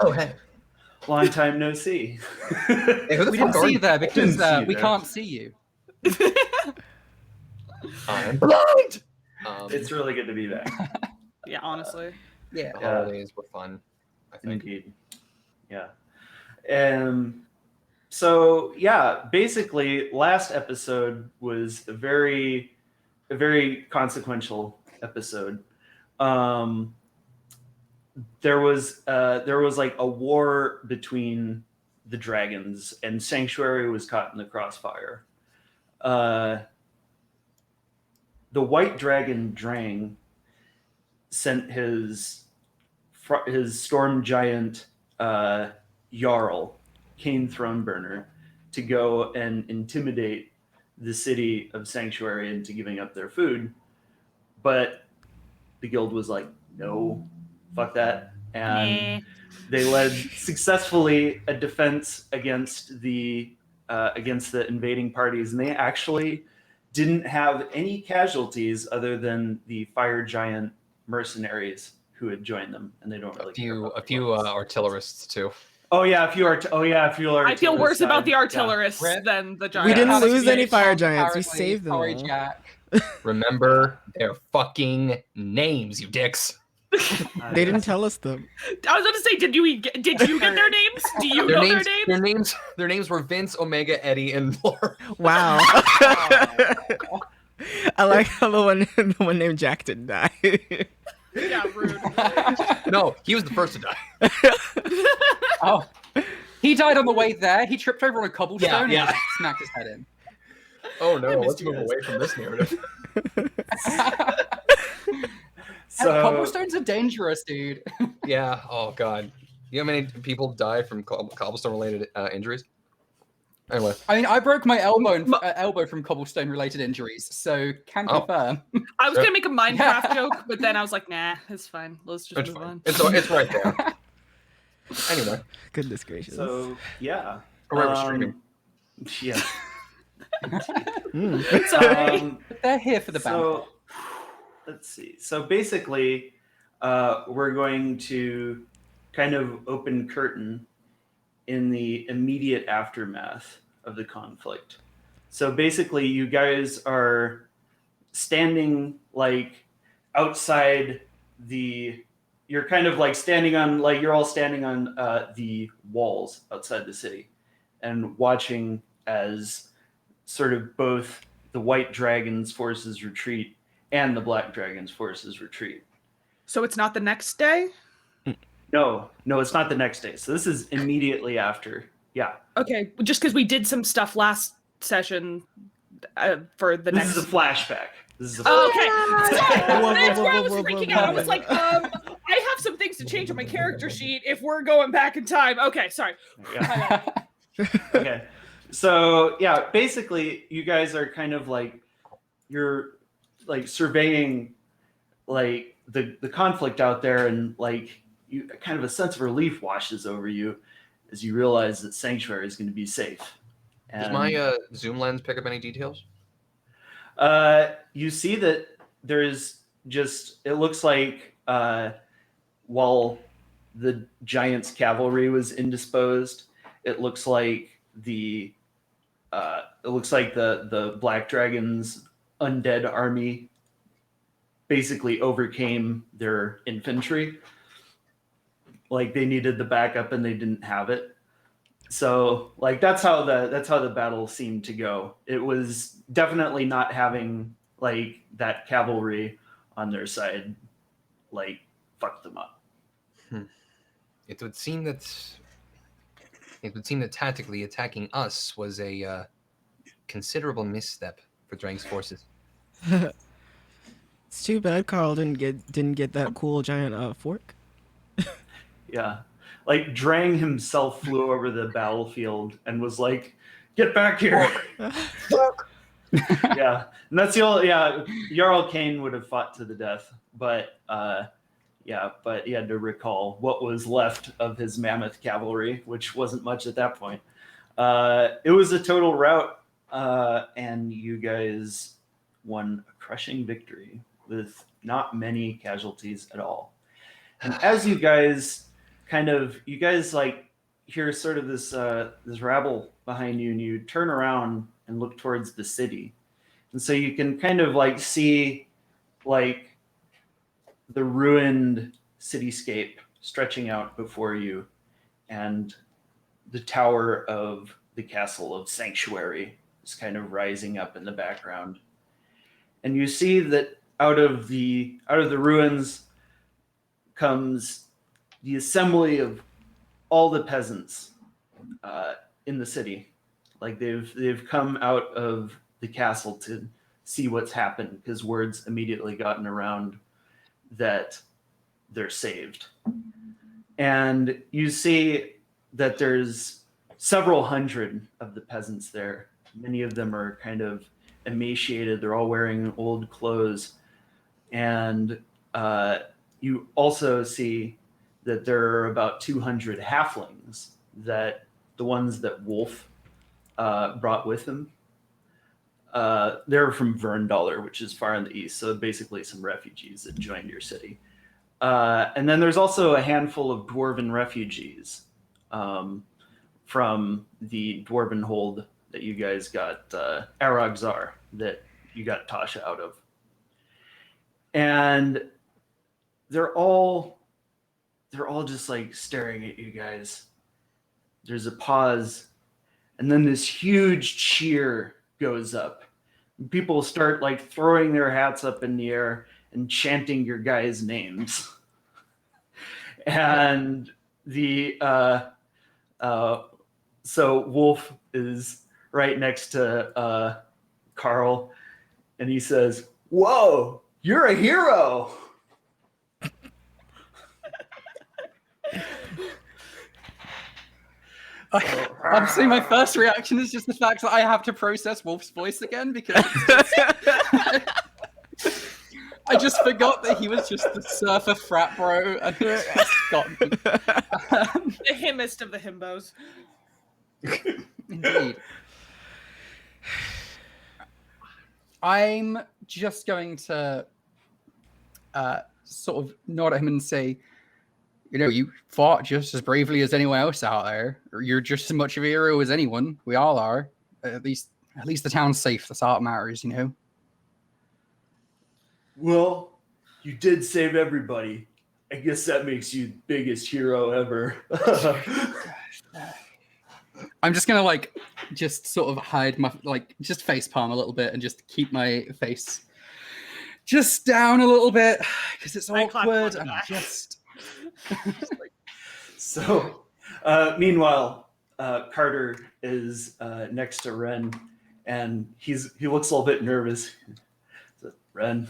Oh, hey. Long time no see. Hey, who the We fuck didn't are see you you? there because Didn't see you we there. can't see you. I'm blind! It's really good to be back. Yeah, honestly. Yeah. The holidays were fun, I think. Indeed. Yeah. So yeah, basically last episode was a very consequential episode. There was like a war between the dragons, and Sanctuary was caught in the crossfire. The white dragon Drang sent his storm giant Jarl, Kane Throneburner, to go and intimidate the city of Sanctuary into giving up their food. But the guild was like, no, fuck that. And they led successfully a defense against the invading parties, and they actually didn't have any casualties other than the fire giant mercenaries who had joined them, and they don't really care about A few artillerists too. a few artillerists. I feel worse about the died. artillerists Yeah. than the We giants. didn't Alex, lose we any ate fire some giants. We apparently. saved them Sorry, all. Jack. Remember their fucking names, you dicks. They didn't tell us them. I was going to say, did you get their names? Do you know their names? Their names were Vince, Omega, Eddie, and Laura. Wow. I like how the one named Jack didn't die. Yeah, rude. No, he was the first to die. Oh, he died on the way there. He tripped over on a cobblestone Yeah. and just smacked his head in. Oh no, missed let's you move guys. away from this narrative. So Cobblestones are dangerous, dude. Yeah, oh god. You know how many people die from cobblestone-related injuries? Anyway. I mean, I broke my elbow from cobblestone-related injuries, so can confirm. I was going to make a Minecraft joke, but then I was like, nah, it's fine. Let's just It's move fine. on. It's right there. Anyway. Goodness gracious. So yeah. We're streaming. Yeah. Sorry. But they're here for the banter. So let's see. So basically, we're going to kind of open curtain in the immediate aftermath of the conflict. So basically, you guys are standing like outside the. You're kind of like standing on, like you're all standing on the walls outside the city, and watching as sort of both the White Dragon's forces retreat and the Black Dragon's forces retreat. So it's not the next day? No, it's not the next day. So this is immediately after. Yeah. Okay, just because we did some stuff last session for the next. This is a flashback. This is a Oh, okay. Sorry. Whoa, That's whoa, where I whoa, was whoa, freaking whoa, out. I whoa. was like, I have some things to change on my character sheet if we're going back in time. Okay, sorry. Yeah. Okay. So yeah, basically you guys are kind of like, you're like surveying like the conflict out there, and like you kind of a sense of relief washes over you as you realize that Sanctuary is going to be safe. Does And, my zoom lens pick up any details? you see that there's just, it looks like while the Giants' cavalry was indisposed, it looks like the Black Dragon's undead army basically overcame their infantry. Like they needed the backup and they didn't have it. So like that's how the battle seemed to go. It was definitely not having like that cavalry on their side like fucked them up. It would seem that tactically attacking us was a considerable misstep for Drang's forces. It's too bad Carl didn't get that cool giant fork. Yeah. Like Drang himself flew over the battlefield and was like, "Get back here!" Yeah, and that's the only. Yeah, Jarl Kane would have fought to the death, but but he had to recall what was left of his mammoth cavalry, which wasn't much at that point. It was a total rout, and you guys won a crushing victory with not many casualties at all. And as you guys you guys like hear sort of this this rabble behind you, and you turn around and look towards the city, and so you can kind of like see like the ruined cityscape stretching out before you, and the tower of the castle of Sanctuary is kind of rising up in the background. And you see that out of the ruins comes the assembly of all the peasants in the city. Like they've come out of the castle to see what's happened, because word's immediately gotten around that they're saved. And you see that there's several hundred of the peasants there. Many of them are kind of emaciated. They're all wearing old clothes. And you also see that there are about 200 halflings, that the ones that Wolf brought with him. They're from Verndaler, which is far in the east. So basically some refugees that joined your city. And then there's also a handful of dwarven refugees from the dwarven hold that you guys got, Aragzar, that you got Tasha out of. And they're all just like staring at you guys. There's a pause, and then this huge cheer goes up. People start like throwing their hats up in the air and chanting your guys' names. And so Wolf is right next to Carl, and he says, "Whoa, you're a hero." Obviously, my first reaction is just the fact that I have to process Wolf's voice again, because I just forgot that he was just the surfer frat bro, and it's got me. The himmest of the himbos. Indeed. I'm just going to sort of nod at him and say, you know, you fought just as bravely as anyone else out there. You're just as much of a hero as anyone. We all are. At least the town's safe. That's all that matters, you know? Well, you did save everybody. I guess that makes you the biggest hero ever. I'm just gonna like just sort of hide my just face palm a little bit and just keep my face just down a little bit because it's awkward and just So meanwhile, Carter is next to Ren, and he looks a little bit nervous. Ren,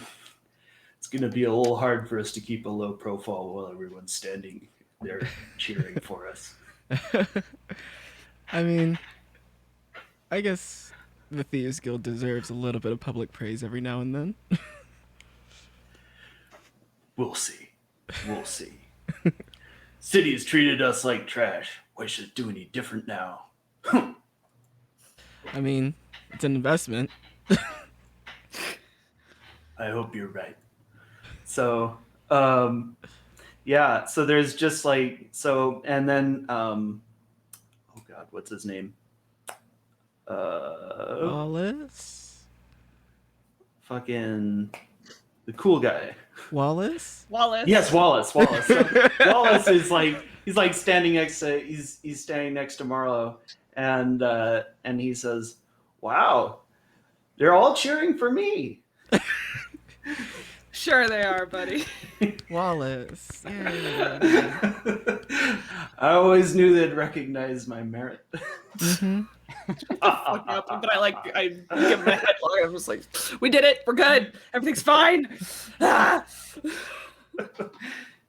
it's gonna be a little hard for us to keep a low profile while everyone's standing there cheering for us. I mean, I guess the Thieves Guild deserves a little bit of public praise every now and then. We'll see. City has treated us like trash. Why should it do any different now? I mean, it's an investment. I hope you're right. So, yeah, so there's just like, and then, oh God, what's his name? Wallace? Fucking the cool guy. Wallace? Yes, Wallace. So Wallace is like, he's standing next to Marlo, and he says, "Wow, they're all cheering for me." Sure they are, buddy. Wallace. Yeah. I always knew they'd recognize my merit. Mm-hmm. But I give my head long. I'm just like, we did it. We're good. Everything's fine. Ah!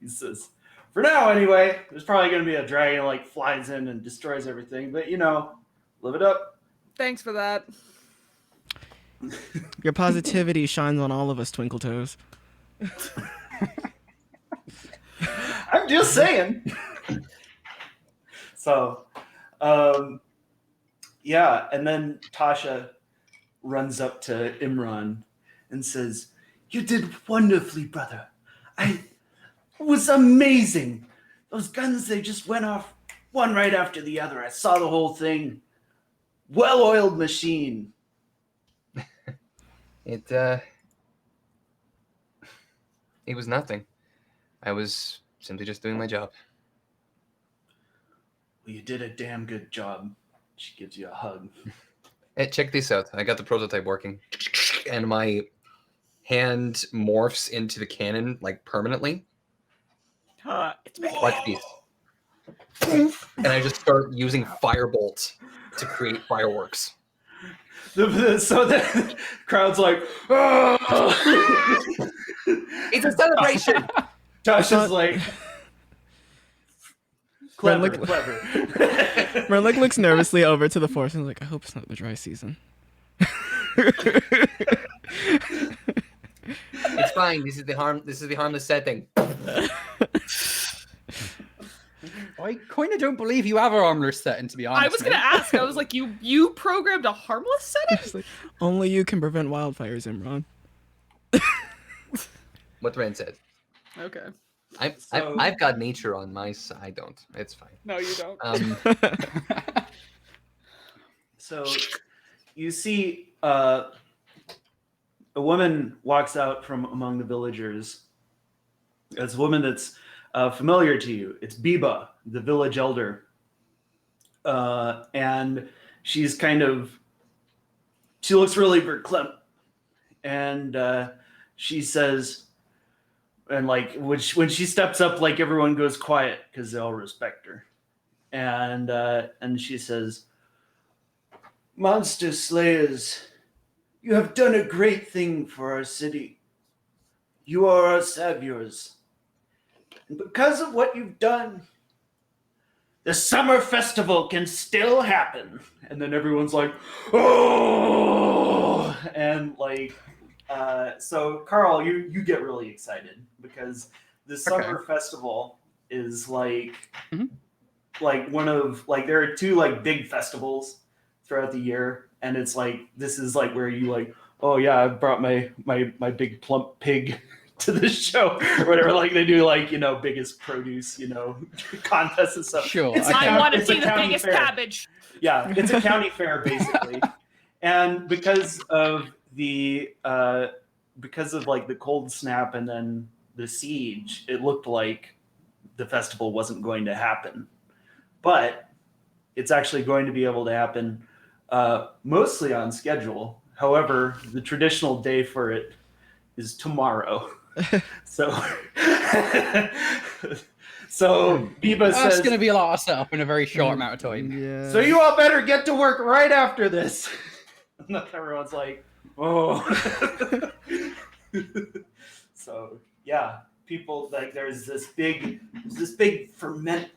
He says, "For now, anyway. There's probably going to be a dragon like flies in and destroys everything, but live it up." Thanks for that. Your positivity shines on all of us, Twinkle Toes. I'm just saying. So, yeah, and then Tasha runs up to Imran and says, "You did wonderfully, brother. It was amazing. Those guns, they just went off one right after the other. I saw the whole thing. Well-oiled machine. It was nothing. I was simply just doing my job. Well, you did a damn good job. She gives you a hug. Hey, check this out. I got the prototype working. And my hand morphs into the cannon, like, permanently. It's me. Watch these. And I just start using firebolts to create fireworks. So the crowd's like, oh! It's a celebration! Tasha's like, clever, Renlick- clever. Renlick looks nervously over to the forest and is like, I hope it's not the dry season. It's fine. This is the harmless setting. I kind of don't believe you have a harmless setting, to be honest. I was gonna ask. I was like, you programmed a harmless setting? It's like, only you can prevent wildfires, Imran. What Ren said. Okay. I've got nature on my side. I don't. It's fine. No, you don't. So you see a woman walks out from among the villagers. It's a woman that's familiar to you. It's Biba, the village elder. And she's she looks really verklempt. And she says, and like when she steps up, like everyone goes quiet because they all respect her. And she says, Monster Slayers, you have done a great thing for our city. You are our saviors. And because of what you've done, the summer festival can still happen. And then everyone's like, oh! And like, so Carl, you get really excited because the summer festival is like, like one of, like, there are two like big festivals throughout the year, and it's like, this is like where you like, oh yeah, I brought my big plump pig to this show or whatever. Like they do, like, biggest produce, contests and stuff. Sure. I want to it's see a the county biggest fair. cabbage. Yeah, it's a county fair basically. And because of like the cold snap and then the siege, it looked like the festival wasn't going to happen. But it's actually going to be able to happen mostly on schedule. However, the traditional day for it is tomorrow. So Biba That's says, going to be a lot of setup in a very short amount of time. Yeah. so you all better get to work right after this. And then everyone's like, oh. So yeah, people, like, there's this big ferment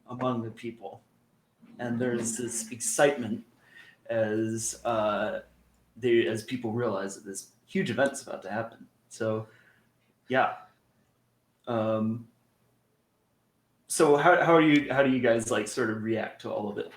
among the people, and there's this excitement as people realize that this huge event's about to happen. So yeah. So how do you guys like sort of react to all of it?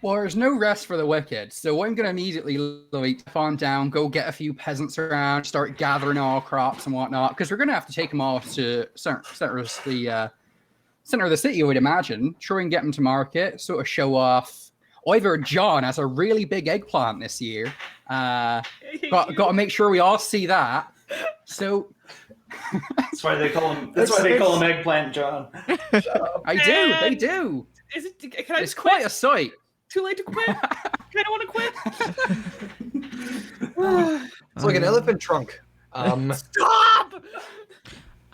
Well, there's no rest for the wicked, so I'm going to immediately like farm down, go get a few peasants around, start gathering all crops and whatnot, because we're going to have to take them all to center of the city, I would imagine. Try and get them to market, sort of show off. Either John has a really big eggplant this year. Got to make sure we all see that. So That's why they call him. That's why they call him Eggplant John. they do. Is it? Can I It's just quite quit? a sight. Too late to quit? Kind of want to quit. It's like an elephant trunk. Stop!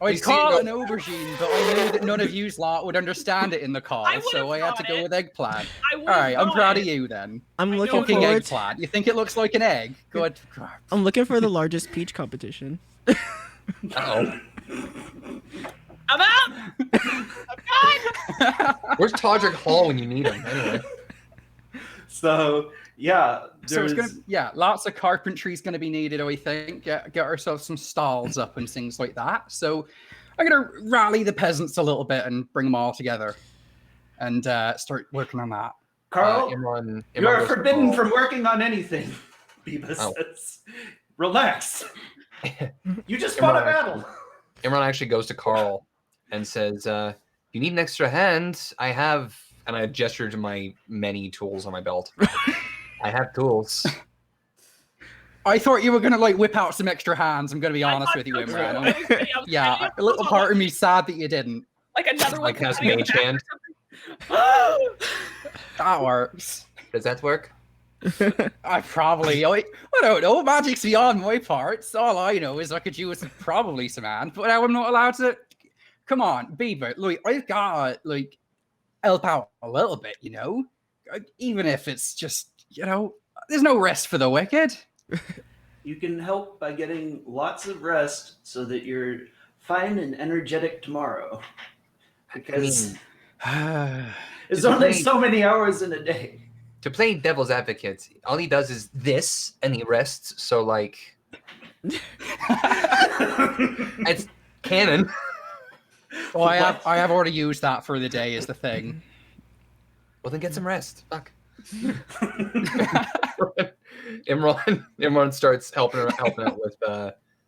I'd You see, call no- it an aubergine, but I knew that none of you lot would understand it in the call, I would've so I had to thought go it. with eggplant. I All right, I'm would've proud thought of it. you then. I'm I looking know. Fucking forward. eggplant. You think it looks like an egg? Good. I'm looking for the largest peach competition. Uh-oh. I'm out! I'm done! Where's Todrick Hall when you need him? Anyway. So yeah, So it's there's gonna, lots of carpentry's gonna be needed, I think. Get ourselves some stalls up and things like that. So I'm gonna rally the peasants a little bit and bring them all together, and start working on that. Carl. Imran You are goes to forbidden Carl. from working on anything. Biba Oh. says, "Relax. You just fought a Imran battle." Imran actually goes to Carl and says, "You need an extra hand? I have." And I gesture to my many tools on my belt. I have tools. I thought you were gonna like whip out some extra hands. I'm gonna be honest with you, Imran. Yeah, a little part of me sad that you didn't. Like another one. I cast Mage Hand. That works. Does that work? I don't know. Magic's beyond my parts. All I know is I could use probably some hand, but I'm not allowed to. Come on, Beaver. Look, I've got like help out a little bit, you know. Even if it's just, you know, there's no rest for the wicked. You can help by getting lots of rest so that you're fine and energetic tomorrow. Because there's only so many hours in a day. To play devil's advocate, all he does is this and he rests. So like, it's canon. Well, I have already used that for the day. Is the thing. Well, then get some rest. Fuck. Imran starts helping out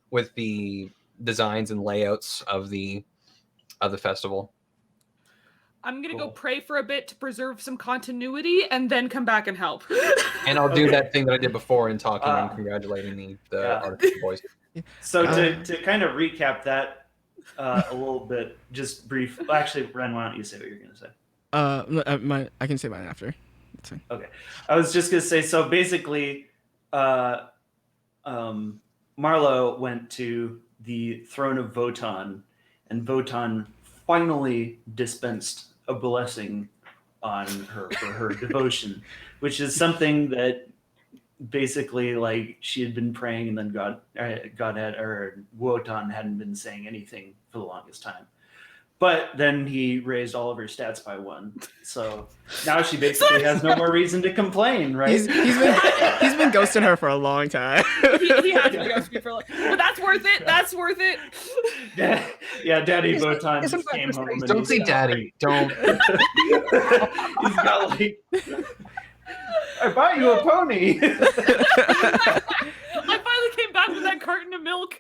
with the designs and layouts of the festival. I'm gonna go pray for a bit to preserve some continuity, and then come back and help. And I'll do that thing that I did before in talking and congratulating the artificial boys. So to kind of recap that a little bit, just brief. Actually, Ren, why don't you say what you're gonna say? I can say mine after. That's fine. Okay, I was just gonna say. So basically, Marlo went to the throne of Votan, and Votan finally dispensed a blessing on her for her devotion, which is something that basically like she had been praying, and then God had, or Wotan hadn't been saying anything for the longest time. But then he raised all of her stats by 1, so now she basically has no more reason to complain, right? He's been ghosting her for a long time. he has been ghosting me for like, but that's worth it. That's worth it. Yeah, Daddy Votan just came home. And Don't say daddy. Don't. He's got like, I bought you a pony. I finally came back with that carton of milk.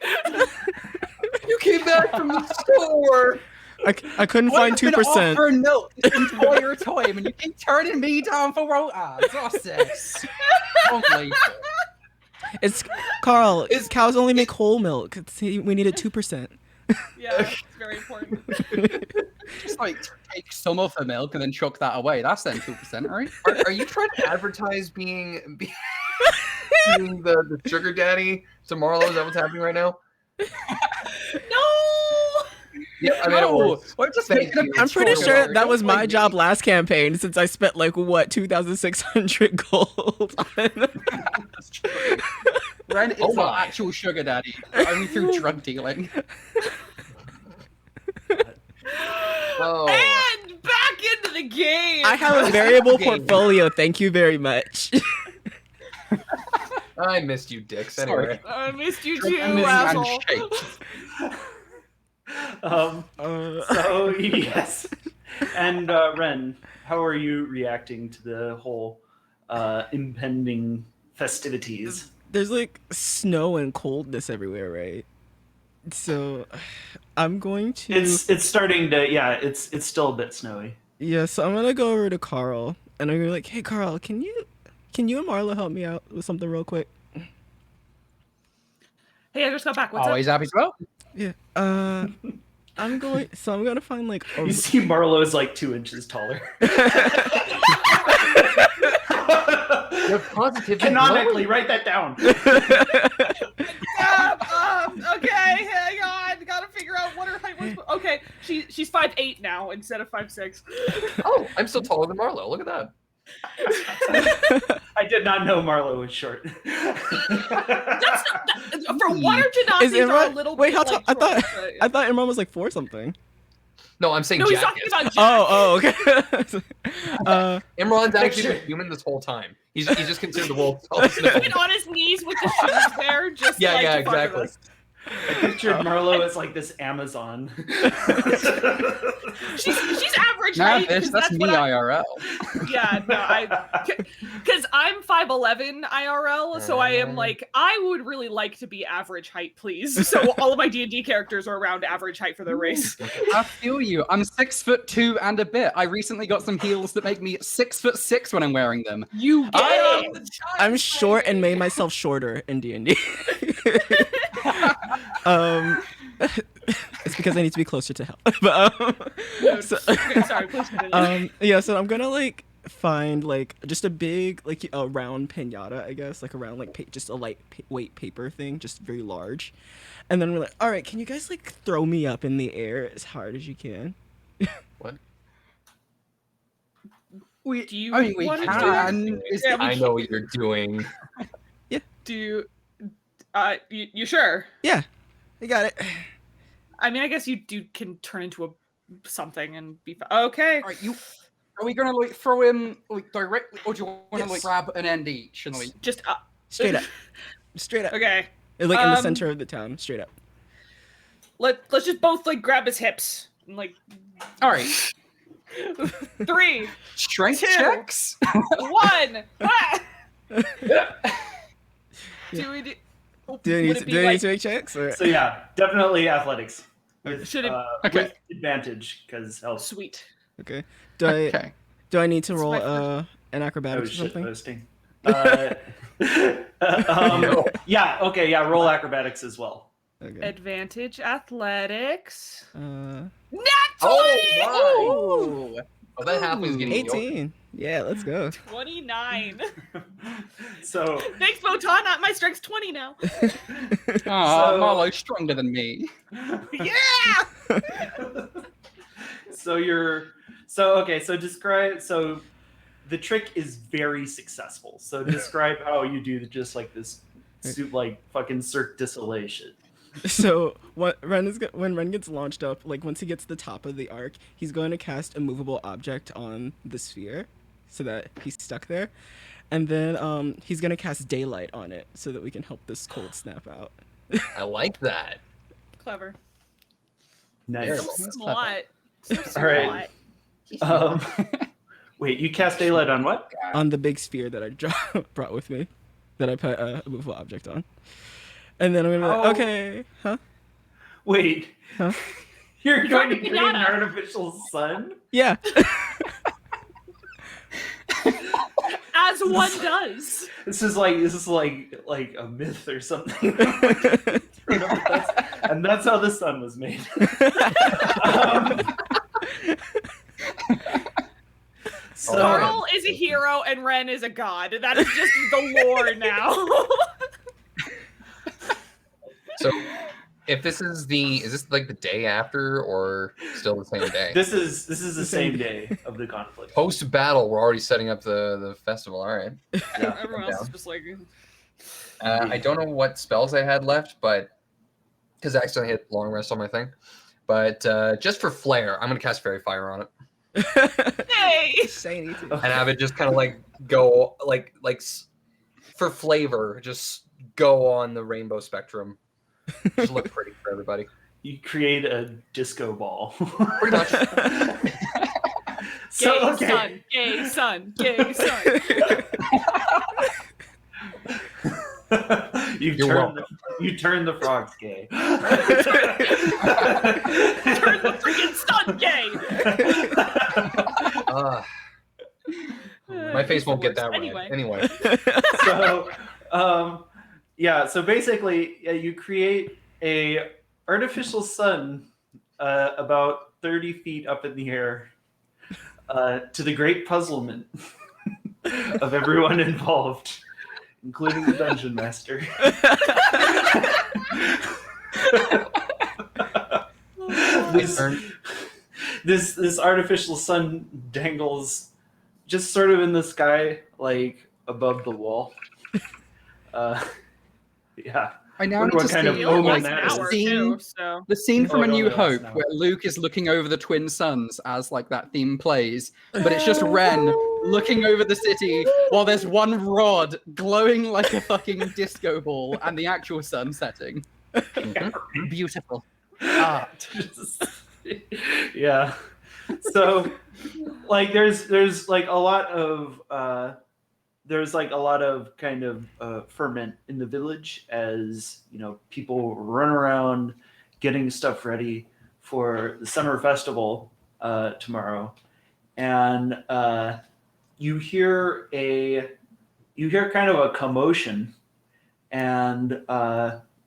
You came back from the store. I couldn't find 2%. For milk this entire time, and you keep turning me down for Rotas. What's this? It's Carl. Cows only make whole milk. We needed 2%. Yeah, it's very important. Just like take some of the milk and then chuck that away. That's then 2%, right? Are you trying to advertise being the sugar daddy to Marlo? Is that what's happening right now? No. Yeah, I mean, No, I'm pretty sure that was my job last campaign, since I spent like what 2,600 gold on. Ren is an actual sugar daddy, only through drug dealing. And back into the game. I have a variable portfolio. Thank you very much. I missed you, dicks. Anyway, I missed you too, asshole. So yes, and Ren, how are you reacting to the whole impending festivities? There's like snow and coldness everywhere, right? So I'm going to. It's starting to. Yeah, it's still a bit snowy. Yeah, so I'm gonna go over to Carl and I'm gonna be like, hey Carl, can you and Marlo help me out with something real quick? Hey, I just got back. What's Always up? happy to help. Yeah. I'm gonna find like You see Marlo is like 2 inches taller. you're positive. Canonically, write that down. Okay, hang on. Gotta figure out what her height was. Okay, she's 5'8" now instead of 5'6". Oh, I'm still taller than Marlo. Look at that. I did not know Marlo was short. For one or two Is Nazis are a Imran? little Wait, bit how like I thought short, I thought Imran was like 4 something. No, I'm saying No, he's Jack talking is. about Jack. Oh, okay. Imran's actually been human this whole time. He's just considered the world's tallest. He's been on his knees with the shoes there, just Yeah, like yeah, to fuck with exactly. us. I pictured Marlo as like this Amazon. She's average average Nah, height? bitch, 'Cause that's me what IRL. Yeah, no, because I'm 5'11" IRL, so I am like, I would really like to be average height, please. So all of my D&D characters are around average height for their race. I feel you. I'm 6'2" and a bit. I recently got some heels that make me 6'6" when I'm wearing them. You get I it. am the child I'm short and made myself shorter in D&D. It's because I need to be closer to help. But, so, Okay, sorry, please continue. yeah, so I'm gonna like find like just a big like a round pinata, I guess, like a round like just a weight paper thing, just very large. And then we're like, all right, can you guys like throw me up in the air as hard as you can? What? We, Do you I mean, we want to can. do Is Yeah, it- we I know what you're doing. Do you, you sure? Yeah, I got it. I mean, I guess you can turn into a something and be okay. All right, are we gonna like throw him like directly, or do you want to Yes. like grab an end each and like? Just Straight up, straight up. okay. Like in the center of the town, straight up. Let's just both like grab his hips and like All right, 3, strength 2. checks. 1. Ah! Do we do? Do I would need, it to, be do I like- need to make checks? Or? So yeah, definitely athletics. With, Should it- Okay. with advantage because help. Sweet. Okay. Okay. Do I need to It's roll my first- an Oh acrobatics or shit, something? posting. Yeah. Okay. Yeah. Roll acrobatics as well. Okay. Advantage athletics. Nat 20! Oh, Oh, that half was getting 18. Yeah, let's go. 29. So Thanks, Botan. My strength's 20 now. oh, So- Marlo's stronger than me. Yeah. so you're so okay. So describe. So the trick is very successful. So describe how you do just like this suit like fucking Cirque du Soleil shit. So when Ren gets launched up, like once he gets to the top of the arc, he's going to cast a movable object on the sphere, so that he's stuck there, and then he's gonna cast daylight on it so that we can help this cold snap out. I like that. Clever. Nice. So That's smart. So All right. smart. Wait, you cast daylight on what? On the big sphere that I brought with me, that I put a movable object on, and then I'm gonna be like, Oh. okay, huh? Wait. Huh? You're going to Fucking create an Pinata. artificial sun? Yeah. As one does. This is like a myth or something. And that's how the sun was made. So Carl is a hero and Ren is a god. That is just the lore now. So, if this is this like the day after or still the same day? this is the same day of the conflict. Post battle, we're already setting up the festival. All right. Yeah. Everyone else is just like, I don't know what spells I had left, but because I accidentally hit long rest on my thing. But just for flair, I'm gonna cast Fairy Fire on it hey. Say anything. and have it just kind of like go for flavor, just go on the rainbow spectrum. Just look pretty for everybody. You create a disco ball. Pretty much. So Gay okay. son, gay son, gay son. You turn the frogs gay. Turn the freaking sun gay. My face won't get that anyway. way. Anyway, So yeah, so basically you create a artificial sun about 30 feet up in the air to the great puzzlement of everyone involved, including the dungeon master. This artificial sun dangles just sort of in the sky, like above the wall. Yeah. I now Wonder need what to kind of see omen like, that the is. Hour scene, too, so. the scene from Oh, A no, New no, that's Hope not where Luke is looking over the twin suns as like that theme plays, but it's just Ren looking over the city while there's one rod glowing like a fucking disco ball and the actual sun setting. Beautiful art. Yeah. So like there's like a lot of kind of ferment in the village, as you know, people run around getting stuff ready for the summer festival tomorrow, and you hear kind of a commotion, and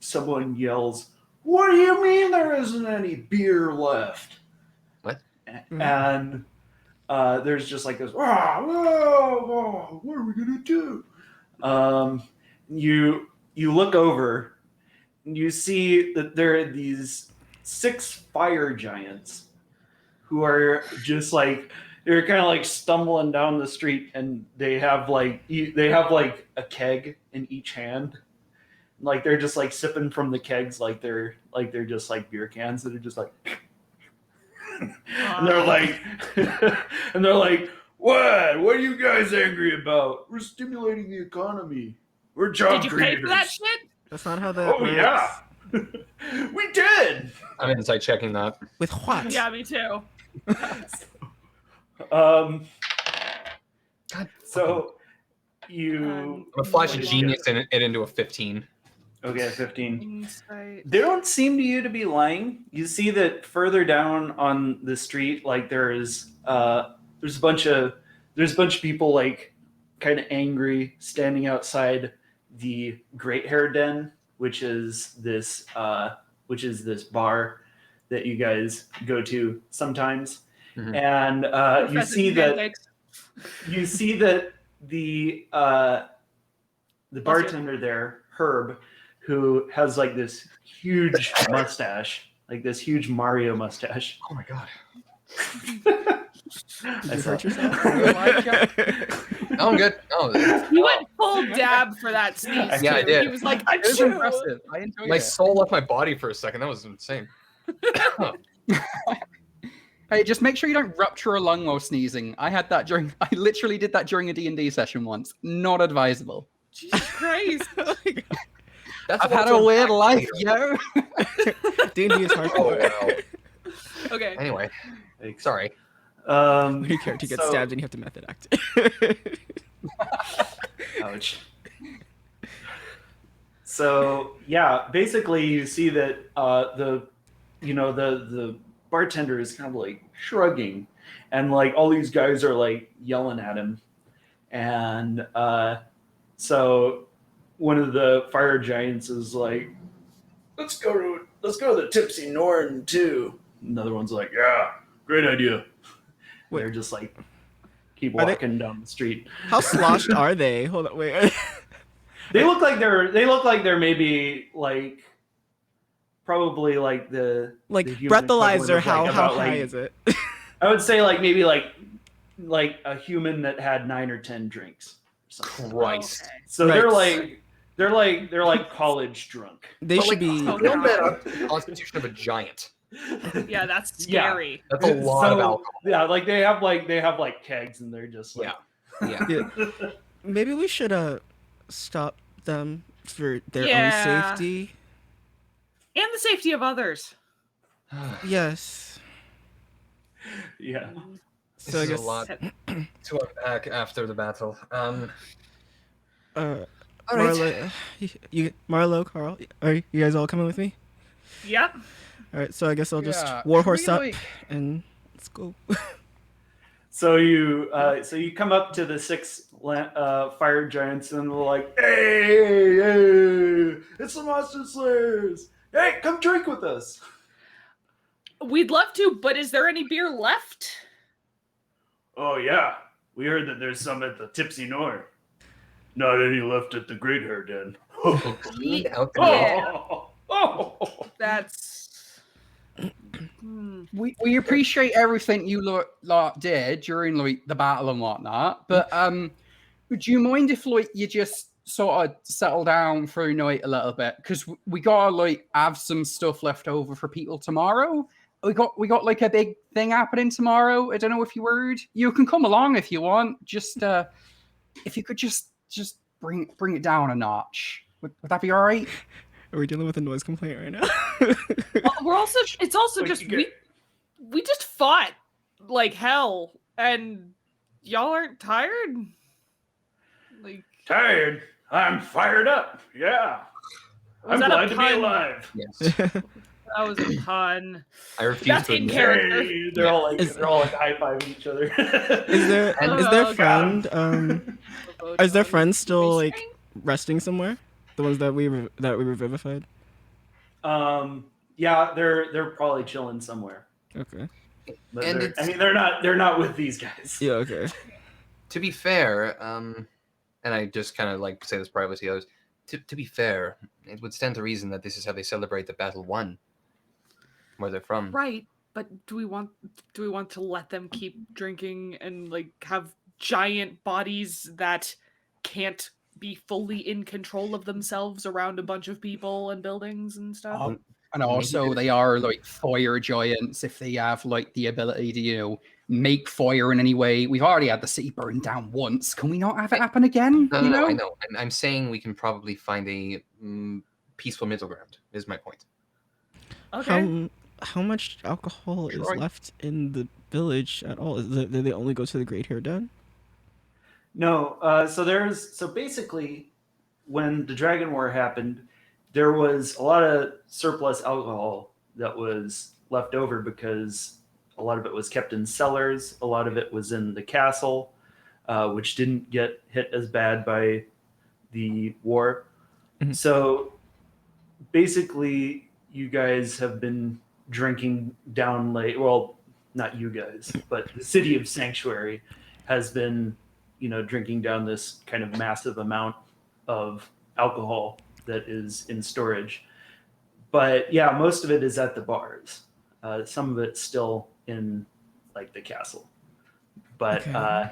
someone yells, "What do you mean there isn't any beer left?" What? And there's just like this, "Ah, whoa, what are we gonna do?" You look over, and you see that there are these 6 fire giants who are just like, they're kind of like stumbling down the street, and they have like a keg in each hand. Like they're just like sipping from the kegs, like they're just like beer cans that are just like, and they're like, what are you guys angry about? We're stimulating the economy. We're job Did you creators. pay for that shit? That's not how that works. Yeah. We did. I'm insight checking that. With what? Yeah, me too. God. So you I'm gonna flash a genius and it into a 15. okay, 15. Insight. They don't seem to you to be lying. You see that further down on the street, like there's a bunch of people like kind of angry standing outside the Great Hair Den, which is this bar that you guys go to sometimes. Mhm. And you see that the bartender there, Herb, who has like this huge mustache, like this huge Mario mustache. Oh my god. Did you hurt yourself? No, I'm good. No, He went full dab for that sneeze. Yeah, I too. did. He was like, It was "Achoo." impressive. I enjoyed my it. soul left my body for a second. That was insane. Hey, just make sure you don't rupture a lung while sneezing. I literally did that during a D&D session once. Not advisable. Jesus Christ. Oh my God. That's I've had a weird life, yo. D&D is Oh, hardcore. wow. Okay. Anyway, sorry. When your character gets stabbed and you have to method act. Ouch. So yeah, basically you see that the bartender is kind of like shrugging, and like all these guys are like yelling at him, and so one of the fire giants is like, let's go to the Tipsy Norn too. Another one's like, yeah, great idea. Wait. They're just like keep Are they- walking down the street. How sloshed are they? Hold on, wait. They look like they're maybe like probably like the human breathalyzer. equivalent of, How like, how about, high like, is it? I would say like maybe like a human that had 9 or 10 drinks. Or something. Christ. Okay. So Right. they're like college drunk. They But, should like, be. Oh, a little bit of constitution of a giant. Yeah, that's scary. That's a lot of alcohol. Yeah, like they have like kegs, and they're just like, Yeah. Yeah. Maybe we should stop them for their Yeah. own safety. And the safety of others. Yes. yeah. So I This is guess a lot to unpack after the battle. All right. right. Marlo, Carl, are you guys all coming with me? Yep. All right. So I guess I'll just Yeah, warhorse should we, up like- and let's go. So you come up to the 6 fire giants, and they're like, hey, it's the Monster Slayers. Hey, come drink with us. We'd love to, but is there any beer left? Oh yeah, we heard that there's some at the Tipsy Norn. Not any left at the Great Hair Den. Bleed alcohol. Yeah. Oh. That's. We appreciate everything you lot did during like the battle and whatnot, but would you mind if like you just sort of settle down for a night a little bit, because we gotta like have some stuff left over for people tomorrow. We got like a big thing happening tomorrow. I don't know if you heard. You can come along if you want. Just if you could just bring it down a notch. Would that be all right? Are we dealing with a noise complaint right now? Well, it's also What'd just you get? we just fought like hell And y'all aren't tired? Like, Tired? I'm fired up. Yeah. Was I'm that a glad to be pun? alive. Yes. that was a pun. I refuse That's to in admit. character. Hey, they're all like high-fiving each other. Is their Oh, friend is their friend Are still you like saying? resting somewhere? The ones that we revivified. Yeah, they're probably chilling somewhere. Okay. But And they're not with these guys. Yeah. Okay. To be fair, and I just kind of like say this privately to the others. To be fair, it would stand to reason that this is how they celebrate the battle won, where they're from. Right, but do we want to let them keep drinking and like have giant bodies that can't be fully in control of themselves around a bunch of people and buildings and stuff? Oh, and also, they are like fire giants. If they have like the ability to, make fire in any way, we've already had the city burn down once. Can we not have it happen again? No, I know. I'm saying we can probably find a peaceful middle ground. Is my point. Okay. How much alcohol is Sure. left in the village at all? Do they only go to the Great Hair Den? No, so basically, when the Dragon War happened, there was a lot of surplus alcohol that was left over because a lot of it was kept in cellars, a lot of it was in the castle, which didn't get hit as bad by the war. Mhm. So basically, you guys have been drinking down late. Well, not you guys, but the city of Sanctuary has been, drinking down this kind of massive amount of alcohol that is in storage. But yeah, most of it is at the bars. Some of it's still in like the castle. But Okay.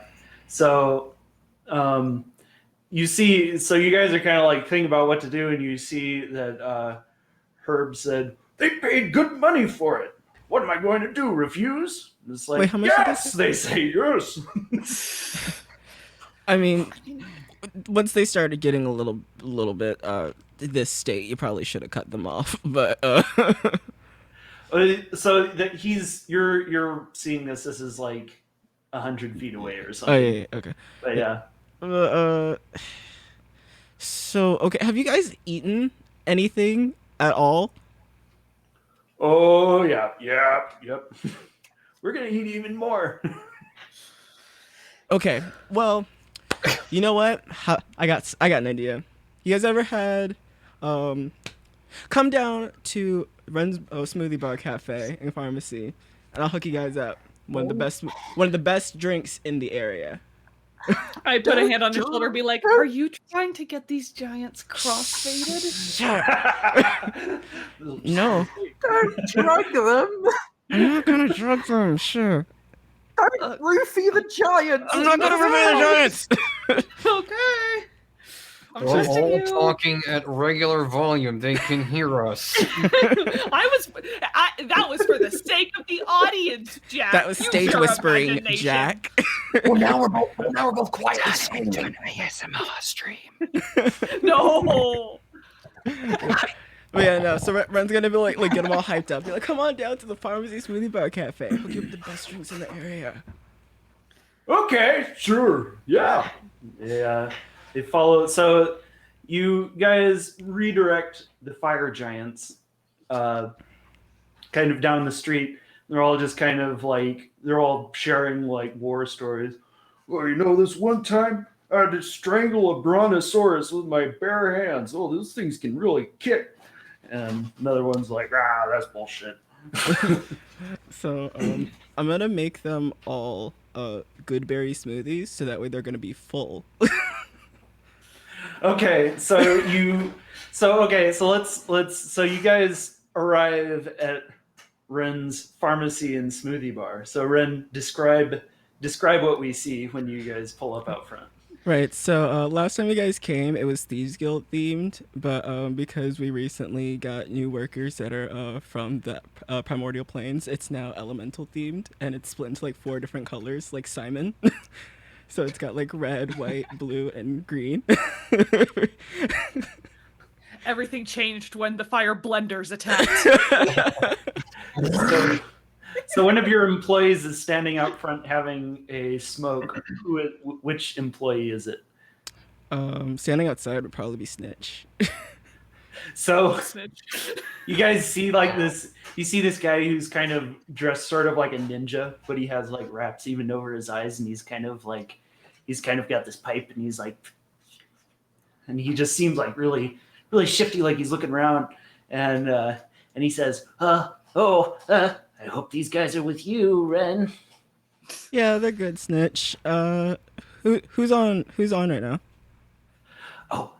you see, so you guys are kind of like thinking about what to do, and you see that Herb said, they paid good money for it. What am I going to do? Refuse? And it's like, Wait, how much did they yes, they say yes. I mean, once they started getting a little bit this state, you probably should have cut them off. But So that you're seeing this is like 100 feet away or oh something. yeah, okay. But yeah. So okay, have you guys eaten anything at all? Oh yeah, yep. We're gonna eat even more. Okay, well, you know what? I got an idea. You guys ever had come down to Ren's Smoothie Bar Cafe and Pharmacy, and I'll hook you guys up. One of the best drinks in the area. I put a hand on your shoulder and be like, are you trying to get these giants crossfaded? No, Don't drug them. I'm not gonna drug them. Sure, Don't roofie the giants. I'm not gonna remove the giants. Okay. I'm We're trusting all you. talking at regular volume. They can hear us. That was for the sake of the audience, Jack. That was Use stage your whispering, imagination. Jack. Well, now we're both quiet. ASMR stream. No. But yeah, no. So Ren's gonna be like get them all hyped up. Be like, come on down to the Pharmacy Smoothie Bar Cafe. We'll give you the best drinks in the area. Okay, sure. Yeah. They follow. So you guys redirect the fire giants kind of down the street. They're all just kind of like, they're all sharing like war stories. Well, this one time I had to strangle a brontosaurus with my bare hands. Oh, those things can really kick. And another one's like, that's bullshit. So I'm gonna make them all good berry smoothies, so that way they're gonna be full. Okay, so you guys arrive at Ren's pharmacy and smoothie bar. So Ren, describe what we see when you guys pull up out front. Right. So last time you guys came, it was Thieves Guild themed, but because we recently got new workers that are from the primordial planes, it's now elemental themed, and it's split into like 4 different colors, like Simon. So it's got like red, white, blue, and green. Everything changed when the fire blenders attacked. So one of your employees is standing out front having a smoke. Which employee is it? Standing outside would probably be Snitch. So Snitch. you guys see like this. You see this guy who's kind of dressed sort of like a ninja, but he has like wraps even over his eyes, and he's kind of got this pipe, and he's like, and he just seems like really, really shifty, like he's looking around, and he says, I hope these guys are with you, Ren. Yeah, they're good, Snitch. Who's on right now? Oh,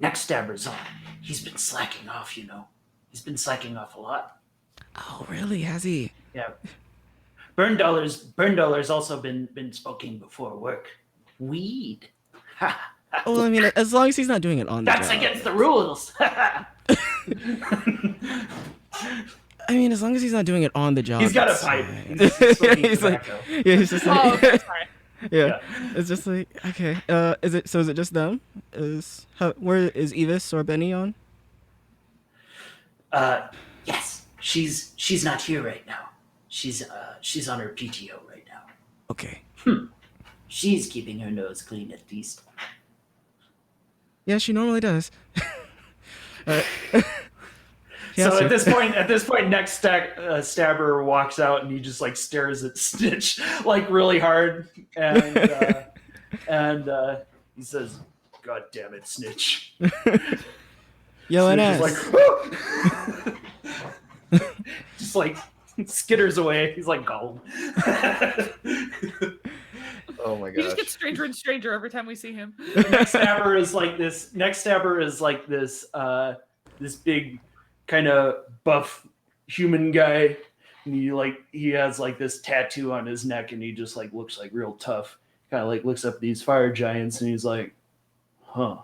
Neckstabber's on. He's been slacking off, you know. He's been slacking off a lot. Oh, really? Has he? Yeah. Burn Dollar's also been smoking before work. Weed. Well, I mean, as long as he's not doing it on the That's job. against the rules. I mean, as long as he's not doing it on the job. He's got a it's pipe. fine. He's smoking He's like, tobacco. yeah, he's just like, Oh, okay, sorry. yeah. It's just like, okay. Is it just them? Where is Evis or Benny on? Yes. She's not here right now. She's on her PTO right now. Okay. She's keeping her nose clean at least. Yeah, she normally does. So at this point, Stabber walks out and he just like stares at Stitch like really hard, and he says, "God damn it, Snitch!" Yo, and Snitch is like, just like skitters away. He's like Gollum. Oh my He just gosh. gets stranger and stranger every time we see him. Neckstabber is like this. Neckstabber is like this. This big, kind of buff human guy, and he has like this tattoo on his neck, and he just like looks like real tough. Kind of like looks up at these fire giants, and he's like, "Huh.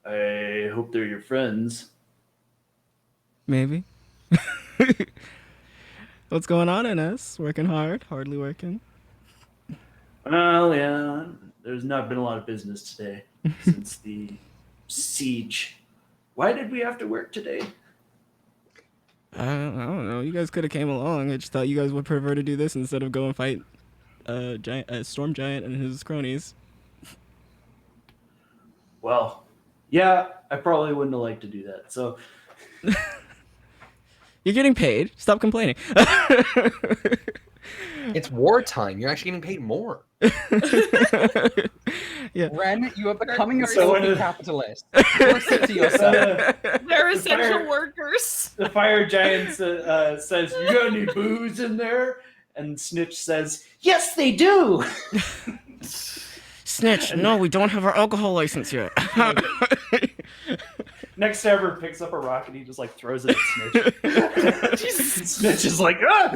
I hope they're your friends." Maybe. What's going on, NS? Working hard? Hardly working? Well, yeah. There's not been a lot of business today since the siege. Why did we have to work today? I don't know. You guys could have came along. I just thought you guys would prefer to do this instead of go and fight a storm giant and his cronies. Well, yeah, I probably wouldn't have liked to do that. So You're getting paid. Stop complaining. It's wartime. You're actually getting paid more. Yeah. Ren, you are becoming a So filthy when- capitalist. Force it to yourself. They're essential fire- workers. the fire giant says, "You got any booze in there?" And Snitch says, "Yes, they do." Snitch, no, we don't have our alcohol license yet. Neckstabber picks up a rock and he just like throws it at Snitch. Snitch is like, "Ah!"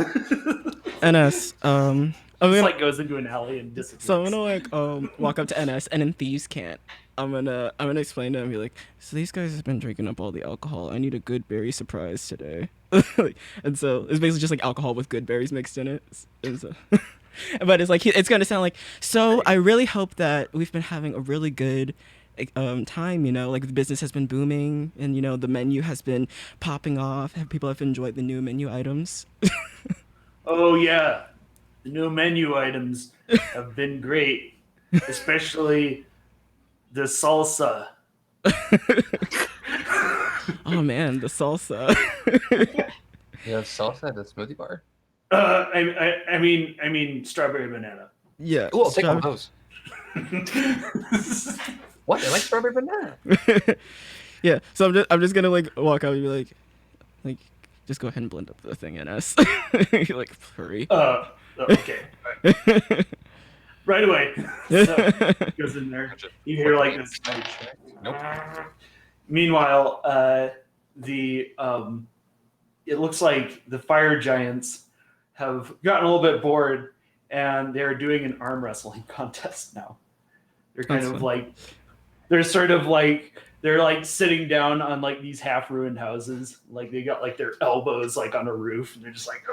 NS, I'm Just gonna, like goes into an alley and disappears. so I'm gonna like walk up to NS, and then thieves can't. I'm gonna explain to him, be like, so these guys have been drinking up all the alcohol. I need a good berry surprise today. And so it's basically just like alcohol with good berries mixed in it. And so, but it's like it's gonna sound like, so I really hope that we've been having a really good time, you know, like the business has been booming, and you know the menu has been popping off, and people have enjoyed the new menu items. Oh yeah, the new menu items have been great, especially the salsa. Oh man, the salsa. You have salsa at the smoothie bar? I mean strawberry banana. Yeah. Oh, I'll take one of stra- those. What? I like strawberry banana. Yeah. So I'm just gonna like walk out and be like just go ahead and blend up the thing in us. You're like, hurry. Okay. Right away. So he goes in there. You hear like this. Nope. Meanwhile, it looks like the fire giants have gotten a little bit bored, and they're doing an arm wrestling contest now. They're kind That's of fun. like, they're like sitting down on like these half ruined houses. Like they got like their elbows like on a roof, and they're just like,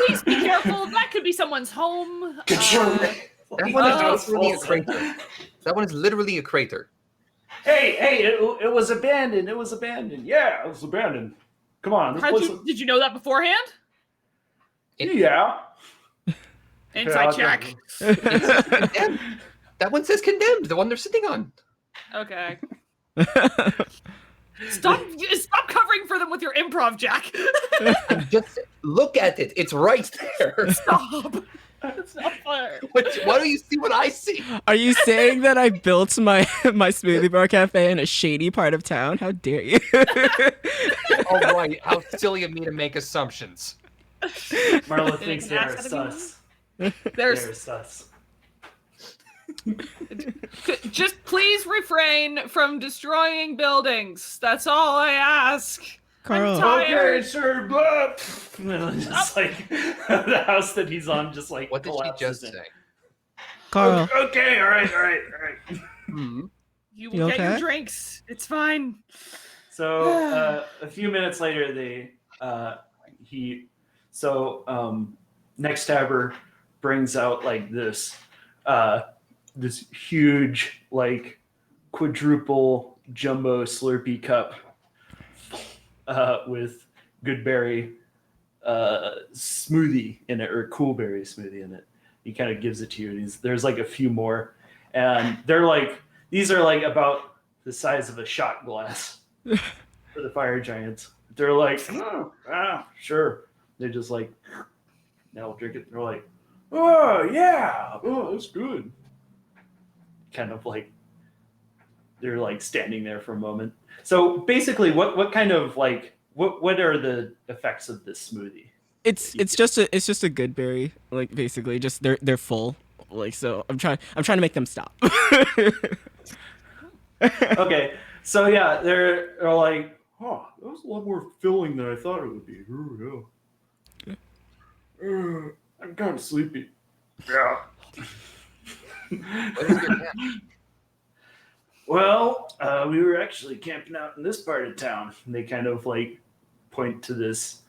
Please be careful. That could be someone's home. That one is literally a crater. That one is literally a crater. Hey, it was abandoned. It was abandoned. Yeah, it was abandoned. Come on. Did you know that beforehand? Yeah. Inside Yeah, check. It's condemned. That one says condemned. The one they're sitting on. Okay. Stop covering for them with your improv, Jack. Just look at it. It's right there. Stop. It's not fair. Why don't you see what I see? Are you saying that I built my smoothie bar cafe in a shady part of town? How dare you? Oh, right. How silly of me to make assumptions. Marla thinks they are Ask sus. There's They're sus. just please refrain from destroying buildings. That's all I ask. Carl. I'm tired. Okay, sir. Blah. Just like the house that he's on, just like What did she collapses just in. say? Carl. Okay, all right. Hmm. You You will get your okay? drinks. It's fine. So a few minutes later, Next Tabber brings out like this huge like quadruple jumbo Slurpee cup with Goodberry smoothie in it, or Coolberry smoothie in it. He kind of gives it to you. There's like a few more, and these are like about the size of a shot glass for the fire giants. They're like, sure. They just like, now drink it. They're like, oh yeah, oh that's good. Kind of like they're like standing there for a moment. So basically, what kind of like what are the effects of this smoothie? It's just a good berry, like basically just they're full. Like, so I'm trying to make them stop. Okay, so yeah, they're like, oh, that was a lot more filling than I thought it would be. Ooh, yeah. I'm kind of sleepy. Yeah. What is your camp? Well, we were actually camping out in this part of town. And they kind of like point to this,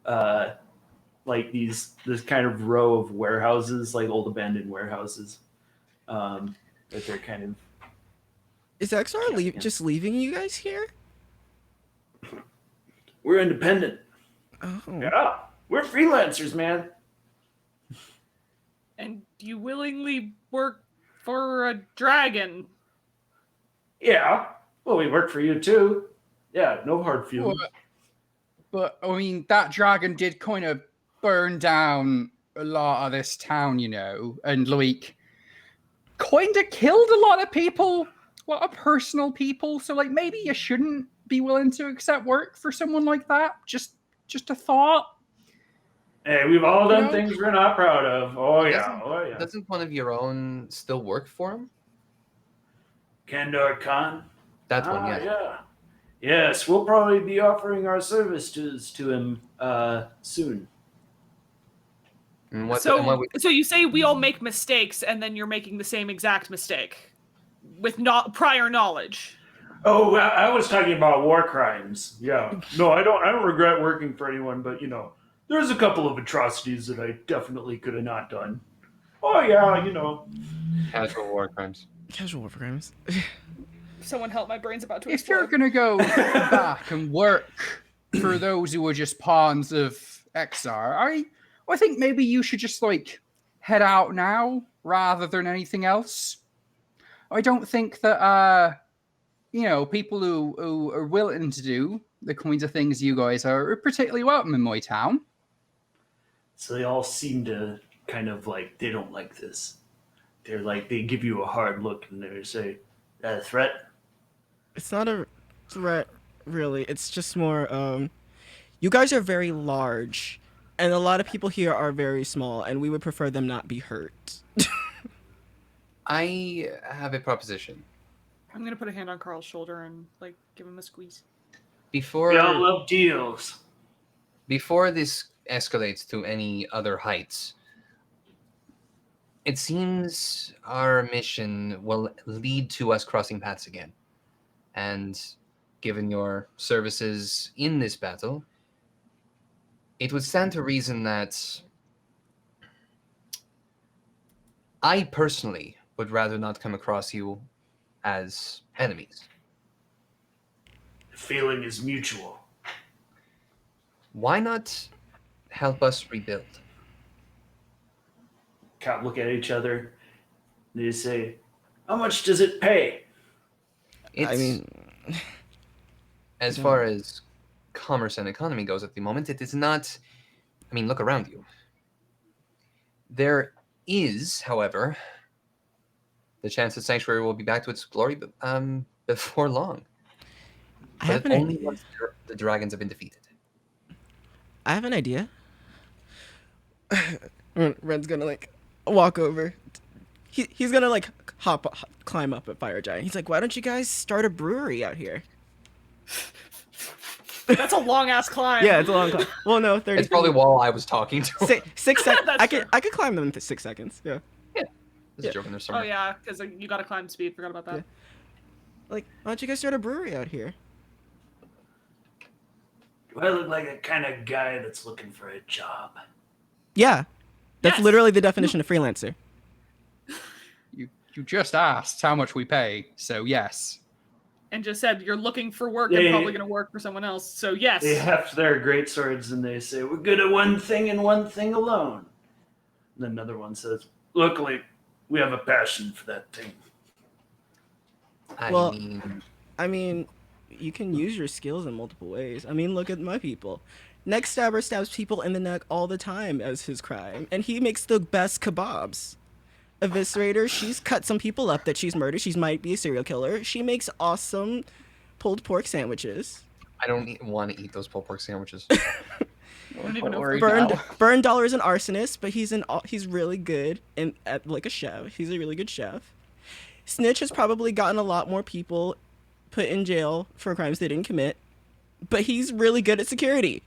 like this kind of row of warehouses, like old abandoned warehouses, that they're kind of. Is XR Yeah. just leaving you guys here? We're independent. Oh. Yeah, we're freelancers, man. And you willingly work for a dragon. Yeah. Well, we work for you too. Yeah, no hard feelings. But I mean, that dragon did kind of burn down a lot of this town, you know, and like kind of killed a lot of people, a lot of personal people. So like maybe you shouldn't be willing to accept work for someone like that. Just a thought. Hey, we've all done know? things we're not proud of. Oh yeah, Doesn't- oh yeah. Doesn't one of your own still work for him? Kandor Khan. That one, yeah. Yeah. Yes, we'll probably be offering our services to him soon. And what, So, and what we, so you say we all make mistakes, and then you're making the same exact mistake with not prior knowledge. Oh, I was talking about war crimes. Yeah. No, I don't regret working for anyone, but you know, there's a couple of atrocities that I definitely could have not done. Oh yeah, you know. casual war crimes. Casual war crimes. Someone help! My brain's about to If you're explode. gonna go back and work for those who are just pawns of XR, I think maybe you should just like head out now rather than anything else. I don't think that you know, people who are willing to do the kinds of things you guys are particularly welcome in my town. So they all seem to kind of like, they don't like this. They're like, they give you a hard look and they say, that a threat? It's not a threat, really. It's just more, you guys are very large, and a lot of people here are very small, and we would prefer them not be hurt. I have a proposition. I'm gonna put a hand on Carl's shoulder and like give him a squeeze. Before We all love deals. before this escalates to any other heights, it seems our mission will lead to us crossing paths again. And given your services in this battle, it would stand to reason that I personally would rather not come across you as enemies. The feeling is mutual. Why not help us rebuild? look at each other. They say, "How much does it pay?" It's, I mean, as far as commerce and economy goes at the moment, it is not. I mean, look around you. There is, however, the chance that Sanctuary will be back to its glory before long. I have But an only idea. once the dragons have been defeated. I have an idea. Ren's gonna like walk over. He's gonna like climb up at Fire Giant. He's like, "Why don't you guys start a brewery out here?" That's a long ass climb. Yeah, it's a long climb. Well, no, 30. It's probably while I was talking to him. Six seconds. That's I could climb them in 6 seconds. Yeah. This is joking. There's Oh somewhere. yeah, because you gotta climb speed. Forgot about that. Yeah. Like, why don't you guys start a brewery out here? Do I look like a kind of guy that's looking for a job? Yeah, that's Yes. literally the definition of freelancer. You just asked how much we pay, so yes. And just said you're looking for work Yeah, and yeah, probably yeah. gonna work for someone else. So yes. They heft their great swords and they say, "We're good at one thing and one thing alone." And then another one says, "Luckily, we have a passion for that thing." Well, mean, I mean, you can use your skills in multiple ways. I mean, look at my people. Neck Stabber stabs people in the neck all the time as his crime, and he makes the best kebabs. Eviscerator, she's cut some people up that she's murdered. She might be a serial killer. She makes awesome pulled pork sandwiches. I don't want to eat those pulled pork sandwiches. I don't even know if Burned Dollar is an arsonist, but he's really good and at like a chef. He's a really good chef. Snitch has probably gotten a lot more people put in jail for crimes they didn't commit, but he's really good at security.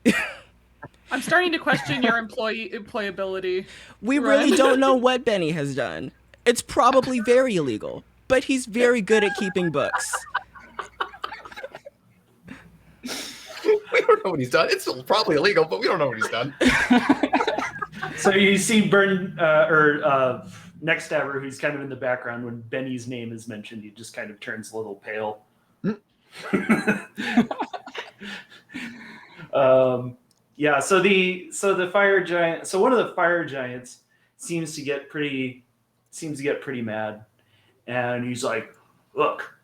I'm starting to question your employability. We Right. really don't know what Benny has done. It's probably very illegal, but he's very good at keeping books. We don't know what he's done. It's probably illegal, but we don't know what he's done. So you see Neck Stabber, who's kind of in the background when Benny's name is mentioned. He just kind of turns a little pale. Yeah. So the fire giant. So one of the fire giants seems to get pretty mad, and he's like, "Look,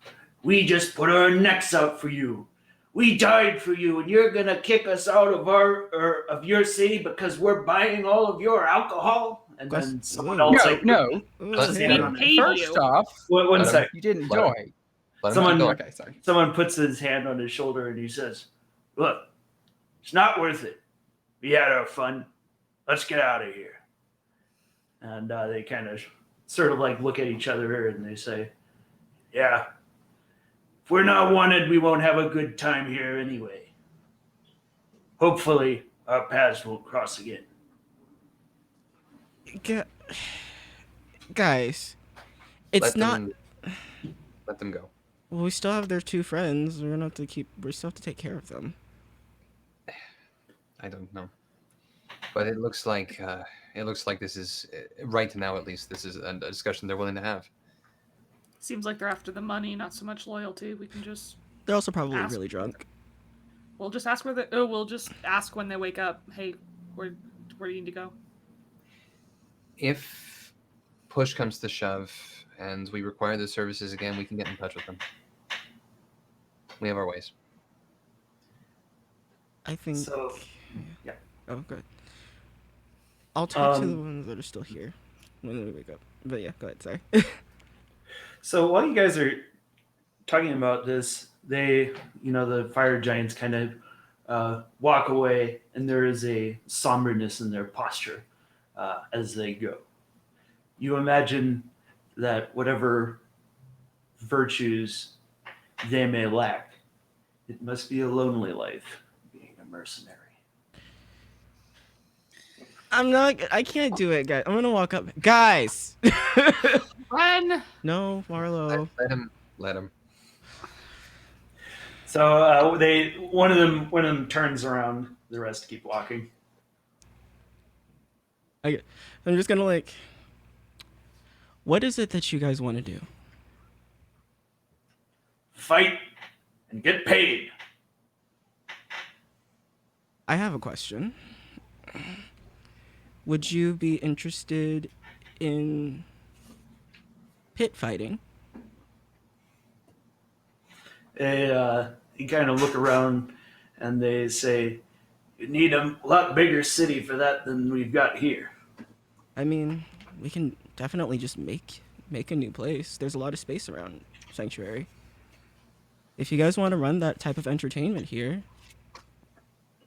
we just put our necks out for you. We died for you, and you're gonna kick us out of your city because we're buying all of your alcohol." And then someone else No. Let's We Yeah. paid First you. off, one sec. you didn't Let him- join. Let him Someone- keep going. Okay, sorry. Someone puts his hand on his shoulder and he says, "Look, it's not worth it. We had our fun. Let's get out of here." And they kind of sort of like look at each other and they say, "Yeah, if we're not wanted, we won't have a good time here anyway. Hopefully, our paths won't cross again." Guys, it's not. Let them go. Well, we still have their two friends. We still have to take care of them. I don't know, but it looks like this is right now. At least this is a discussion they're willing to have. Seems like they're after the money, not so much loyalty. We can just They're also probably Ask- really drunk. we'll just ask when they wake up. Hey, where do you need to go? If push comes to shove and we require the services again, we can get in touch with them. We have our ways. I think. So, yeah. Oh, good. I'll talk to the Um, ones that are still here when we wake up. But yeah, go ahead. Sorry. So while you guys are talking about this, the fire giants kind of walk away, and there is a somberness in their posture as they go. You imagine that whatever virtues they may lack, it must be a lonely life being a mercenary. I can't do it, guys. I'm gonna walk up. Guys! Run! No, Marlo. Let him. So one of them turns around, the rest keep walking. I'm just gonna like. What is it that you guys want to do? Fight and get paid. I have a question. Would you be interested in pit fighting. You kind of look around and they say, you need a lot bigger city for that than we've got here. I mean, we can definitely just make a new place. There's a lot of space around Sanctuary. If you guys want to run that type of entertainment here,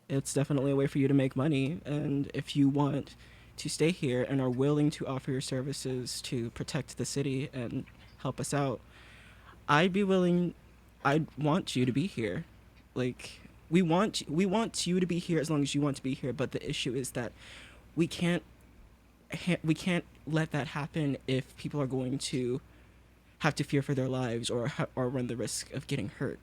it's definitely a way for you to make money. And if you want to stay here and are willing to offer your services to protect the city and help us out, I'd want you to be here. Like, we want you to be here as long as you want to be here, but the issue is that we can't let that happen if people are going to have to fear for their lives or run the risk of getting hurt.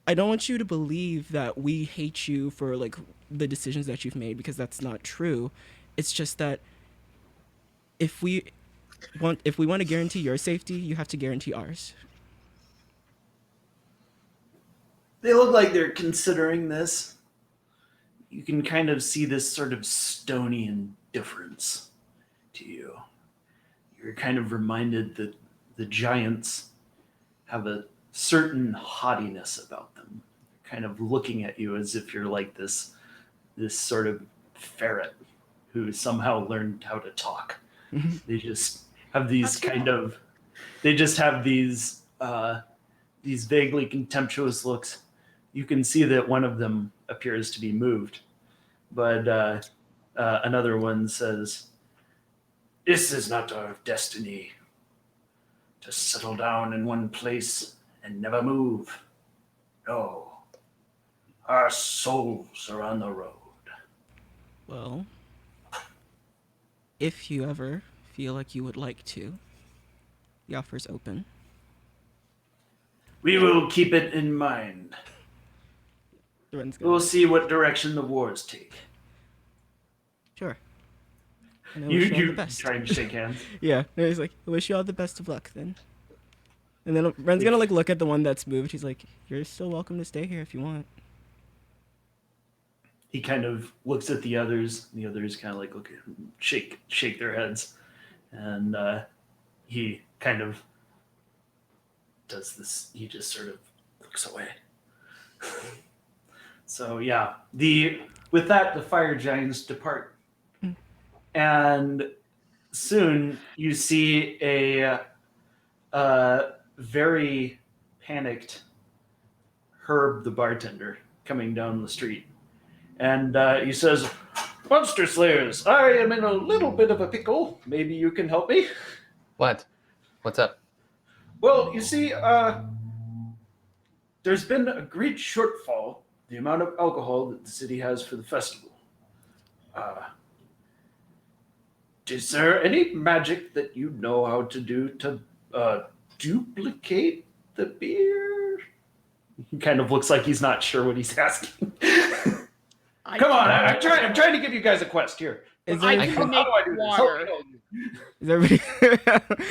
I don't want you to believe that we hate you for like the decisions that you've made, because that's not true. It's just that if we want to guarantee your safety, you have to guarantee ours. They look like they're considering this. You can kind of see this sort of stony indifference to you. You're kind of reminded that the giants have a certain haughtiness about them, kind of looking at you as if you're like this sort of ferret who somehow learned how to talk. They just have these these vaguely contemptuous looks. You can see that one of them appears to be moved, but another one says, "This is not our destiny, to settle down in one place and never move. No, our souls are on the road." Well, if you ever feel like you would like to, the offer's open. We will keep it in mind. We'll see what direction the wars take. Sure. And I wish you all the You best. trying to shake hands? Yeah, and he's like, I wish you all the best of luck then. And then Ren's gonna like look at the one that's moved. He's like, you're still welcome to stay here if you want. He kind of looks at the others, and the others kind of like look at him, shake their heads, and he kind of does this. He just sort of looks away. So yeah, with that, the fire giants depart, and soon you see a very panicked Herb, the bartender, coming down the street. And he says, "Monster Slayers, I am in a little bit of a pickle. Maybe you can help me." What? What's up? Well, you see, there's been a great shortfall, the amount of alcohol that the city has for the festival. Is there any magic that you know how to do to duplicate the beer? He kind of looks like he's not sure what he's asking. Come on, I'm trying to give you guys a quest here. I can make water. Is everybody?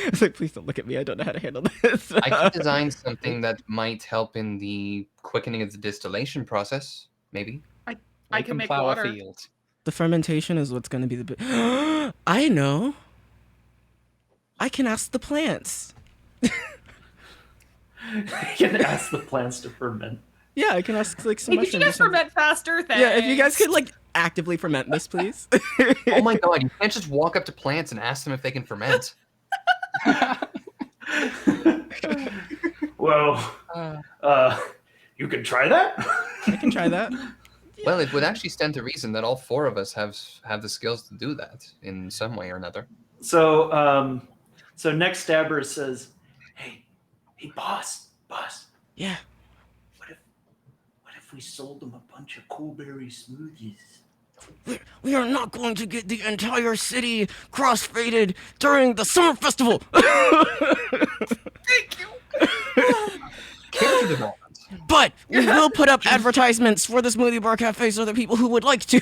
It's like, please don't look at me. I don't know how to handle this. I can design something that might help in the quickening of the distillation process, maybe. I can make plow water. a field. The fermentation is what's going to be the. I know. I can ask the plants. You can ask the plants to ferment. Yeah, I can ask like some Hey, could you mushrooms. guys ferment faster? Thanks. Yeah, if you guys could like actively ferment this, please. Oh my god, you can't just walk up to plants and ask them if they can ferment. Well, you can try that. I can try that. Well, it would actually stand to reason that all four of us have the skills to do that in some way or another. So, Next Stabber says, "Hey, boss. Yeah. What if we sold them a bunch of coolberry smoothies?" We are not going to get the entire city cross-faded during the summer festival. Thank you. Character development. But we will put up advertisements for the smoothie bar cafe so that people who would like to.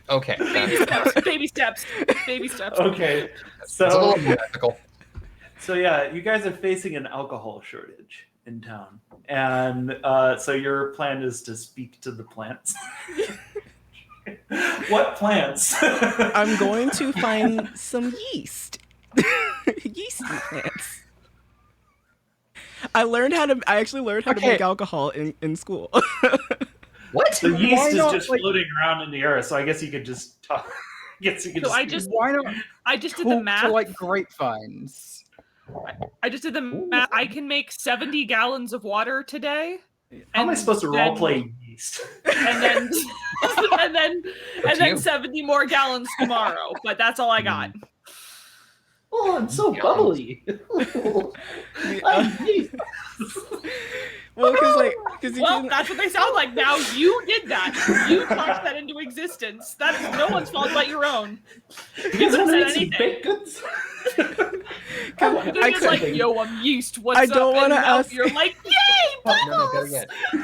Okay. Baby steps. Baby steps. Okay, It's a little so more ethical. yeah, you guys are facing an alcohol shortage in town, and so your plan is to speak to the plants. What plants? I'm going to find some yeast. Yeasty plants. I actually learned how to make alcohol in school. What? The yeast Why is not, just like- floating around in the air, so I guess you could just talk. Yes, you could So just. Why not I just did the talk math. to like grapevines? I just did the math. I can make 70 gallons of water today. How am I and supposed to then- roleplay yeast? And then, and then you. 70 more gallons tomorrow. But that's all I got. Oh, I'm so Yeah. bubbly. Well, because you Well, can. that's what they sound like now. You did that. You talked that into existence. That is no one's fault but your own. You guys want to said make some anything. baked goods? They're just like, yo, I'm yeast. What's I up? don't And wanna now ask- You're like, yay, Oh, no, bubbles!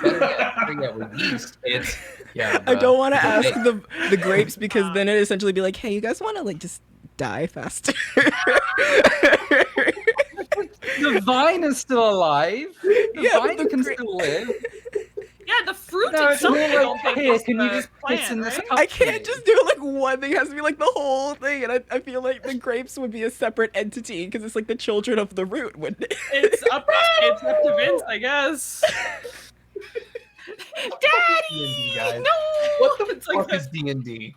better yet, with yeast, it's yeah. I don't want to it's ask the grapes because then it essentially be like, hey, you guys want to like just die faster? The vine is still alive. The Yeah, but vine the can gra- still live. Yeah, the fruit No, it's itself, more I don't like, think here, is can you the just piss plant, in this right? cup? I can't just do like one thing. It has to be like the whole thing, and I feel like the grapes would be a separate entity because it's like the children of the root, wouldn't it? It's up to Vince, I guess. Daddy, D&D, guys. no! What the It's fuck like is D&D?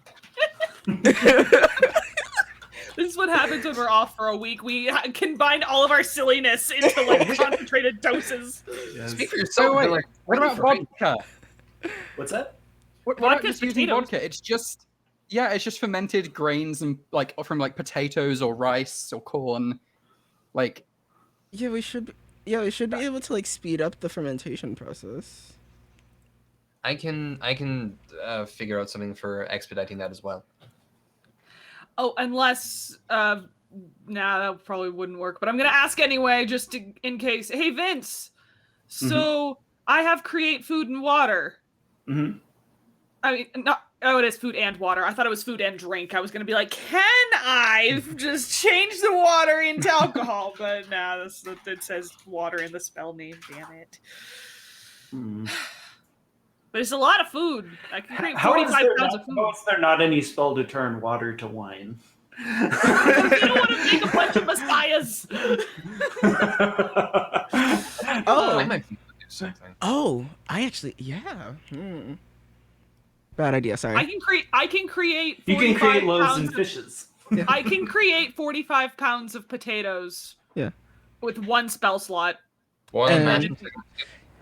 this is what happens when we're off for a week. We combine all of our silliness into like concentrated doses. Speak for So yourself. wait, but, like, what about right? vodka? What's that? What about Vodka's just using potatoes. vodka? It's just it's just fermented grains and like from like potatoes or rice or corn. Like Yeah, we should be able to like speed up the fermentation process. I can figure out something for expediting that as well. Oh, unless that probably wouldn't work. But I'm gonna ask anyway, just in case. Hey, Vince. So I have create food and water. Mm-hmm. I mean, not. Oh, it is food and water. I thought it was food and drink. I was gonna be like, can I just change the water into alcohol? But nah, it says water in the spell name. Damn it. But it's a lot of food. I can create 45 pounds of food. How is there not any spell to turn water to wine? Because you don't want to make a bunch of messiahs. I might be able to do something. Oh, I actually Bad idea. Sorry. I can create. You can 45 create loaves pounds and of- fishes. I can create 45 pounds of potatoes. Yeah. With one spell slot. Well, And- imagine.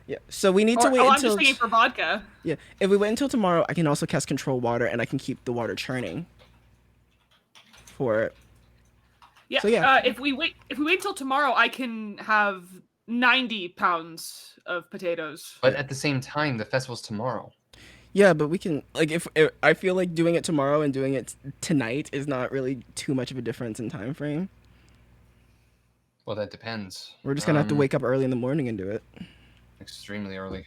Yeah. So we need to wait I'm until. just thinking for vodka. Yeah. If we wait until tomorrow, I can also cast control water, and I can keep the water churning. For it. Yeah. So, yeah. If we wait till tomorrow, I can have 90 pounds of potatoes. But at the same time, the festival's tomorrow. Yeah, but we can like if I feel like doing it tomorrow and doing it tonight is not really too much of a difference in time frame. Well, that depends. We're just gonna have to wake up early in the morning and do it. Extremely early.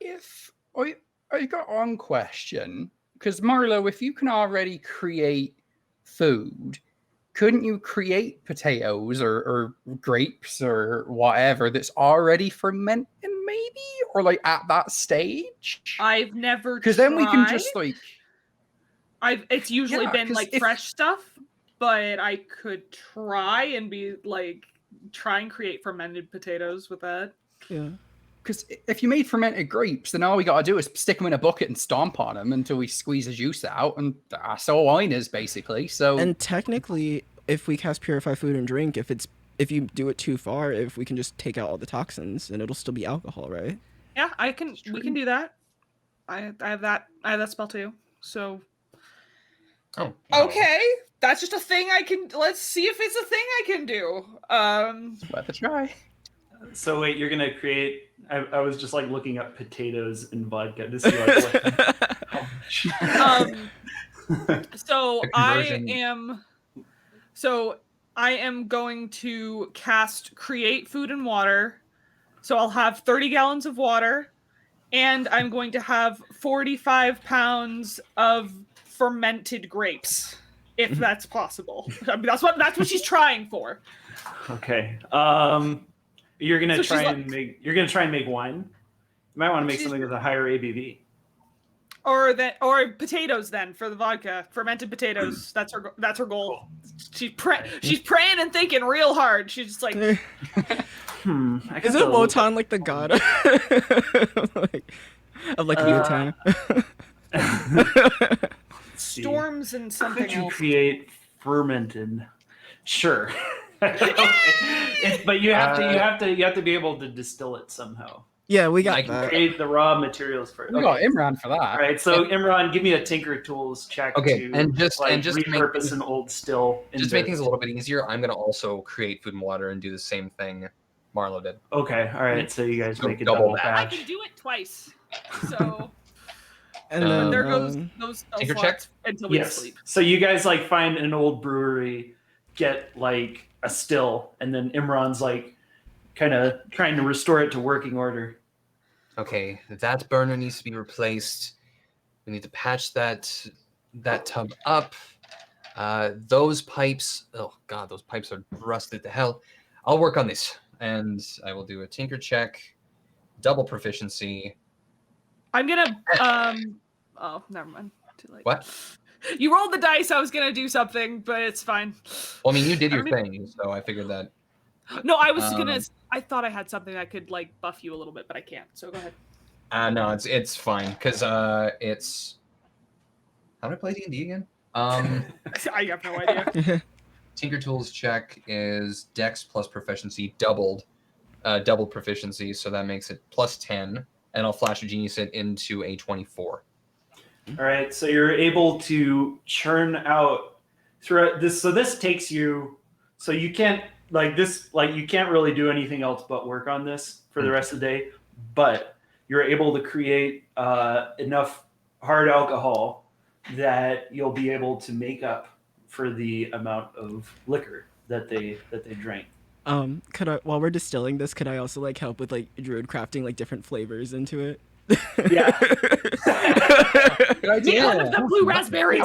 if I got one question, because Marlo, if you can already create food, couldn't you create potatoes or grapes or whatever that's already fermenting, maybe, or like at that stage? I've never. Because then we can tried. just like It's usually Yeah, been 'cause like if- fresh stuff, but I could try and try and create fermented potatoes with that. Yeah. Because if you made fermented grapes, then all we got to do is stick them in a bucket and stomp on them until we squeeze the juice out, and that's all wine is basically. So And technically, if we cast purify food and drink, if you do it too far, if we can just take out all the toxins and it'll still be alcohol, right? Yeah, we can do that. I have that spell too. So Oh. okay, that's just a thing I can. Let's see if it's a thing I can do. it's worth a try. So wait, you're gonna create. I was just like looking up potatoes and vodka to see like what, how much. So The I conversion. am going to cast create food and water. So I'll have 30 gallons of water, and I'm going to have 45 pounds of fermented grapes, if that's possible. I mean, that's what she's trying for. Okay. You're gonna So she's try like- and make. You're gonna try and make wine. You might want to make She's- something with a higher ABV. Or potatoes then for the vodka, fermented potatoes. That's her goal. She's praying and thinking real hard. She's just like, Is I it got the- Wotan like the god of Wotan? storms and something Could you else. create fermented? Sure. But you have to be able to distill it somehow. Yeah, we I got can that. Create the raw materials for it. We got Imran for that. All right, so Imran, give me a Tinker Tools check Okay, to and just make repurpose things- an old still. Just to make things a little bit easier, I'm gonna also create food and water and do the same thing Marlo did. Okay, all right. So you guys So make a double double that. I batch. can do it twice. So And Um, then there goes those Tinker slots until we Yes. sleep. So you guys like find an old brewery, get like a still, and then Imran's like kind of trying to restore it to working order. Okay, that burner needs to be replaced. We need to patch that tub up. Those pipes, oh god, those pipes are rusted to hell. I'll work on this, and I will do a tinker check, double proficiency. I'm gonna oh, never mind. Too late. What? You rolled the dice. I was gonna do something, but it's fine. Well, I mean, you did I your don't thing, so I figured that. No, I was gonna. Um, I thought I had something that could like buff you a little bit, but I can't. So go ahead. No, it's fine because it's. How do I play D&D again? I have no idea. Tinker Tools check is Dex plus proficiency double proficiency, so that makes it plus 10, and I'll flash a genius it into a 24. All right, so you're able to churn out throughout this. So this takes you. So you can't you can't really do anything else but work on this for the rest of the day. But you're able to create enough hard alcohol that you'll be able to make up for the amount of liquor that they drank. Could I, while we're distilling this, could I also like help with like druid crafting like different flavors into it? Yeah. Good idea. The blue raspberries.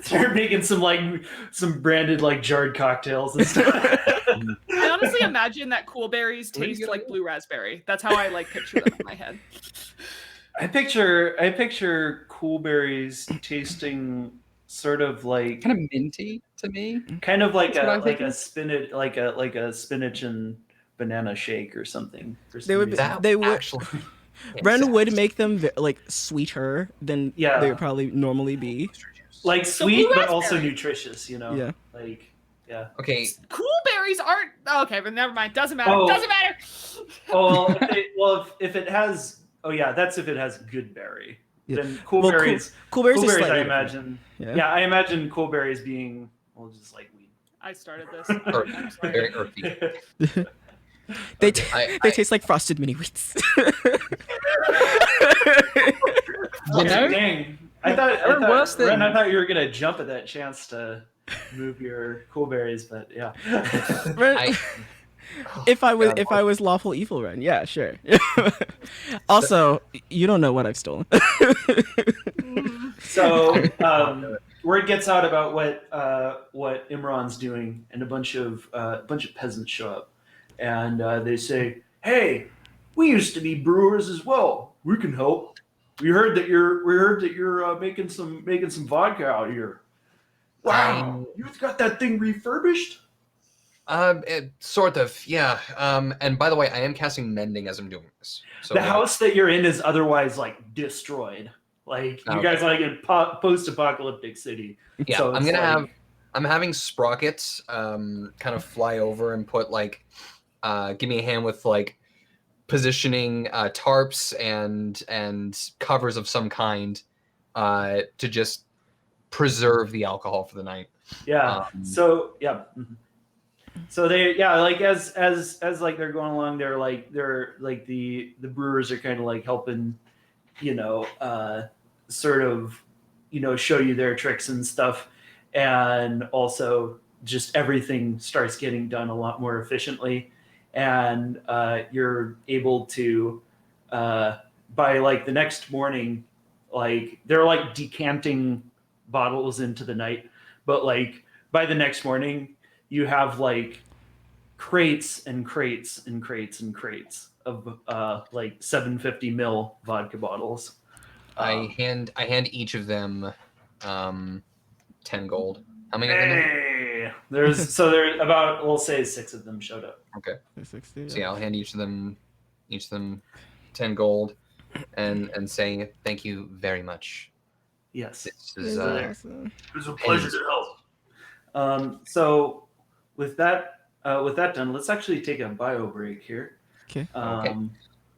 Start making some branded like jarred cocktails and stuff. I honestly imagine that cool berries Really taste good like idea. blue raspberry. That's how I like picture them in my head. I picture cool berries tasting sort of like Kind of minty to me. kind of like That's what I'm a thinking. spinach like a spinach and banana shake or something. For some They would be- reason. That They would- actually. Ren would make them like sweeter than Yeah. they would probably normally be. like So sweet blue but also raspberry. nutritious. You know. Yeah. Like yeah. Okay, Cool berries aren't okay, but never mind. Doesn't matter. Oh. Doesn't matter. Oh well, if it has that's if it has good berry. Yeah. Then cool Well, berries. Cool berries, Cool is berries, I slightly imagine. different. Yeah, I imagine cool berries being just like weed. I started this. Earth- I'm sorry. very earthy. They I- they taste like frosted mini wheats. You know? Dang. I thought worse Ren, I than- thought you were gonna jump at that chance to move your cool berries, but yeah. Ren- I- if I was God. lawful evil Ren, yeah, sure. Also, you don't know what I've stolen. So word gets out about what Imran's doing, and a bunch of peasants show up, and they say, "Hey, we used to be brewers as well. We can help. We heard that you're making some vodka out here. Wow, you've got that thing refurbished." Sort of, yeah. And by the way, I am casting mending as I'm doing this. So The house that you're in is otherwise like destroyed. Like you Okay. guys are like in post-apocalyptic city. yeah, So I'm it's gonna like- I'm having Sprockets kind of fly over and put like give me a hand with like positioning tarps and covers of some kind to just preserve the alcohol for the night. Yeah. So yeah. Mhm. So they like as like they're going along, they're like the brewers are kind of like helping, sort of, show you their tricks and stuff, and also just everything starts getting done a lot more efficiently, and you're able to by like the next morning, like they're like decanting bottles into the night, but like by the next morning you have like crates and crates and crates and crates of like 750 ml vodka bottles. I hand each of them 10 gold. How many of them? Hey, there's about, we'll say 6 of them showed up. Okay. 60. So yeah, I'll hand each of them 10 gold and say thank you very much. Yes, This is Awesome. it was a pleasure to help. So with that done, let's actually take a bio break here. Okay. Okay.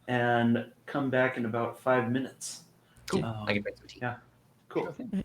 And come back in about 5 minutes. cool. Um, I can make some tea. yeah, cool. Sure thing.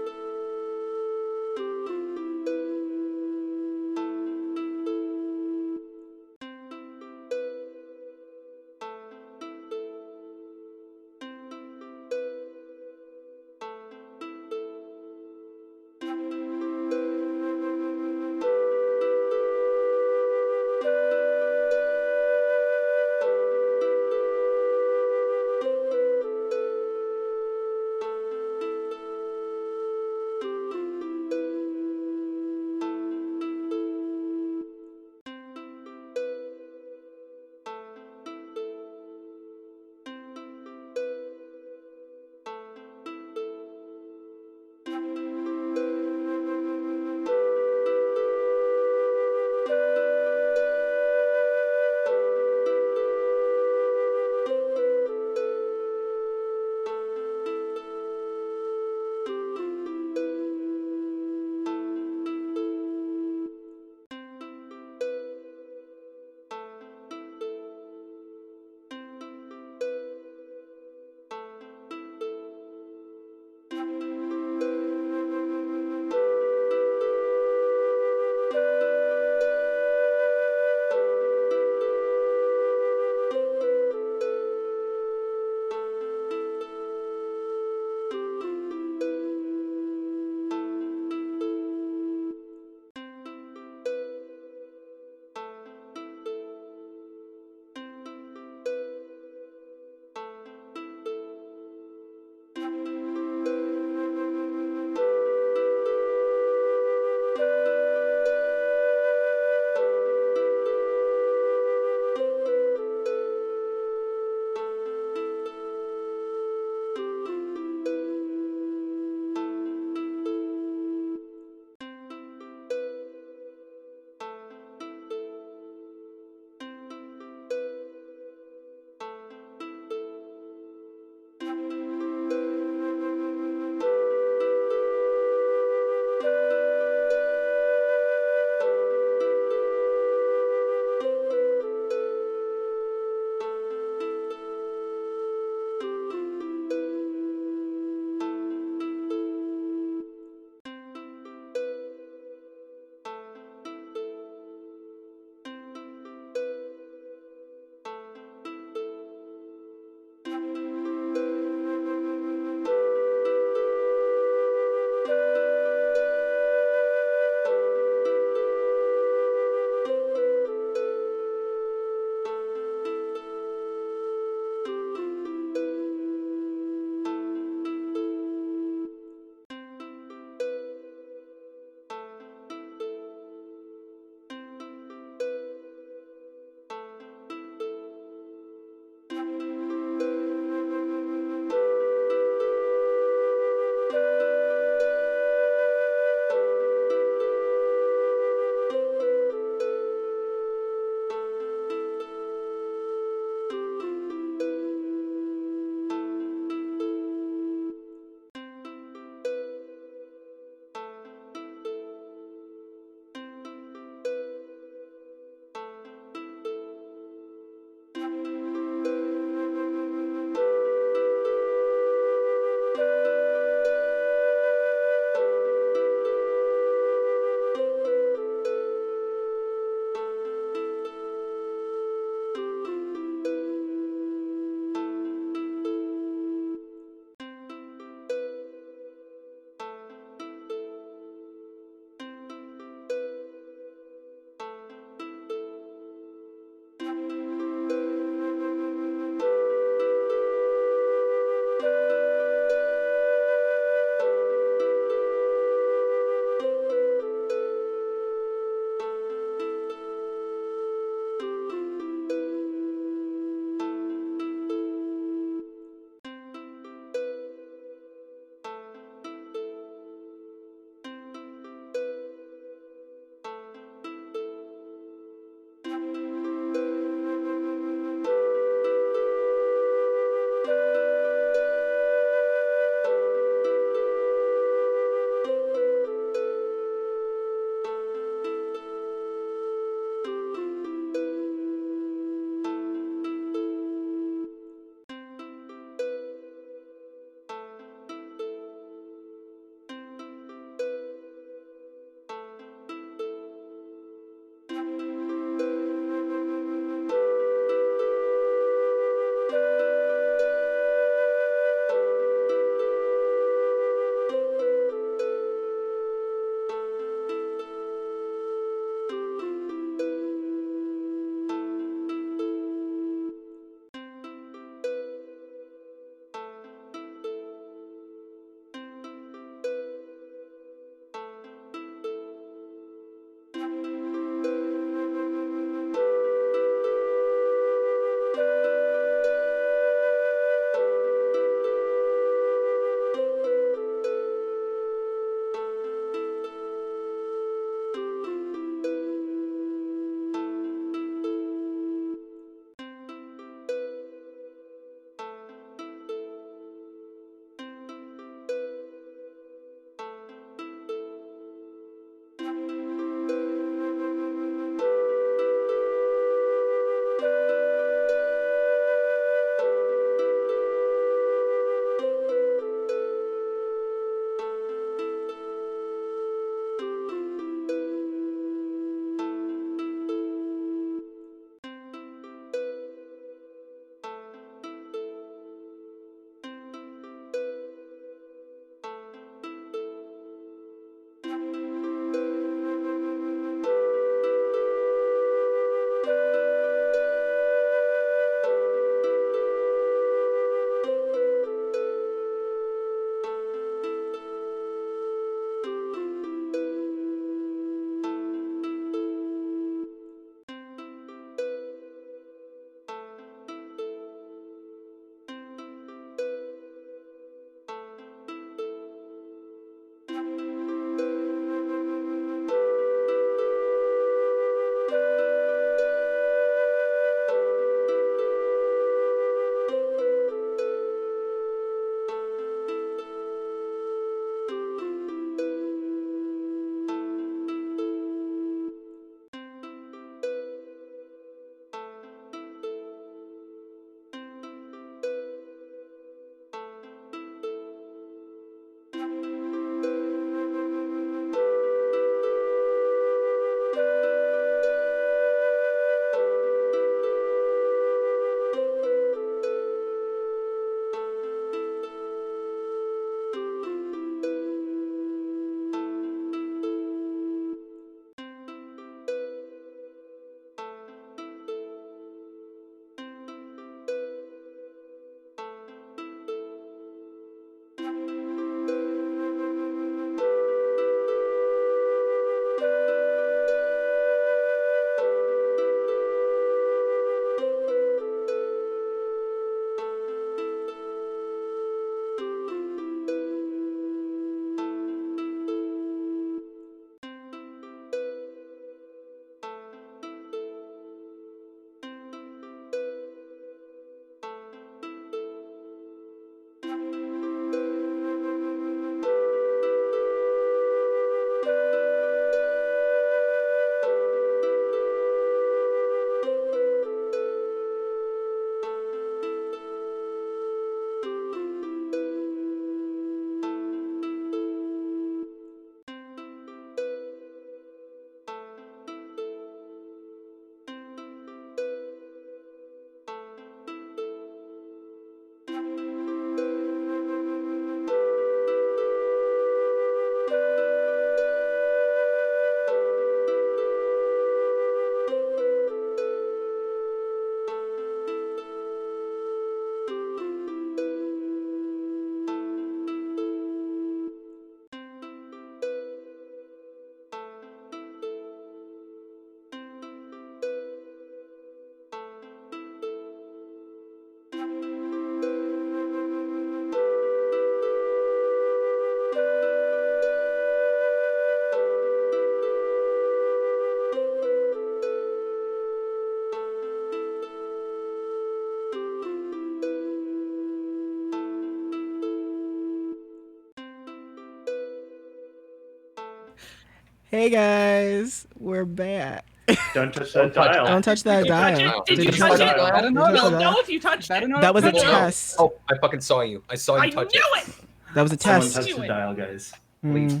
Hey guys, we're back. Don't touch Don't that touch dial. Don't touch that Did you touch dial. it? Did Did you you touch touch it? that dial? I don't know. Did you touch We'll that? know if you touched I it. don't know. That was a No. test. Oh, I fucking saw you. I saw you I touch knew it. it. That was a Someone test. touched the dial, guys. Please.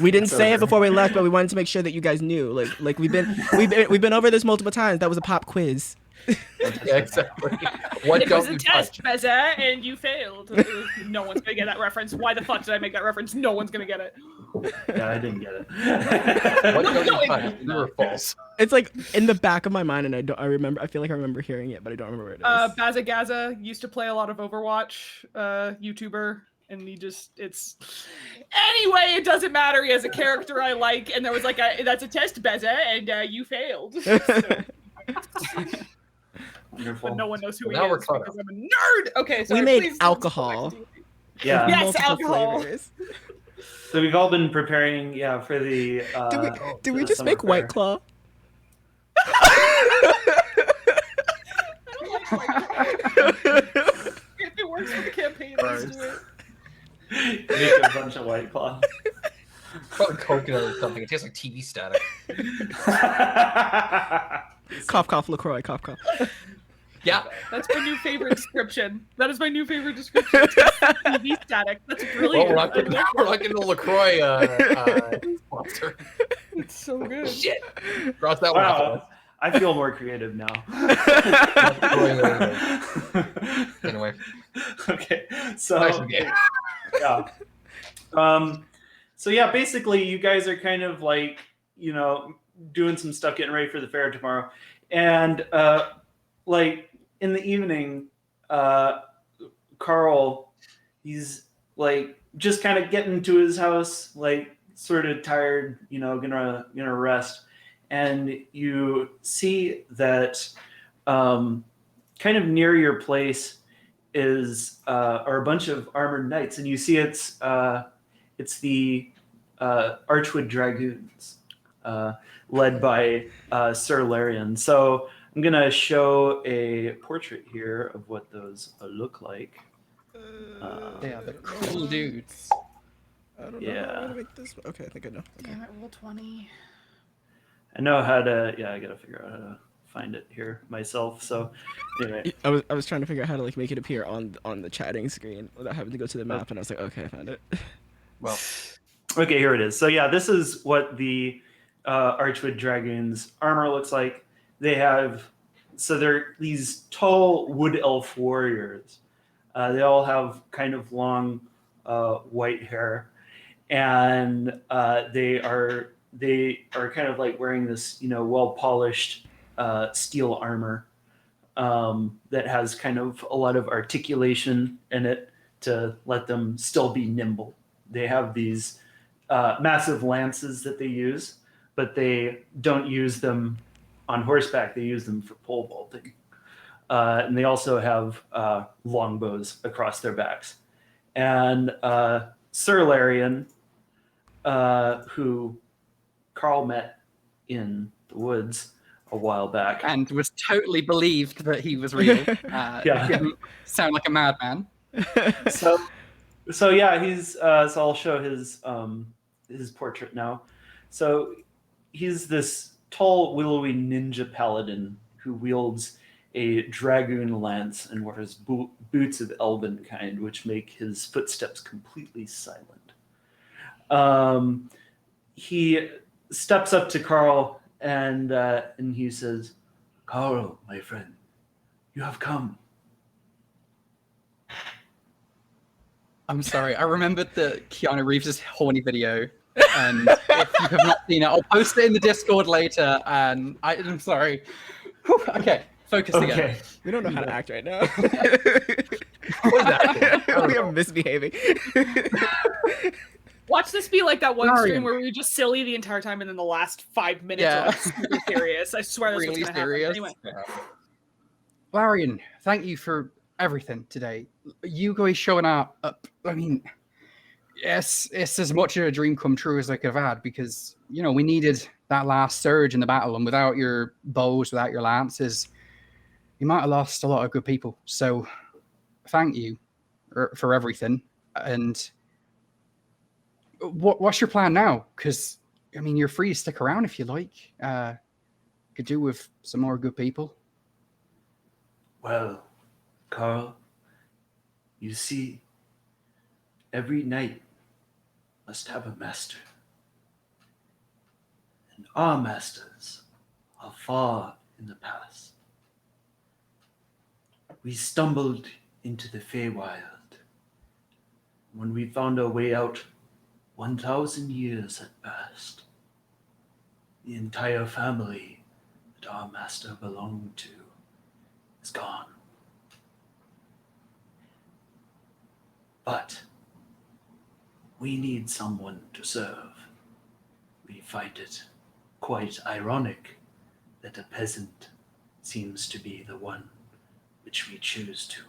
We didn't It's say it over. before we left, but we wanted to make sure that you guys knew. Like we've been over this multiple times. That was a pop quiz. Yeah, exactly. What It was don't a you test, touch? Beza, and you failed. No one's gonna get that reference. Why the fuck did I make that reference? No one's gonna get it. Yeah, I didn't get it. What don't No, you touch? True or false? It's like in the back of my mind, and I feel like I remember hearing it, but I don't remember where it is. Baza Gaza used to play a lot of Overwatch, YouTuber, and anyway, it doesn't matter. He has a character I like, and there was like that's a test, Beza, and you failed. Wonderful. But no one knows who Well, he now we're is caught because I'm a nerd. Okay, sorry, We made please, alcohol. let's go back to D&D. Yeah. Yes, Multiple alcohol. flavors. So we've all been preparing, for the. Did we the just summer make White fair. Claw? If it works for the campaign, let's do it. Make a bunch of White Claw. Probably coconut or something. It tastes like TV static. Cough, cough, LaCroix, cough, cough. Yeah. That's my new favorite description. That is my new favorite description. TV static. That's Well, brilliant. we're not getting the LaCroix sponsor. It's so good. Shit. Cross that one off. Wow. I feel more creative now. Anyway, Okay, so nice game. yeah. So yeah, basically, you guys are kind of like doing some stuff, getting ready for the fair tomorrow, and like in the evening, Carl, he's like just kind of getting to his house, like sort of tired, gonna rest, and you see that kind of near your place are a bunch of armored knights, and you see it's the Archwood Dragoons, led by Sir Larian. So I'm gonna show a portrait here of what those look like. They are the cool dudes. I don't know Yeah. how to make this. Okay, I think I know. Okay. Damn it, roll 20. I know how to. Yeah, I gotta figure out how to find it here myself. So anyway, I was trying to figure out how to make it appear on the chatting screen without having to go to the map, and I was like, okay, I found it. Well, okay, here it is. So yeah, this is what the Archwood Dragoons armor looks like. They're these tall wood elf warriors. They all have kind of long white hair, and they are kind of like wearing this well polished steel armor that has kind of a lot of articulation in it to let them still be nimble. They have these massive lances that they use, but they don't use them on horseback. They use them for pole vaulting. And they also have longbows across their backs. And Sir Larian, who Carl met in the woods a while back. And was totally believed that he was real. Yeah. Didn't sound like a madman. So yeah, he's so I'll show his portrait now. So he's this tall, willowy ninja paladin who wields a dragoon lance and wears boots of elven kind, which make his footsteps completely silent. He steps up to Carl and he says, "Carl, my friend, you have come." I'm sorry. I remembered the Keanu Reeves' horny video. And if you have not seen it, I'll post it in the Discord later. And I'm sorry. Whew, okay, focus again. Okay. We don't know how to act right now. what is that? We are misbehaving. Watch this be like that one Larian. stream where we were just silly the entire time, and then the last 5 minutes Yeah. are like super serious. I swear that's Really what's gonna serious. happen. Anyway, Larian, thank you for everything today. You guys showing up. I mean, yes, it's as much of a dream come true as I could have had because, we needed that last surge in the battle. And without your bows, without your lances, you might have lost a lot of good people. So thank you for everything. And what's your plan now? Because I mean, you're free to stick around if you like. Could do with some more good people. Well, Carl, you see, every knight must have a master. And our masters are far in the past. We stumbled into the Feywild. When we found our way out, 1,000 years had passed. The entire family that our master belonged to is gone. But we need someone to serve. We find it quite ironic that a peasant seems to be the one which we choose to.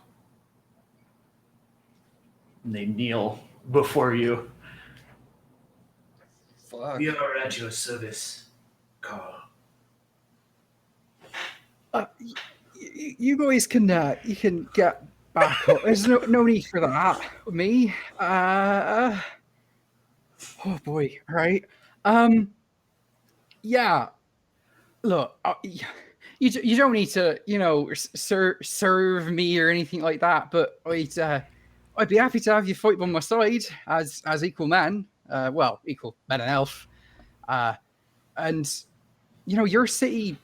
And they kneel before you. Fuck. We are at your service, Carl. You guys can you can get back up. There's no need for that with me. Oh boy, all right. Yeah. Look, you don't need to, serve me or anything like that. But I'd be happy to have you fight by my side as equal men. Well, equal men and elf. And your city,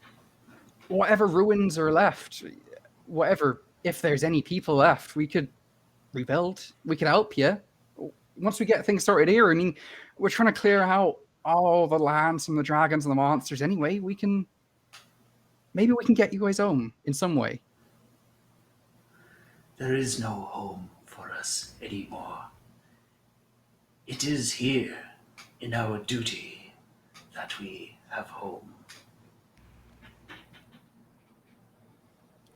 whatever ruins are left, whatever, if there's any people left, we could rebuild. We could help you once we get things sorted here. I mean, we're trying to clear out all the lands from the dragons and the monsters anyway. Maybe we can get you guys home in some way. There is no home for us anymore. It is here in our duty that we have home.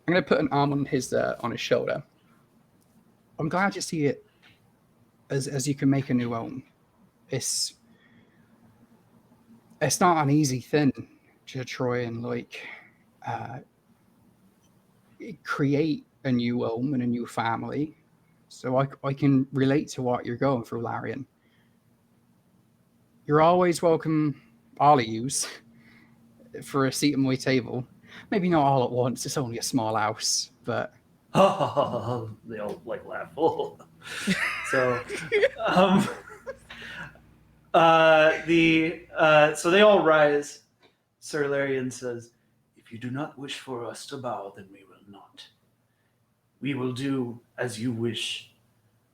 I'm going to put an arm on his shoulder. I'm glad you see it as you can make a new home. It's not an easy thing to try and create a new home and a new family. So I can relate to what you're going through, Larian. You're always welcome, all of yous, for a seat at my table. Maybe not all at once. It's only a small house, but They all laugh. So, so they all rise. Sir Larian says, "If you do not wish for us to bow, then we will not. We will do as you wish.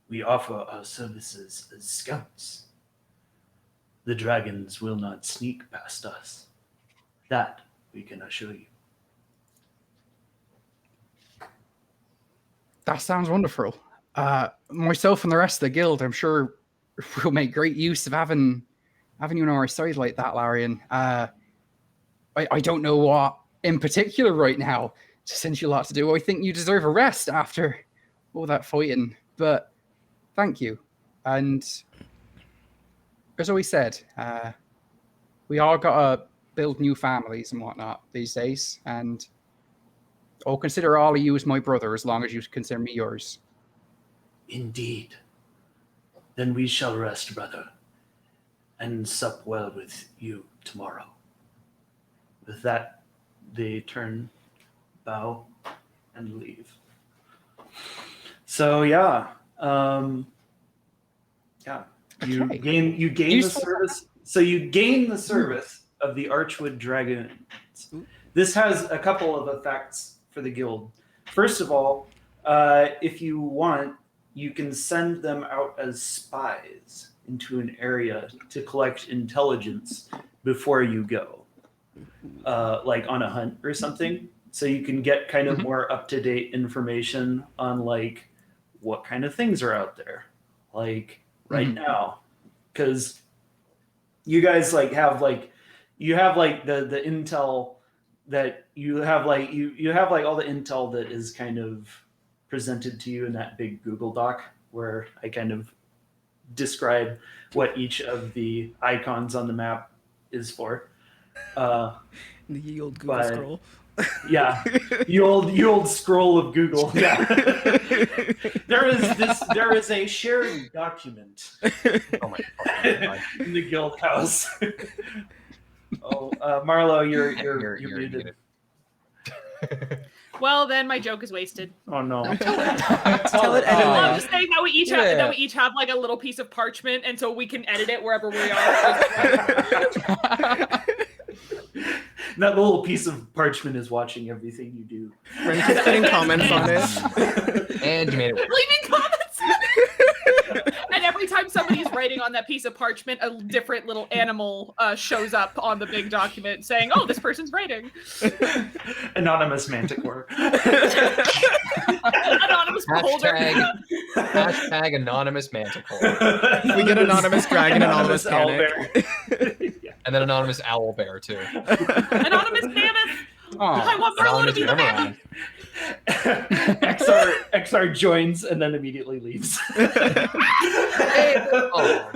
We offer our services as scouts. The dragons will not sneak past us. That we can assure you." that sounds wonderful. Myself and the rest of the guild, I'm sure, will make great use of having you on our side like that, Larian. I don't know what in particular right now to send you a lot to do. I think you deserve a rest after all that fighting, but thank you. And as always said, we all gotta build new families and whatnot these days, and I'll consider all of you as my brother as long as you consider me yours. Indeed. Then we shall rest, brother, and sup well with you tomorrow. With that, they turn, bow, and leave. So you Okay. gain the service. So you gain the service of the Archwood Dragons. This has a couple of effects for the guild. First of all, if you want, you can send them out as spies into an area to collect intelligence before you go, like on a hunt or something. So you can get kind of more up-to-date information on like what kind of things are out there, like right now, because you guys have the intel that you have you have all the intel that is kind of presented to you in that big Google Doc where I kind of describe what each of the icons on the map is for. The old Google scroll. Yeah, you old scroll of Google. Yeah, there is a shared document Oh my god. in the guild house. Oh, Marlo, you're You're muted. Well, then my joke is wasted. Oh no. Tell it, Well, I'm Adeline. just saying that we each Yeah. have like a little piece of parchment, and so we can edit it wherever we are. That little piece of parchment is watching everything you do. Ren keeps putting comments on it. And you made it work. Leaving comments. And every time somebody's writing on that piece of parchment, a different little animal shows up on the big document saying, "Oh, this person's writing." Anonymous manticore. Anonymous beholder. Hashtag anonymous manticore. We get anonymous dragon, anonymous owlbear. And then anonymous owl bear too. Anonymous mammoth. I Oh, want Marlo to Anonymous be the mammoth. Remoran. XR joins and then immediately leaves. Oh.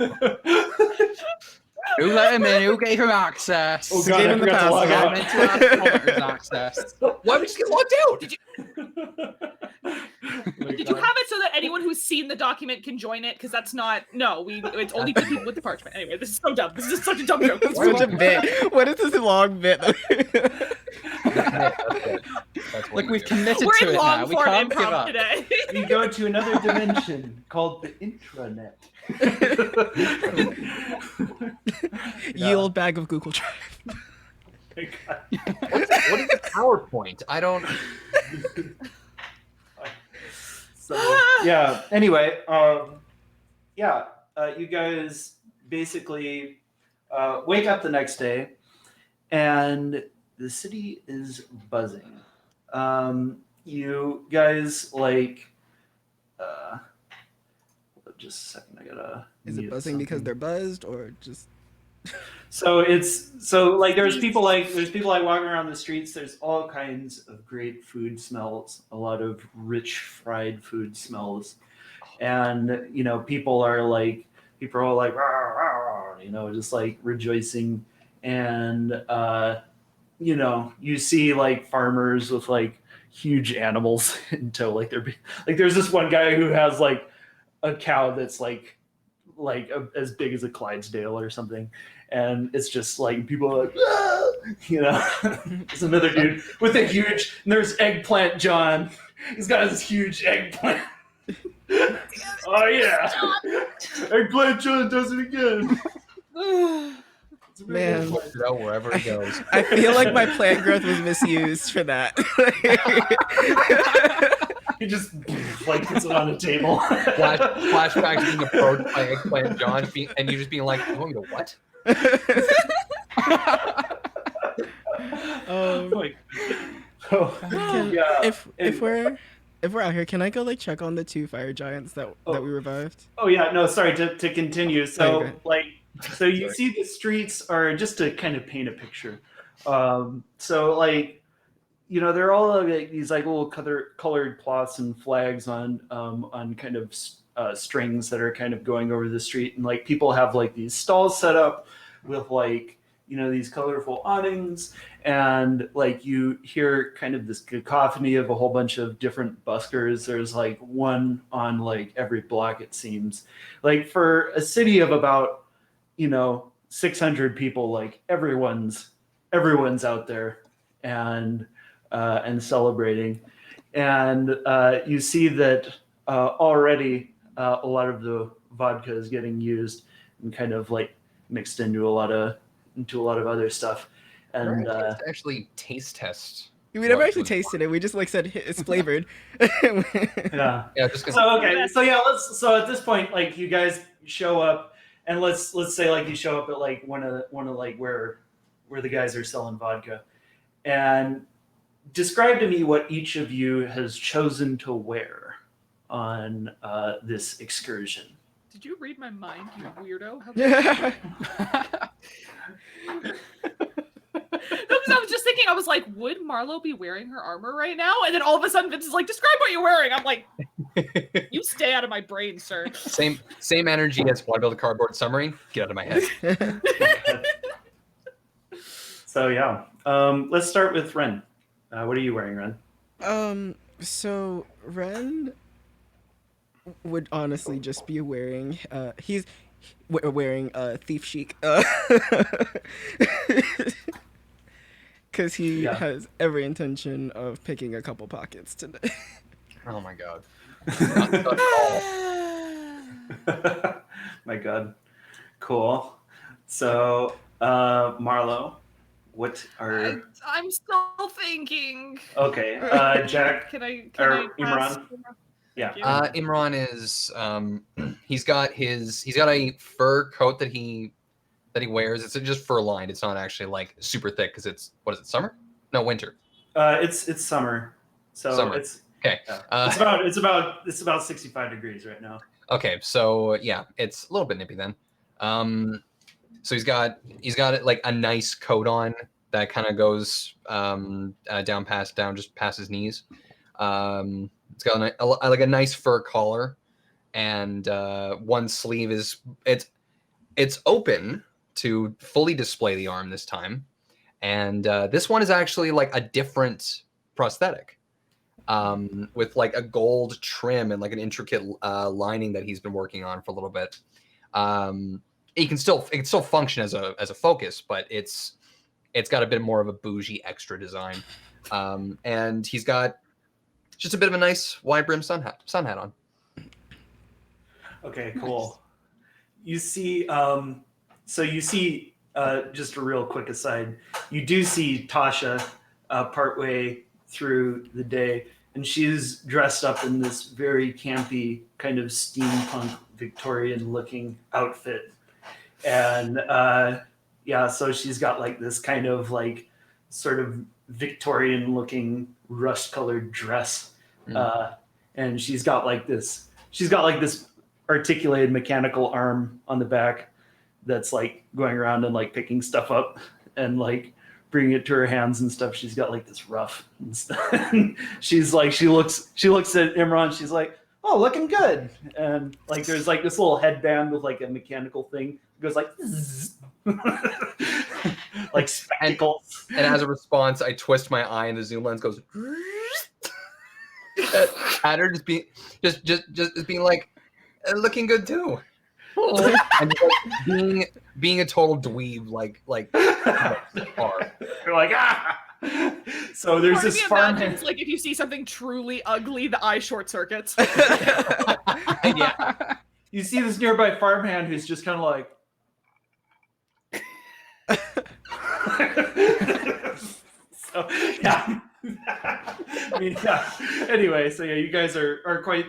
who let him in? Who gave him access? Oh Gave god, I him the forgot to log password. I'm out. meant to have followers access. Why would you just get logged out? Did you? Did you have it so that anyone who's seen the document can join it? Because that's not. No, it's only the people with the parchment. Anyway, this is so dumb. This is such a dumb joke. It's such a bit. What is this long bit? That's what Look, you we've do. committed We're to in it now. long We form can't give improv up. today. We go to another dimension called the intranet. Ye old bag of Google Drive. What is the PowerPoint? I don't. So yeah. Anyway, you guys basically wake up the next day, and the city is buzzing. You guys just a second. I gotta. Is it mute buzzing because something. they're buzzed or just? There's people walking around the streets. There's all kinds of great food smells, a lot of rich fried food smells, and people are all like, "Rah, rah," just like rejoicing, and you see like farmers with like huge animals in tow. Like there's this one guy who has like a cow that's like as big as a Clydesdale or something. And it's just like people are like, "Ah!" There's another dude with a huge, and there's Eggplant John. He's got this huge eggplant. Oh yeah. Eggplant John does it again. Man. Puts it out wherever it goes. I feel like my plant growth was misused for that. He just like puts it on the table. Flashbacks being approached by Eggplant John, and you just being like, "You want me to what?" Yeah. If we're out here, can I go like check on the 2 fire giants that we revived? Oh yeah, no, sorry to continue. So Okay. so you see the streets are just to kind of paint a picture. They're all like these like little colored cloths and flags on kind of strings that are kind of going over the street, and like people have like these stalls set up with like these colorful awnings, and like you hear kind of this cacophony of a whole bunch of different buskers. There's like one on like every block, it seems. Like for a city of about 600 people, like everyone's out there and celebrating. And you see that already a lot of the vodka is getting used and kind of like mixed into a lot of other stuff. And Actually, taste test. We never what actually was- tasted it. We just like said it's flavored. yeah. Yeah, just because. So okay, so at this point, like you guys show up, and let's say like you show up at like one of like where the guys are selling vodka, and describe to me what each of you has chosen to wear on this excursion. Did you read my mind, you weirdo? No, because I was just thinking, I was like, would Marlo be wearing her armor right now? And then all of a sudden, Vince is like, describe what you're wearing. I'm like, you stay out of my brain, sir. Same energy as want to build a cardboard submarine. Get out of my head. So yeah, let's start with Ren. What are you wearing, Ren? So Ren would honestly just be wearing he's wearing thief chic because he Yeah. has every intention of picking a couple pockets today. Oh my god. Not at all. My God. Cool. So, Marlo, what are... I'm still thinking. Okay, Jack Can I or pass? Imran? Yeah. Thank you. Imran is he's got a fur coat that he wears. It's just fur lined. It's not actually like super thick because it's, what is it, summer? No, winter. It's summer. So Summer. it's Okay. it's about 65 degrees right now. Okay, so yeah, it's a little bit nippy then. So he's got like a nice coat on that kind of goes down just past his knees. It's got like a nice fur collar, and one sleeve is it's open to fully display the arm this time, and this one is actually like a different prosthetic. With like a gold trim and like an intricate lining that he's been working on for a little bit. It can still function as a focus, but it's got a bit more of a bougie extra design. And he's got just a bit of a nice wide brim sun hat on. Okay, cool. You see, just a real quick aside, you do see Tasha partway through the day, and she's dressed up in this very campy kind of steampunk Victorian looking outfit. And so she's got like this kind of like sort of Victorian looking rust colored dress. And she's got like this articulated mechanical arm on the back that's like going around and like picking stuff up and like bringing it to her hands and stuff. She's got like this ruff and stuff. And she's like, she looks at Imran. She's like, "Oh, looking good." And like, there's like this little headband with like a mechanical thing. It goes like, like spectacles. And as a response, I twist my eye, and the zoom lens goes at her, just being like, looking good too. And just, like, being a total dweeb, like You're like, ah. So there's Part of this me farmhand. imagines, like, if you see something truly ugly, the eye short circuits. Yeah. You see this nearby farmhand who's just kind of like. So yeah. I mean, yeah. Anyway, so yeah, you guys are quite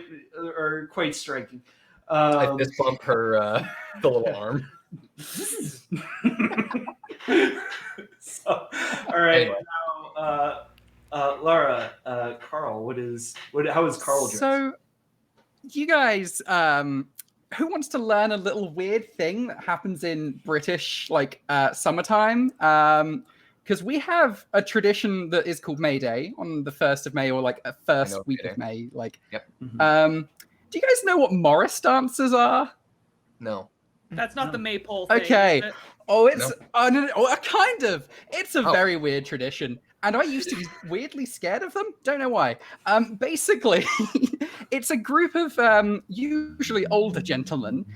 striking. I fist bump her the little arm. So, all right, Anyway. now, Laura, Carl, how is Carl dressed? So, you guys, who wants to learn a little weird thing that happens in British, like, summertime? Because we have a tradition that is called May Day on the 1st of May, or like a first week of May. Like, Yep. Do you guys know what Morris dances are? No. That's not the maypole thing. Okay. Is it? Oh, it's kind of. It's a Oh. very weird tradition, and I used to be weirdly scared of them. Don't know why. Basically, it's a group of usually older gentlemen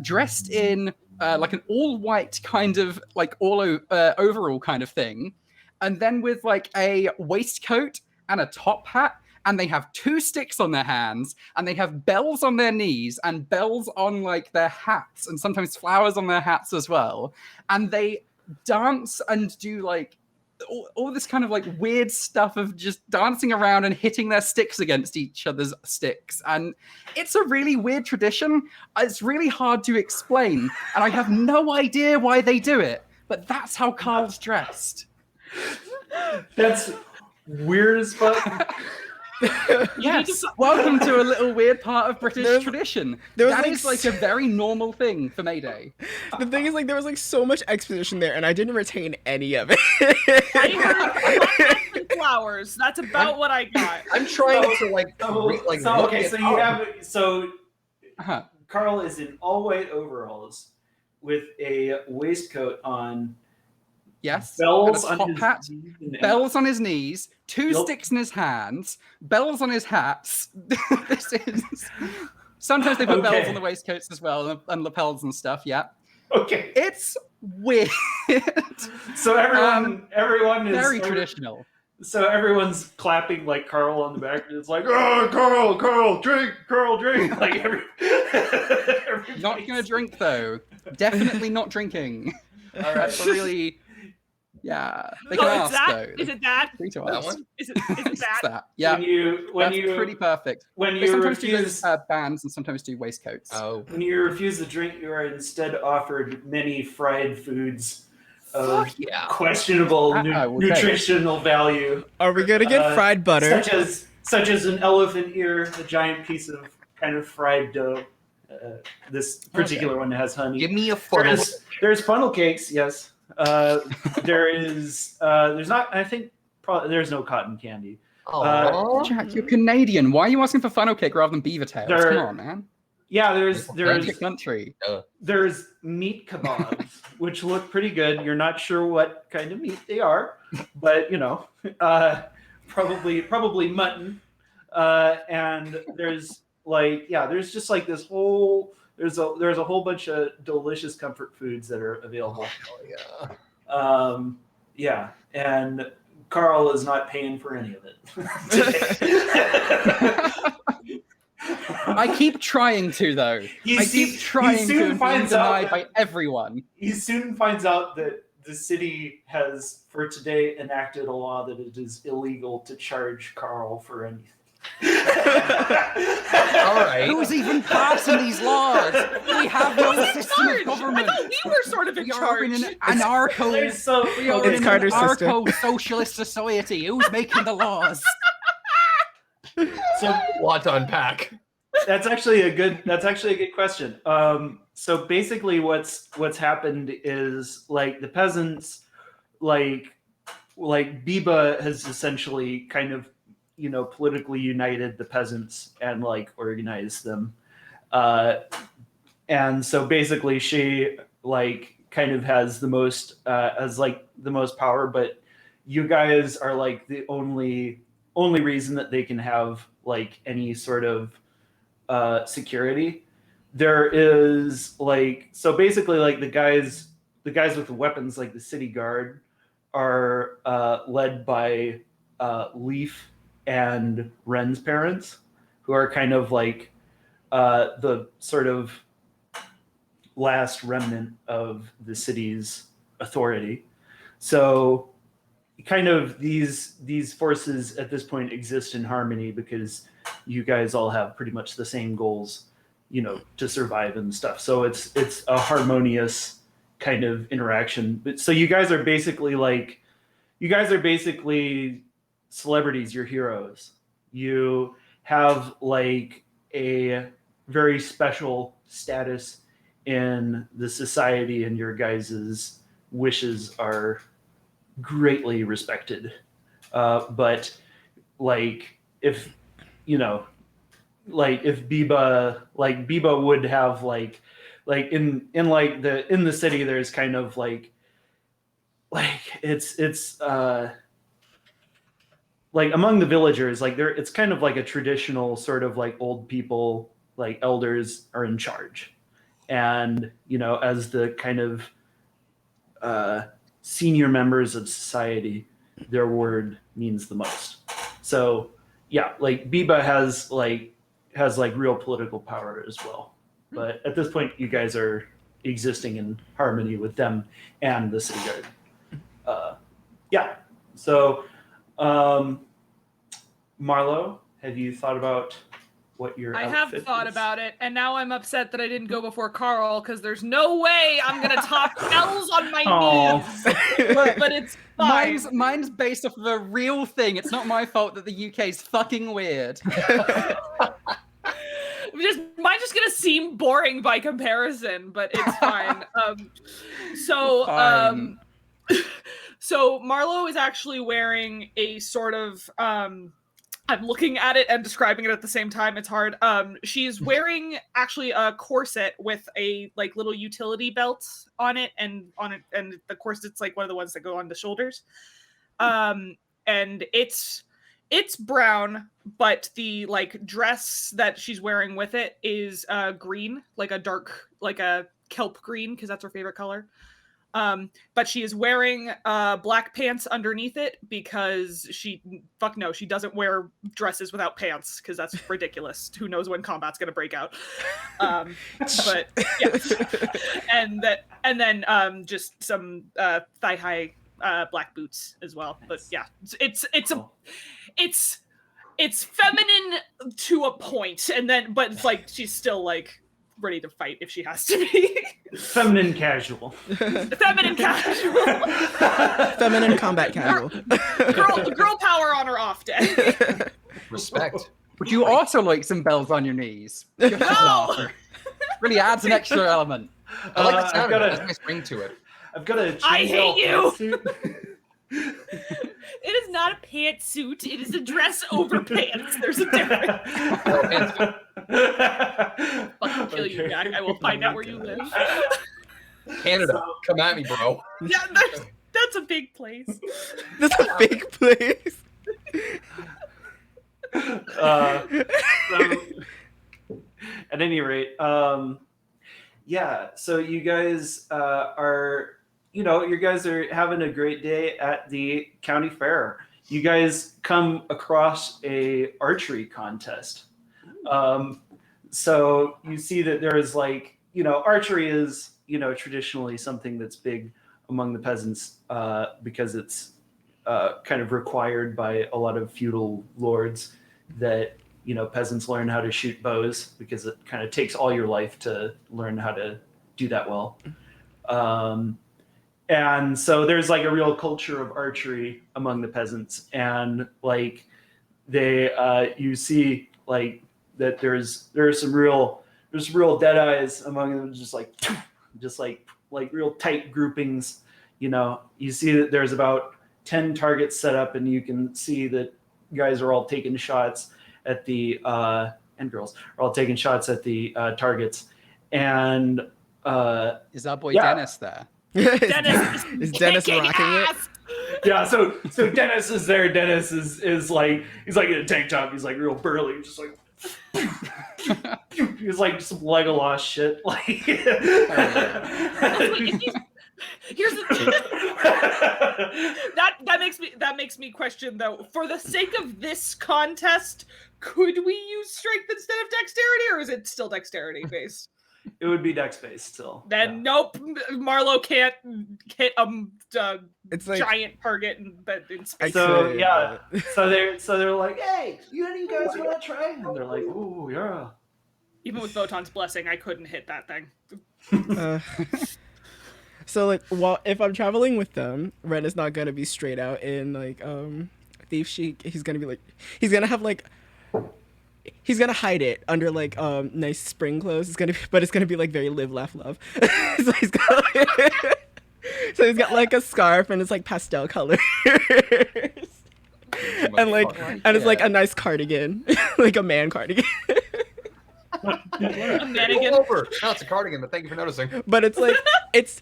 dressed in like an all-white kind of like overall kind of thing, and then with like a waistcoat and a top hat. And they have 2 sticks on their hands, and they have bells on their knees and bells on like their hats, and sometimes flowers on their hats as well. And they dance and do like all this kind of like weird stuff of just dancing around and hitting their sticks against each other's sticks. And it's a really weird tradition. It's really hard to explain, and I have no idea why they do it. But that's how Carl's dressed. That's weird as fuck. Yes, welcome to a little weird part of British tradition. there was, That like, is like a very normal thing for May Day. The thing is, like, there was like so much exposition there, and I didn't retain any of it. I heard flowers. That's about what I got. I'm trying to like look Okay, it so you up. have Carl is in all white overalls with a waistcoat on Yes. bells and a on top his hat. knees and Bells on his knees, two Yep. sticks in his hands, bells on his hats. This is. Sometimes they put bells Okay. on the waistcoats as well and lapels and stuff. Yeah, Okay. it's weird. So everyone is Very traditional. So everyone's clapping like Carl on the back. And it's like, oh, Carl, drink, like everybody's... Not gonna drink though. Definitely not drinking. All right. That's a really. Yeah, they No, can it's ask that. though. Is it that? Free to That ask. one? Is it that? That. Yeah, When that's you pretty perfect. when They you sometimes refuse do those bands and sometimes do waistcoats. Oh. when you refuse the drink, you are instead offered many fried foods of Fuck yeah. questionable I will take it. nutritional value, Are we gonna get fried butter? such as an elephant ear, a giant piece of kind of fried dough. This particular one has honey. Give me a funnel. There's funnel cakes, yes. There's not. I think probably there's no cotton candy. Aw. Jack, you're Canadian. Why are you asking for funnel cake rather than beaver tails? There- Come on, man. Yeah, there's Atlantic country. there's meat kebabs, which look pretty good. You're not sure what kind of meat they are, but you know, probably mutton. And there's there's just like this whole there's a whole bunch of delicious comfort foods that are available. Yeah. Yeah, and Carl is not paying for any of it. I keep trying to though. I keep trying to and being denied by everyone. He soon finds out that the city has, for today, enacted a law that it is illegal to charge Carl for anything. All right. Who's even passing these laws? We have no system of I government. thought we were sort of in We are charge. in an anarcho. There's so We are It's in Carter's an sister. anarcho-socialist society. Who's making the laws? so What to unpack? that's actually a good question. So basically, what's happened is like the peasants, like Biba has essentially kind of politically united the peasants and like organized them, and so basically she like kind of has the most power, but you guys are like the only reason that they can have like any sort of security. There is so basically the guys with the weapons, like the city guard, are led by Leaf and Ren's parents, who are kind of like the sort of last remnant of the city's authority. So kind of these forces at this point exist in harmony because you guys all have pretty much the same goals, to survive and stuff. So it's a harmonious kind of interaction. But so you guys are basically celebrities, you're heroes. You have like a very special status in the society, and your guys's wishes are greatly respected. But like if if Biba would have like in the city, there's kind of like it's like among the villagers, like it's kind of like a traditional sort of like old people, like elders are in charge, and as the kind of senior members of society, their word means the most. So yeah, like Biba has real political power as well. But at this point, you guys are existing in harmony with them and the city guard. Yeah. So, Marlo, have you thought about what your I have outfit thought is? about it, and now I'm upset that I didn't go before Carl because there's no way I'm gonna top bells on my knees. But it's fine. Mine's based off of a real thing. It's not my fault that the UK's fucking weird. Mine's just gonna seem boring by comparison, but it's fine. So Marlo is actually wearing a sort of I'm looking at it and describing it at the same time. It's hard. She's wearing actually a corset with a like little utility belt on it, and the corset's like one of the ones that go on the shoulders. And it's brown, but the like dress that she's wearing with it is green, like a dark, like a kelp green, because that's her favorite color. But she is wearing black pants underneath it because she doesn't wear dresses without pants because that's ridiculous. Who knows when combat's gonna break out? But yeah, and then just some thigh high black boots as well. But yeah, it's feminine to a point, and then but it's like she's still like ready to fight if she has to be. Feminine casual. Feminine casual. Feminine combat casual. Girl power on her off day. Respect. Would you also like some bells on your knees? No! Really adds an extra element. I like the sound of it. a- There's a nice ring to it. I've got a I hate you! pantsuit. It is not a pantsuit. It is a dress over pants. There's a difference. Fucking kill you, Jack. I will find out where you live. Canada, come at me, bro. Yeah, that's a big place. That's a big place. So, at any rate, yeah. So you guys you guys are having a great day at the county fair. You guys come across a archery contest. So you see that there is like, archery is, traditionally something that's big among the peasants because it's kind of required by a lot of feudal lords that, peasants learn how to shoot bows because it kind of takes all your life to learn how to do that well. And so there's like a real culture of archery among the peasants, and like you see like that there's some real dead eyes among them, just like real tight groupings. You see that there's about 10 targets set up, and you can see that guys are all taking shots at the and girls are all taking shots at the targets. And Is that boy yeah. Dennis there? Dennis Is Dennis kicking rocking ass! yeah, so Dennis is there. Dennis is like, he's like in a tank top. He's like real burly, just like he's like some Legolas shit. Like Here's the thing. that makes me question though. For the sake of this contest, could we use strength instead of dexterity, or is it still dexterity based? It would be dex based still. Then nope, Marlo can't hit It's like giant target in space. So Excellent. yeah, so they're like, hey, you guys want to try? And they're like, ooh, yeah. Even with Votan's blessing, I couldn't hit that thing. So like, well, if I'm traveling with them, Ren is not gonna be straight out in like thief chic. He's gonna be like, he's gonna have like, he's gonna hide it under like nice spring clothes. But it's gonna be like very live, laugh, love. So he's got like a scarf and it's like pastel colors. And like, and it's like a nice cardigan, like a man cardigan. A mannequin. Over. No, it's a cardigan, but thank you for noticing. But it's like,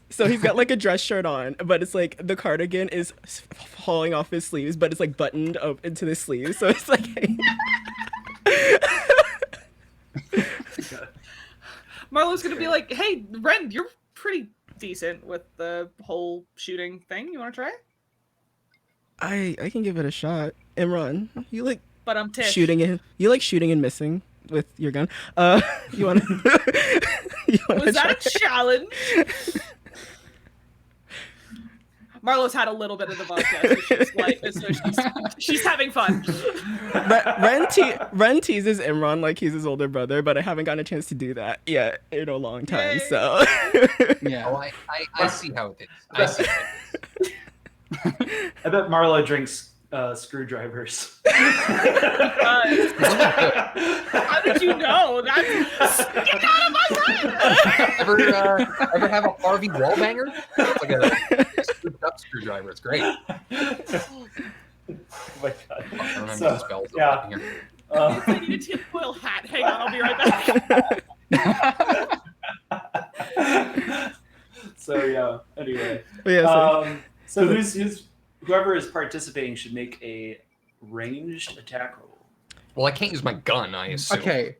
so he's got like a dress shirt on, but it's like the cardigan is falling off his sleeves, but it's like buttoned up into the sleeves. So it's like, Marlo's gonna be like, hey, Ren, you're pretty decent with the whole shooting thing. You wanna try? I can give it a shot. Imran, you like But I'm Tish. shooting and missing with your gun. You want to? Was that a challenge? Marlo's had a little bit of the vodka, so she's having fun. Ren teases Imran like he's his older brother, but I haven't gotten a chance to do that yet in a long time. Yay. So Yeah. Oh, I see how it is. I see how it is. I bet Marlo drinks screwdrivers. How did you know? Get out of my room! Ever have a Harvey Wallbanger? It's like a scooped up screwdriver. It's great. my god. I don't have So, any spells. yeah. Here. I need a tinfoil hat. Hang on, I'll be right back. So yeah. Anyway, But yeah, so whoever is participating should make a ranged attack roll. Well, I can't use my gun, I assume. Okay.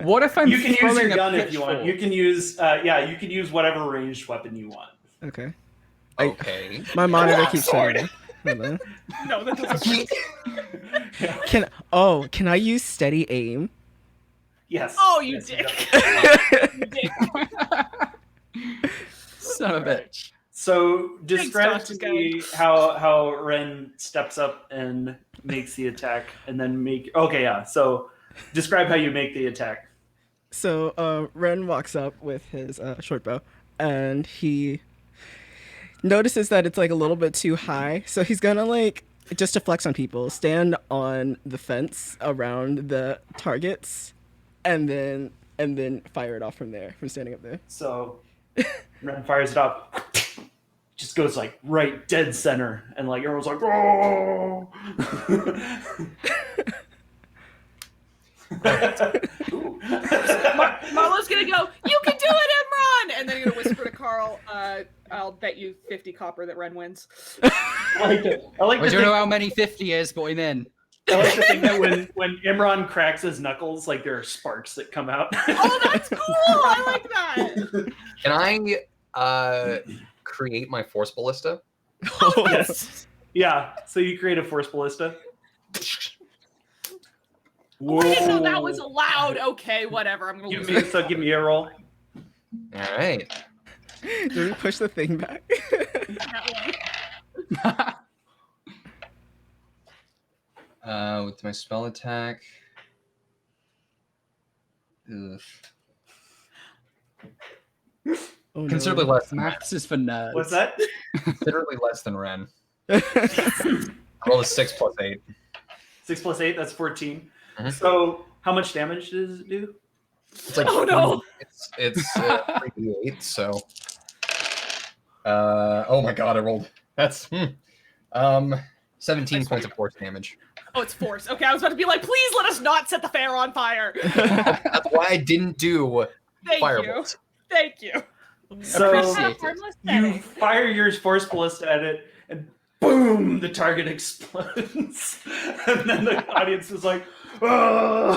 What if I'm You can use throwing your a gun if you want. pitchfork? You can use you can use whatever ranged weapon you want. okay. Okay. My monitor keeps Sword. shutting. Hold on. No, that doesn't work. Can I use steady aim? Yes. Oh, you Yes, dick. definitely. You dick. Son of a bitch. So describe Thanks, to me how Ren steps up and makes the attack, and then So describe how you make the attack. So Ren walks up with his short bow, and he notices that it's like a little bit too high. So he's gonna like, just to flex on people, stand on the fence around the targets, and then fire it off from there, from standing up there. So Ren fires it up. Just goes like right dead center, and like everyone's like, "Oh!" Marlo's gonna go, "You can do it, Imran!" And then you're gonna whisper to Carl, "I'll bet you 50 copper that Ren wins." I like it. I like I the don't thing, know how many 50 is, but I'm in. I like the thing that when Imran cracks his knuckles, like there are sparks that come out. Oh, that's cool! I like that. Can I create my force ballista? Yes. Yeah. So you create a force ballista. Oh, I didn't know that was allowed. Okay, whatever. I'm gonna lose. Give me a roll. All right. Do we push the thing back? That way. With my spell attack. Ugh. Oh, no. Considerably less than Ren. Maths is for nerds. What's that? Considerably less than Ren. I rolled a 6 plus 8. 6 plus 8. That's 14. Mhm. So how much damage does it do? It's like Oh, no. It's 3d8, so. Oh my god, I rolled. That's 17 points of force damage. Oh, it's force. Okay, I was about to be like, please let us not set the fair on fire. That's why I didn't do Thank firebolt. you. Thank you. So Appreciate it. Harmless you setting. fire your force ballista at it, and boom, the target explodes. And then the audience is like, "Oh!"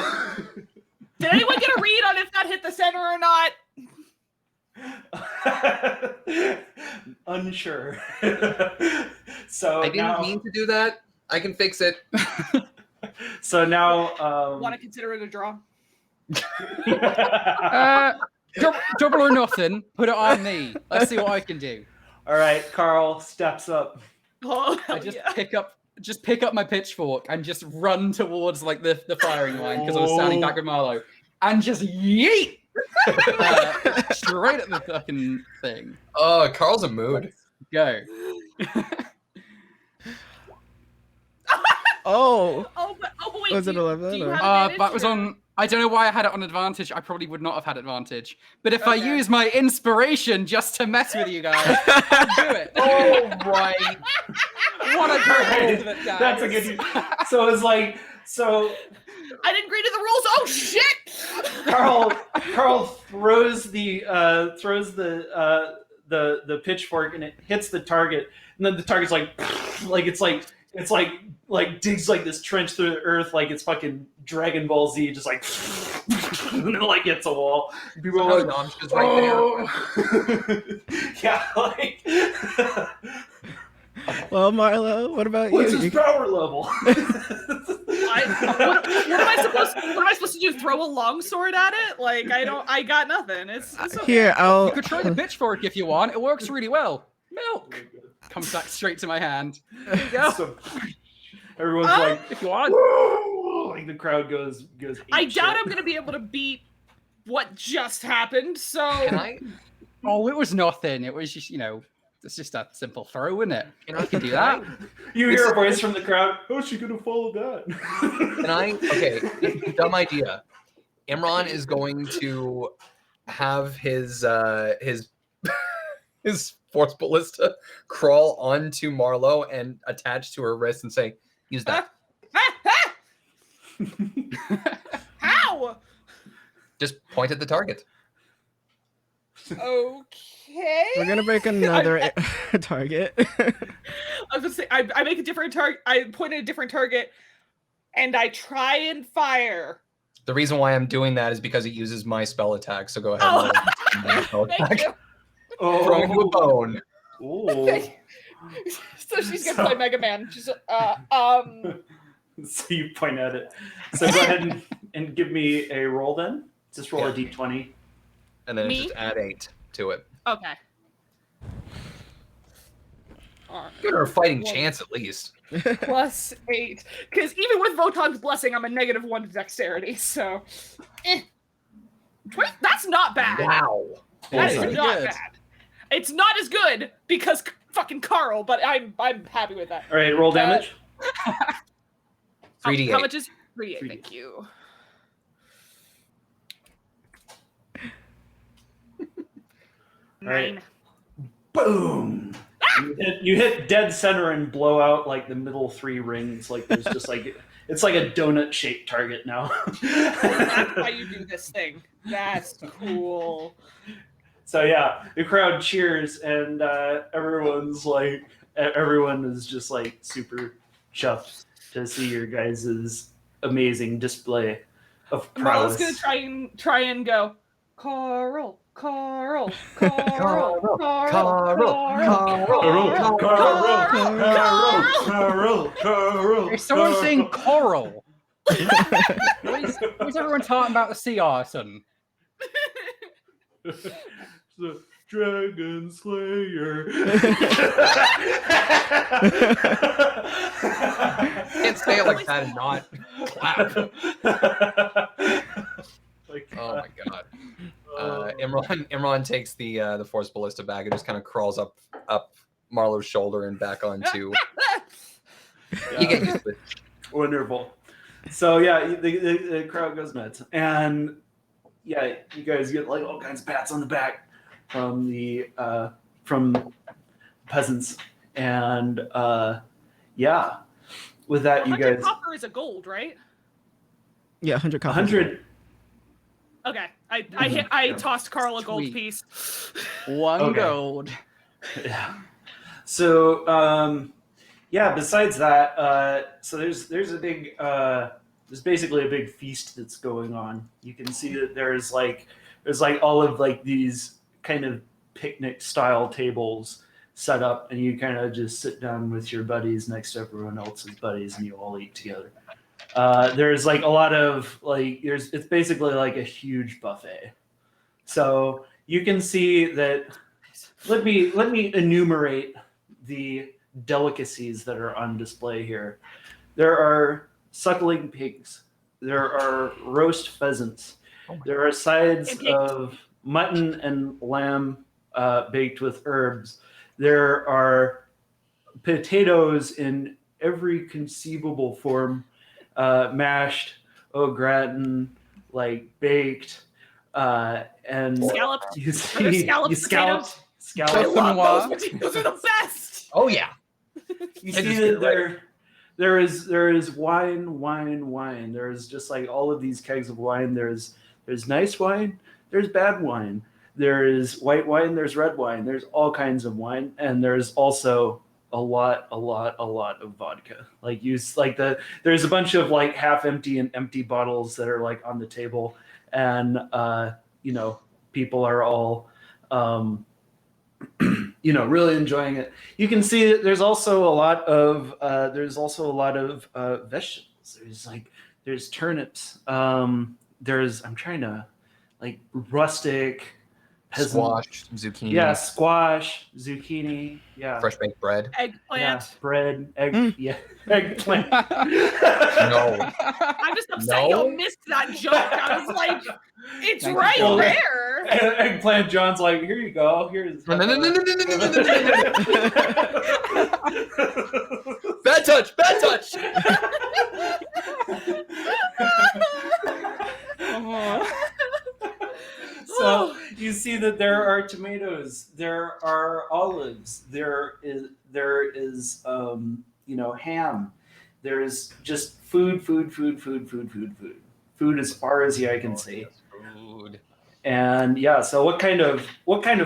Did anyone get a read on if that hit the center or not? Unsure. So I didn't now, mean to do that. I can fix it. so now, Want to consider it a draw? Double or nothing. Put it on me. Let's see what I can do. all right, Carl steps up. Oh, I hell just yeah. pick up my pitchfork and just run towards like the firing line because I was standing back with Marlo, and just yeet straight at the fucking thing. Oh, Carl's a mood. Go. Oh. Oh, but wait. Was do it you- 11 do you or- have advantage That was or- on. I don't know why I had it on advantage. I probably would not have had advantage. But if I Okay. use my inspiration just to mess with you guys, I'll do it. Oh, right. What a Right. great guys. That's a good. So it's like so. I didn't agree to the rules. Oh shit! Carl throws the pitchfork, and it hits the target, and then the target's like digs like this trench through the earth, like it's fucking Dragon Ball Z, just like and then like hits a wall. People So are like, launch is right there. "Oh." Yeah, like Well, Marlo, what about what's you? his power level? What am I supposed to do? Throw a longsword at it? Like I got nothing. It's okay. Here, I'll. You could try the pitchfork if you want. It works really well. Milk comes back straight to my hand. There you go. So, everyone's like, If you want. "Whoa!" Like the crowd goes. I ape doubt shit. I'm gonna be able to beat what just happened. So Can I? Oh, it was nothing. It was just, it's just a simple throw, isn't it? Can I can do that. You hear a voice from the crowd. How's she gonna follow that? Can I? Okay, dumb idea. Imran is going to have his his force ballista crawl onto Marlo and attach to her wrist and say, "Use that." How? Just point at the target. Okay. We're gonna break another target. I was gonna say I make a different target. I point at a different target, and I try and fire. The reason why I'm doing that is because it uses my spell attack. So go ahead. Oh, And roll my spell thank attack. you. Throwing you a bone. Oh. So she's gonna play Mega Man. She's So you point at it. So go ahead and give me a roll then. Just roll a d20. And then Me? just add 8 to it. okay. Give her a fighting chance at least. +8, because even with Votan's blessing, I'm a -1 to dexterity. So, 20, that's not bad. Wow. That is Pretty not good. bad. It's not as good because fucking Carl, but I'm happy with that. All right, roll damage. 3d8. How much is 3d8? Thank you. All right. 9. Boom. You hit dead center and blow out like the middle 3 rings. Like there's just like it's like a donut shaped target now. That's how you do this thing. That's cool. So yeah, the crowd cheers and everyone is just like super chuffed to see your guys' amazing display of Marlo's prowess. gonna try and go, Carl, Carl, Carl, Carl. Is someone saying coral? Why is everyone talking about the sea all of a sudden? The Dragon Slayer. Can't say it like that and not clap. Oh my god. Imran takes the Force Ballista bag and just kind of crawls up Marlo's shoulder and back onto. You get used to it. Wonderful. So yeah, the crowd goes nuts, and yeah, you guys get like all kinds of pats on the back from the peasants, and yeah, with that, you 100 guys copper is a gold, right? Yeah, 100 copies. 100. Okay, I tossed Carl a gold Sweet. piece. One Okay. gold. Yeah. So yeah. Besides that, so there's a big there's basically a big feast that's going on. You can see that there's like all of like these kind of picnic style tables set up, and you kind of just sit down with your buddies next to everyone else's buddies, and you all eat together. There's like a lot of like it's basically like a huge buffet. So you can see that. Let me enumerate the delicacies that are on display here. There are suckling pigs. There are roast pheasants. There are sides of mutton and lamb baked with herbs. There are potatoes in every conceivable form, mashed, au gratin, like baked, and Scalloped. you Are there see scalloped you scalloped. I Scalloped. love those potatoes. Those are the best. Oh yeah. You I see just that get it there is wine. There's just like all of these kegs of wine. There's nice wine. There's bad wine. There is white wine. There's red wine. There's all kinds of wine, and there's also a lot of vodka. Like there's a bunch of like half empty and empty bottles that are like on the table, and people are all really enjoying it. You can see that there's also a lot of vegetables. There's turnips. There's I'm trying to like rustic peasant. Squash, zucchini, Yeah, squash, zucchini. Yeah, fresh baked bread. Eggplant. yeah, bread, yeah, eggplant. No. I'm just upset No. you missed that joke. I was like, it's Thank you, right Joel. there. Eggplant John's like, here you go. Here's No. Bad touch. So you see that there are tomatoes, there are olives, there is ham, There's just food as far as the eye can see. Food. And yeah, so what kind of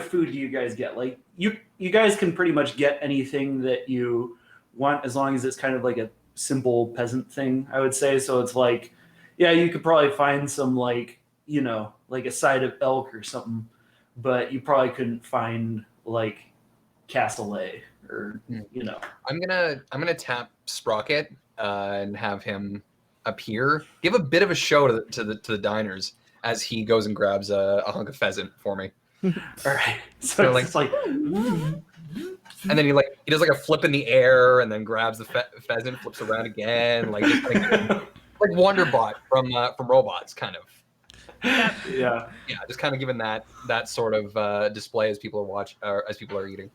food do you guys get? Like you guys can pretty much get anything that you want as long as it's kind of like a simple peasant thing, I would say. So it's like, yeah, you could probably find some like, you know, like a side of elk or something, but you probably couldn't find like cassoulet or you know. I'm gonna tap Sprocket and have him appear. Give a bit of a show to the diners as he goes and grabs a hunk of pheasant for me. All right, so like- it's like And then he does like a flip in the air and then grabs the pheasant, flips around again, like Wonderbot from Robots, kind of. yeah. Just kind of giving that sort of display as people are eating.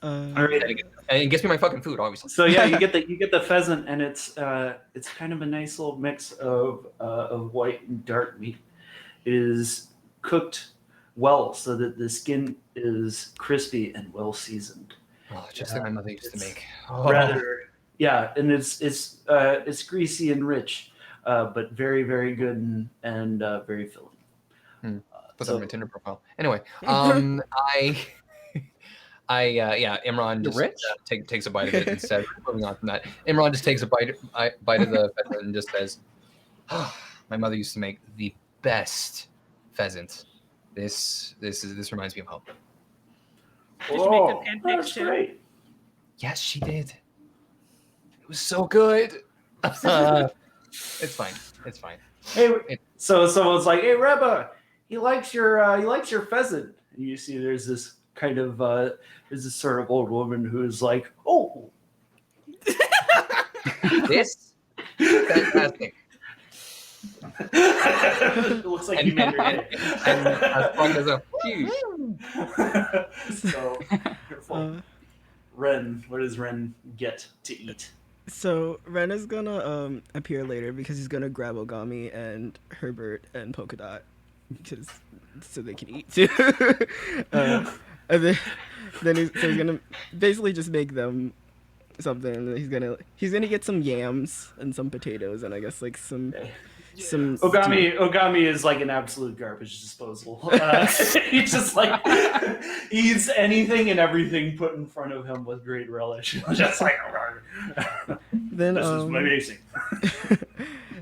All right. And it gets me my fucking food, obviously. So yeah, you get the pheasant, and it's kind of a nice little mix of white and dark meat. It is cooked well so that the skin is crispy and well seasoned. Oh, just like my mother used to make. Rather, yeah, and it's greasy and rich, but very very good and very filling. Put that on my Tinder profile. Anyway, Imran just takes a bite of it instead of moving on from that. Imran just takes a bite of the pheasant and just says, oh, "My mother used to make the best pheasant. This reminds me of home." Did you make the pancakes that's too? great. Yes, she did. It was so good. It's fine. It's fine. Hey, so someone's like, "Hey, Reba, he likes your pheasant." And you see, there's this kind of there's this sort of old woman who is like, "Oh, This fantastic." it looks like you made your day." And as long as a huge. So, careful. Ren, what does Ren get to eat? So Ren is gonna appear later because he's gonna grab Ogami and Herbert and Polka Dot so they can eat too. And then he's gonna basically just make them something. He's gonna get some yams and some potatoes and I guess like some Ogami is like an absolute garbage disposal. He's just like eats anything and everything put in front of him with great relish. Just like then this is amazing.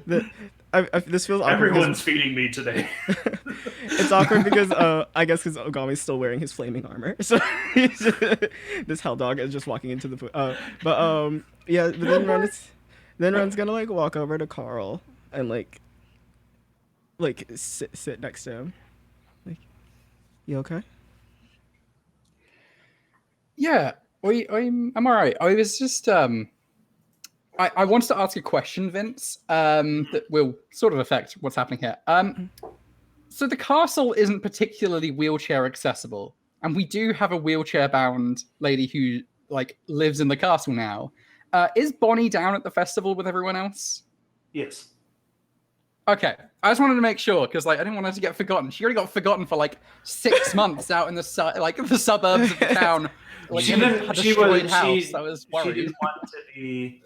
This feels awkward. Everyone's feeding me today. It's awkward because I guess because Ogami's still wearing his flaming armor, so this hell dog is just walking into the food. But then Ren's gonna like walk over to Carl and like sit next to him. Like, you okay? Yeah, I'm all right. I was just I wanted to ask a question, Vince, that will sort of affect what's happening here. So the castle isn't particularly wheelchair accessible, and we do have a wheelchair-bound lady who like lives in the castle now. Is Bonnie down at the festival with everyone else? Yes. Okay, I just wanted to make sure because like I didn't want her to get forgotten. She already got forgotten for like 6 months out in the suburbs of the town. Like, She in a didn't. destroyed house. I was worried. She didn't want to be.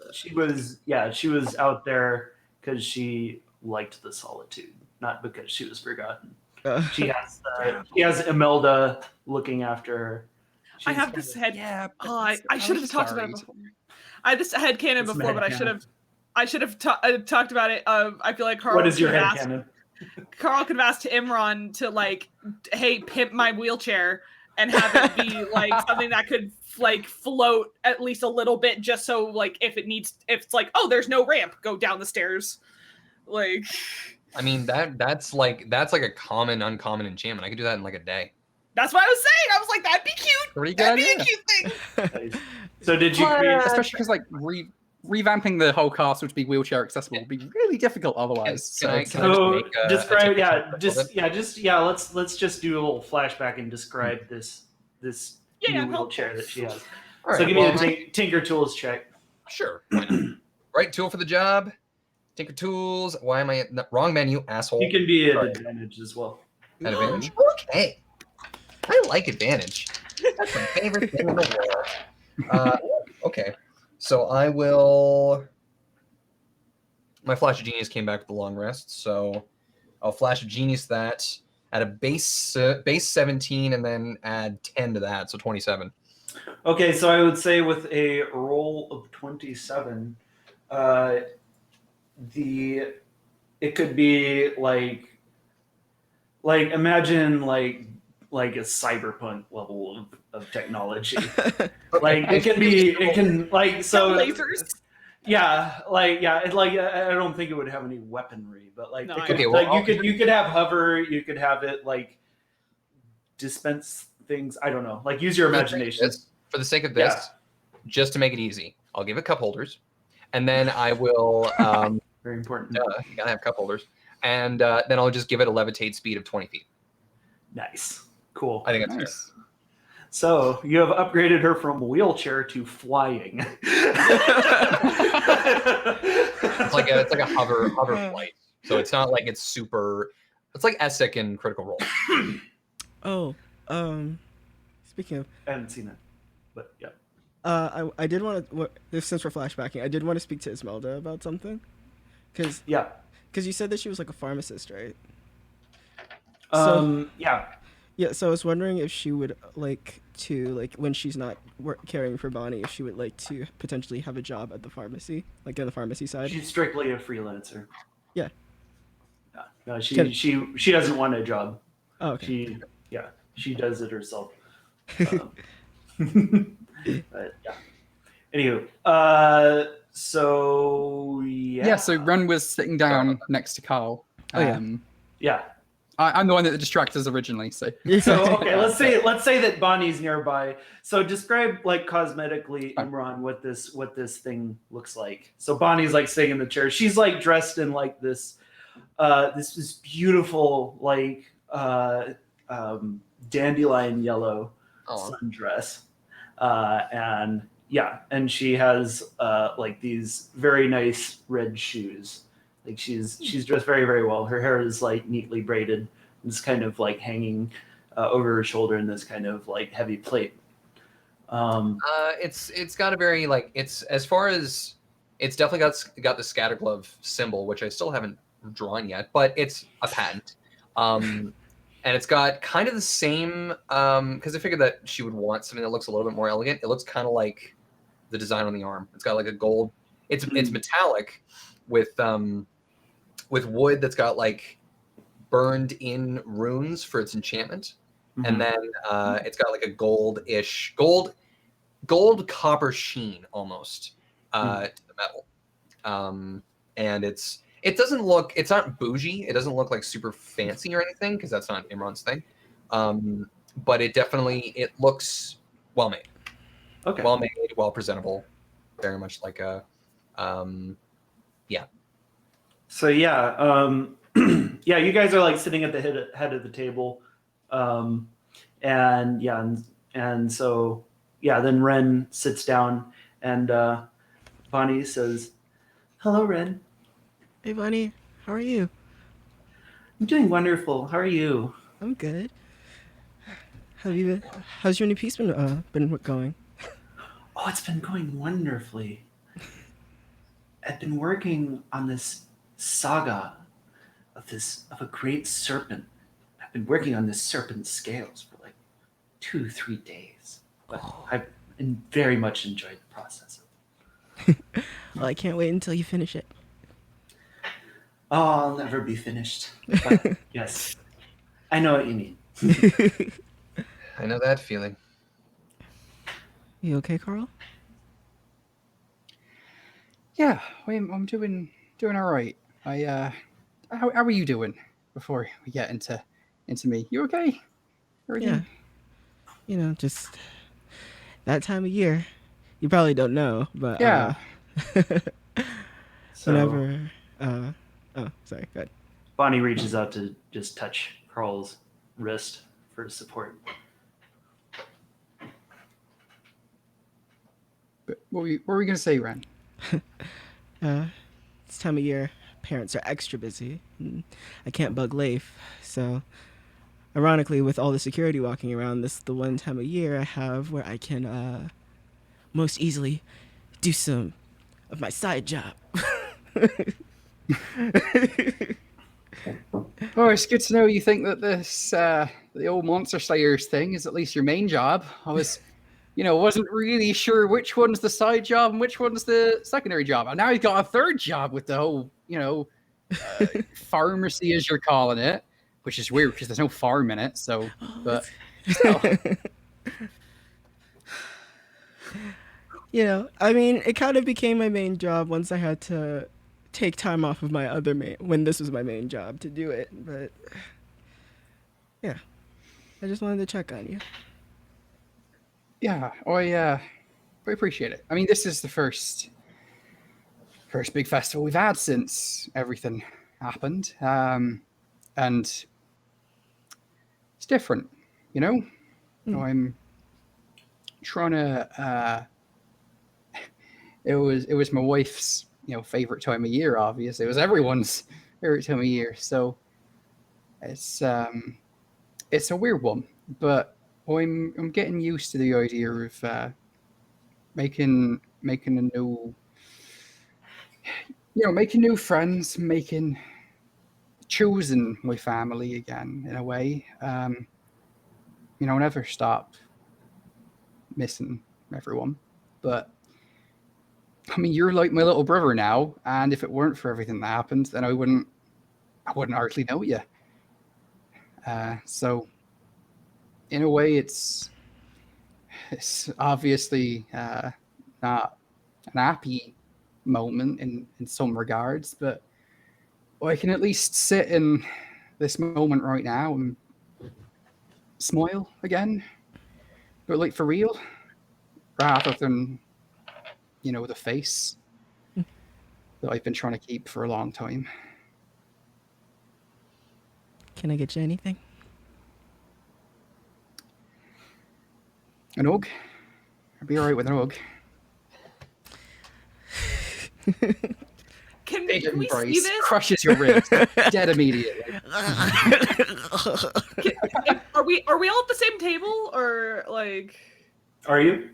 She was out there because she liked the solitude, not because she was forgotten. She has Imelda looking after her. I have this head. Yeah, I should have talked about it before. I had this headcanon It's before, but headcanon. I should have talked about it. I feel like Carl. What is your could have headcanon? Carl could have asked Imran to like, hey, pimp my wheelchair, and have it be like something that could like float at least a little bit, just so like if it's like, oh, there's no ramp, go down the stairs. Like, I mean that's like a common uncommon enchantment. I could do that in like a day. that's what I was saying. I was like, that'd be cute. Pretty good That'd be idea. a cute thing. So did you create? Especially because like revamping the whole castle to be wheelchair accessible would be really difficult otherwise. Can I So make a describe, technical let's just do a little flashback and describe this Yeah, new wheelchair that she has. All right, So give well, me a Tinker Tools check. Sure. Why not? Right tool for the job. Tinker Tools. Why am I at the wrong menu, asshole? You can be at Sorry. advantage as well. At advantage. Okay. I like advantage. That's my favorite thing in the world. Okay. So I will my Flash of Genius came back with the long rest, so I'll Flash of Genius that at a base 17 and then add 10 to that, so 27. Okay, so I would say with a roll of 27, it could be like imagine like a cyberpunk level of technology. Like it can Lasers. Yeah, I don't think it would have any weaponry, but like No, it I could, know. like you could have hover, you could have it like dispense things. I don't know. Like use your imagination. For the sake of this, just to make it easy, I'll give it cup holders, and then I will. Very important. You gotta have cup holders, and then I'll just give it a levitate speed of 20 feet. Nice, cool. I think that's Nice. So you have upgraded her from wheelchair to flying. It's like a hover flight. So it's not like it's super. It's like Essek in Critical Role. Oh, speaking of, I haven't seen it, but yeah. I did want to, since we're flashbacking, I did want to speak to Ismelda about something, because Yeah. you said that she was like a pharmacist, right? Yeah. Yeah, so I was wondering if she would like to, like, when she's not caring for Bonnie, if she would like to potentially have a job at the pharmacy, like on the pharmacy side. She's strictly a freelancer. Yeah. No, she doesn't want a job. Oh, okay. She does it herself. But yeah. Anywho, so yeah. Yeah, so Ren was sitting down next to Carl. Oh, yeah. Yeah. I'm the one that distracted us originally, so. So okay, let's say that Bonnie's nearby. So describe like cosmetically, Imran, what this thing looks like. So Bonnie's like sitting in the chair. She's like dressed in like this beautiful like dandelion yellow sundress, and she has like these very nice red shoes. Like she's dressed very, very well. Her hair is like neatly braided. It's kind of like hanging over her shoulder in this kind of like heavy plait. It's got a very like it's definitely got the scatter glove symbol, which I still haven't drawn yet, but it's a patent. And it's got kind of the same because I figured that she would want something that looks a little bit more elegant. It looks kind of like the design on the arm. It's got like a gold. It's metallic with wood that's got like burned in runes for its enchantment, and then it's got like a gold copper sheen almost to the metal, and it's not bougie. It doesn't look like super fancy or anything because that's not Imran's thing, but it looks well made. Okay. Well made, well presentable, very much like a So yeah, yeah, you guys are like sitting at the head of the table, and so yeah, then Ren sits down, and Bonnie says, "Hello, Ren. Hey, Bonnie, how are you? I'm doing wonderful. How are you?" I'm good. Have you been? How's your new piece been going? Oh, it's been going wonderfully. I've been working on this saga of a great serpent. I've been working on this serpent scales for like 2-3 days, but I've very much enjoyed the process. Well, I can't wait until you finish it. Oh, I'll never be finished. But yes, I know what you mean. I know that feeling. You okay, Carl? Yeah, I'm doing all right. How are you doing? Before we get into me, you okay? Yeah. You know, just that time of year. You probably don't know, but Yeah. Whenever. Oh, sorry. Go ahead. Bonnie reaches out to just touch Carl's wrist for support. But what were we gonna say, Ren? This time of year, parents are extra busy. I can't bug Leif, so ironically, with all the security walking around, this is the one time of year I have where I can most easily do some of my side job. Oh, it's good to know you think that this the old Monster Slayers thing is at least your main job. I was, wasn't really sure which one's the side job and which one's the secondary job. And now you've got a third job with the whole, pharmacy, as you're calling it, which is weird because there's no farm in it. So, but still. I mean, it kind of became my main job once I had to take time off of my other when this was my main job to do it. But yeah, I just wanted to check on you. Yeah, we appreciate it. I mean, this is the first big festival we've had since everything happened, and it's different, I'm trying to. It was my wife's favorite time of year. Obviously, it was everyone's favorite time of year. So it's a weird one, but I'm getting used to the idea of making a new, making new friends, choosing my family again in a way. Never stop missing everyone, but I mean, you're like my little brother now, and if it weren't for everything that happened, then I wouldn't hardly know you. So, in a way, it's obviously not an happy moment in some regards, but I can at least sit in this moment right now and smile again, but like for real, rather than the face that I've been trying to keep for a long time. Can I get you anything? An hug? I'd be all right with an hug. Can Big we embrace, see this? crushes your ribs, dead immediately. Are we all at the same table, or like? Are you?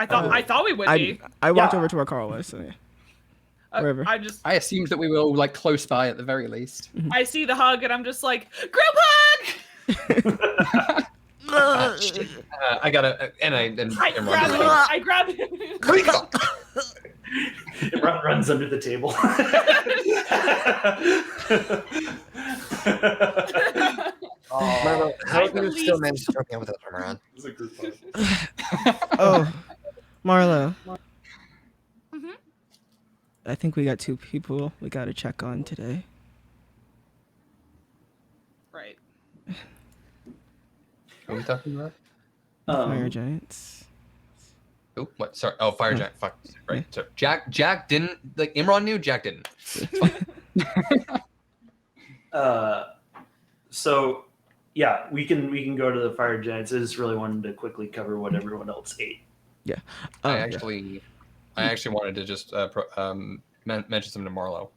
I thought we would be. I walked Yeah. over to where Carl was. So yeah. Wherever. I assumed that we were all like close by at the very least. I see the hug and I'm just like, group hug. I gotta, and I grab him. I grab him. It runs under the table. Marlo, how I do you still manage to choke me out with that arm around? It's a group hug. Oh, Marlo. Mhm. I think we got 2 people we got to check on today. Right. What are we talking about? Fire giants. Oh, what? Sorry. Oh, fire giant. Fuck. Right. So Jack didn't like. Imran knew. Jack didn't. So yeah, we can go to the fire giants. I just really wanted to quickly cover what everyone else ate. Yeah. I actually wanted to just mention something to Marlo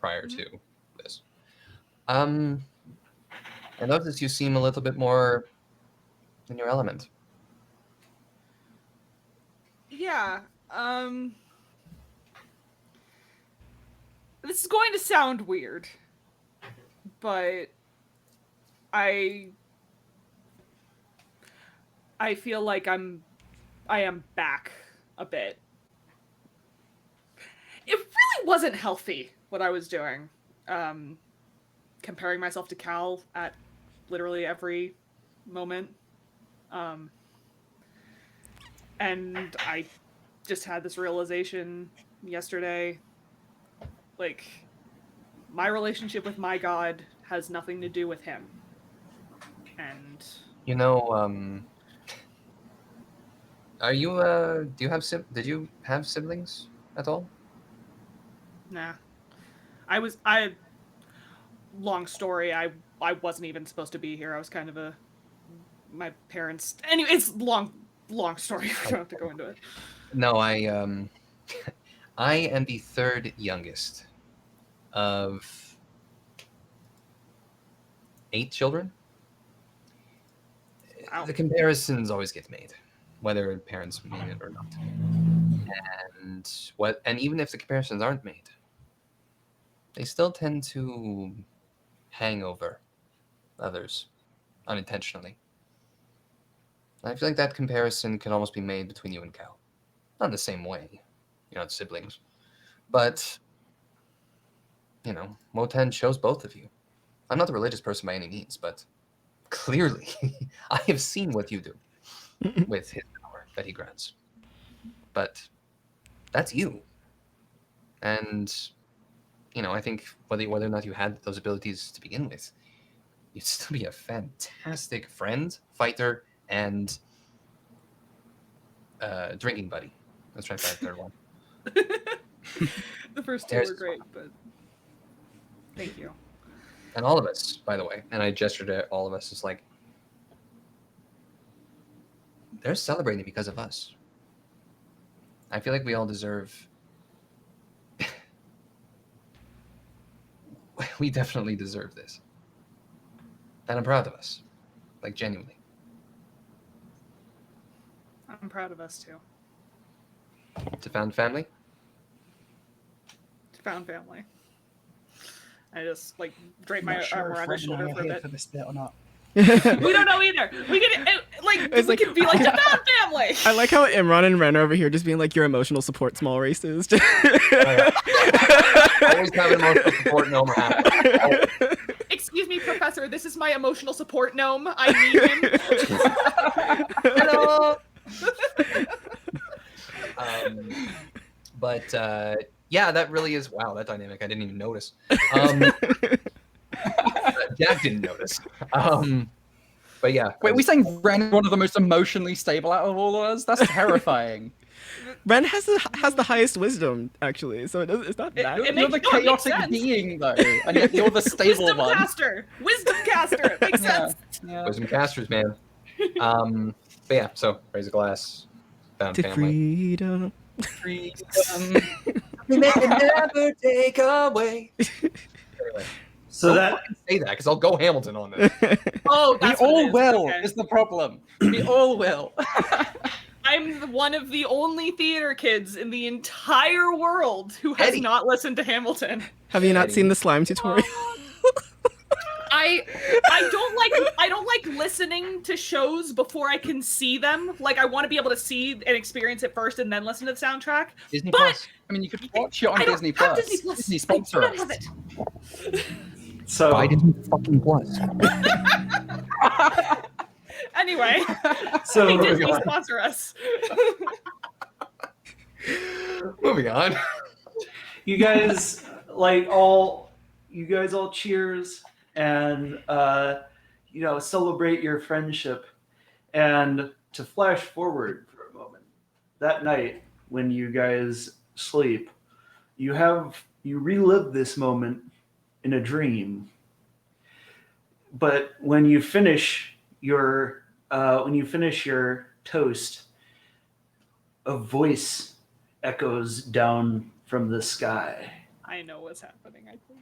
prior to this. I noticed you seem a little bit more in your element. Yeah. This is going to sound weird, but I feel like I am back a bit. It really wasn't healthy what I was doing. Comparing myself to Cal at literally every moment. And I just had this realization yesterday. Like, my relationship with my god has nothing to do with him. And are you did you have siblings at all? nah. Long story, I wasn't even supposed to be here. I was kind of my parents. Anyway, it's long story. We don't have to go into it. No, I am the third youngest of 8 children. Wow. The comparisons always get made, whether parents mean it or not. And even if the comparisons aren't made, they still tend to hang over others unintentionally. I feel like that comparison can almost be made between you and Cal. Not in the same way. You're not siblings. But, Moten shows both of you. I'm not the religious person by any means, but clearly I have seen what you do with his power that he grants. But that's you. And, I think whether or not you had those abilities to begin with, you'd still be a fantastic friend, fighter, and drinking buddy. Let's try to find the third one. The first two were great, but thank you. And all of us, by the way, and I gestured at all of us, it's like, they're celebrating because of us. I feel like we all deserve... we definitely deserve this. And I'm proud of us. Like, genuinely. I'm proud of us, too. To found family? Found family. I just drape my arm around his shoulder for a bit. For this bit or not. We don't know either. We can could be like, to found family. I like how Imran and Ren are over here just being like your emotional support small races. Always have an emotional support gnome happen. Excuse me, Professor. This is my emotional support gnome. I need him. Hello. But yeah, that really is that dynamic. I didn't even notice. Jack didn't notice. But yeah. Wait, we saying Ren is one of the most emotionally stable out of all of us? That's terrifying. Ren has the highest wisdom, actually, so it's not that. You're the chaotic being, though, and yet you're the stable Wisdom one. Wisdom caster. It makes sense. Yeah. Wisdom casters, man. But yeah, so raise a glass. Found To family. freedom. Freedom. They can never take away. Anyway, So don't that fucking say that because I'll go Hamilton on this. Oh, We that's what all it is. will, Okay. is the problem. We all will. I'm one of the only theater kids in the entire world who has Eddie. not listened to Hamilton. Have you not Eddie. seen the slime tutorial? I don't like listening to shows before I can see them. Like I want to be able to see and experience it first and then listen to the soundtrack. Disney But- Plus. I mean, you could watch it on I don't Disney have Plus. Disney Plus. Disney I sponsor do not us. have it. so Why Disney fucking Plus? Anyway, so hey, Disney sponsor us. Moving on. you guys all cheers and celebrate your friendship. And to flash forward for a moment, that night when you guys sleep, you relive this moment in a dream. But when you finish your toast, a voice echoes down from the sky. I know what's happening. I think.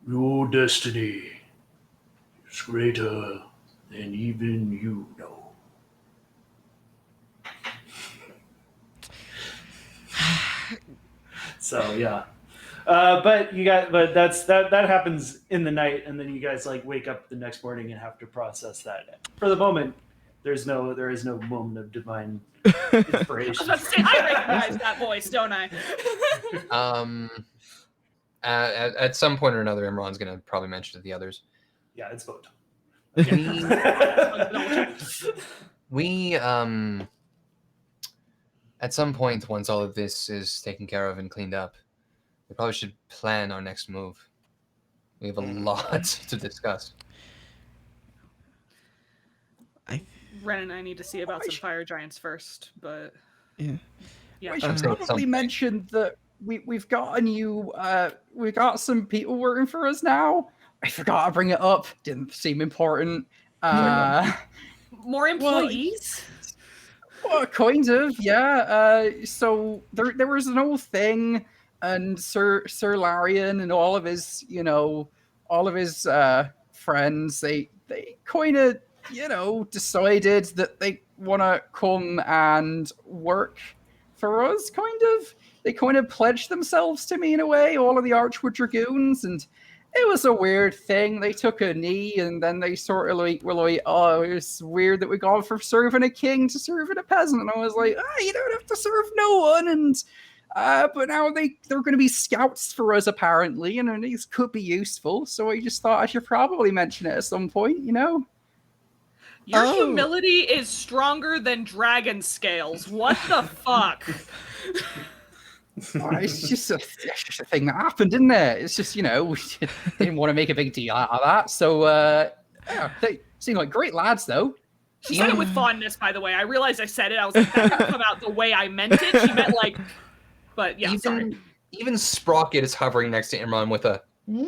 Your destiny is greater than even you know. So yeah, but that happens in the night, and then you guys wake up the next morning and have to process that. For the moment, there is no moment of divine I was inspiration. about to say, I recognize that voice, don't I? At some point or another, Imran's gonna probably mention to the others. Yeah, it's vote. We at some point, once all of this is taken care of and cleaned up, we probably should plan our next move. We have a lot to discuss. Ren and I need to see about some fire giants first, but Yeah. yeah. We should say probably something. mention that we've got a new we've got some people working for us now. I forgot to bring it up. Didn't seem important. More employees. Well, kind of, yeah. So there was an old thing, and Sir Larian and all of his friends, they kind of decided that they want to come and work for us, kind of. they kind of pledged themselves to me in a way, all of the Archwood Dragoons, and it was a weird thing. They took a knee, and then they sort of like were like, "Oh, it's weird that we gone from serving a king to serving a peasant." And I was like, "You don't have to serve no one." And but now they're going to be scouts for us apparently, and these could be useful. So I just thought I should probably mention it at some point, you know. Your humility is stronger than dragon scales. What the fuck? It's just a thing that happened, didn't it? It's just, you know, we didn't want to make a big deal out of that. So, yeah, they seem like great lads, though. She said it with fondness, by the way. I realized I said it. I was like, that didn't come out the way I meant it. She meant like, but yeah, sorry. Even Sprocket is hovering next to Imran with a. He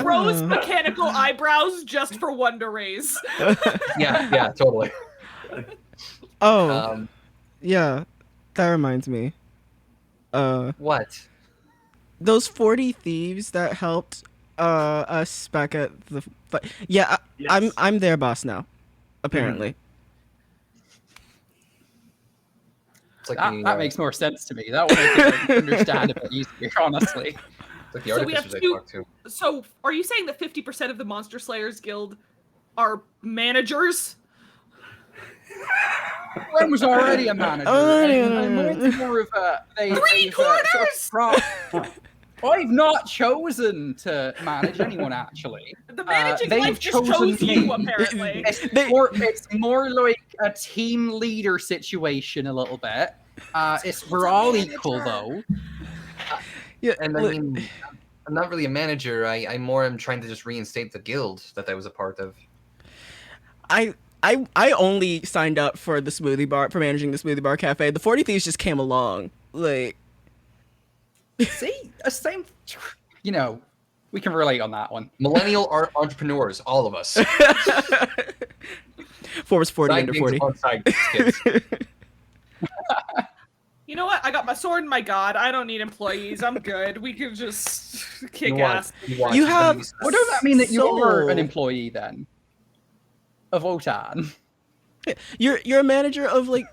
froze mechanical eyebrows just for one to raise. Yeah, totally. Yeah, that reminds me. What? Those 40 thieves that helped us back at the yes. I'm their boss now, apparently. It's like that makes more sense to me. That would make it understand a bit easier, honestly. It's like the artificers I talked to. So, are you saying that 50% of the Monster Slayers Guild are managers? Ren was already a manager. And mine's more of a... I've not chosen to manage anyone, actually. The managing life just chose you, apparently. It's more like a team leader situation a little bit. We're all equal, though. Yeah, and I mean, I'm not really a manager. I more am trying to just reinstate the guild that I was a part of. I only signed up for the smoothie bar, for managing the smoothie bar cafe. The 40 Thieves just came along. Like, see, same, you know, we can relate on that one. Millennial entrepreneurs, all of us. Forbes 40 under 40. You know what? I got my sword and my god. I don't need employees. I'm good. We can just kick ass. You have... What does that mean that you're an employee then? Of Wotan? You're a manager of, like,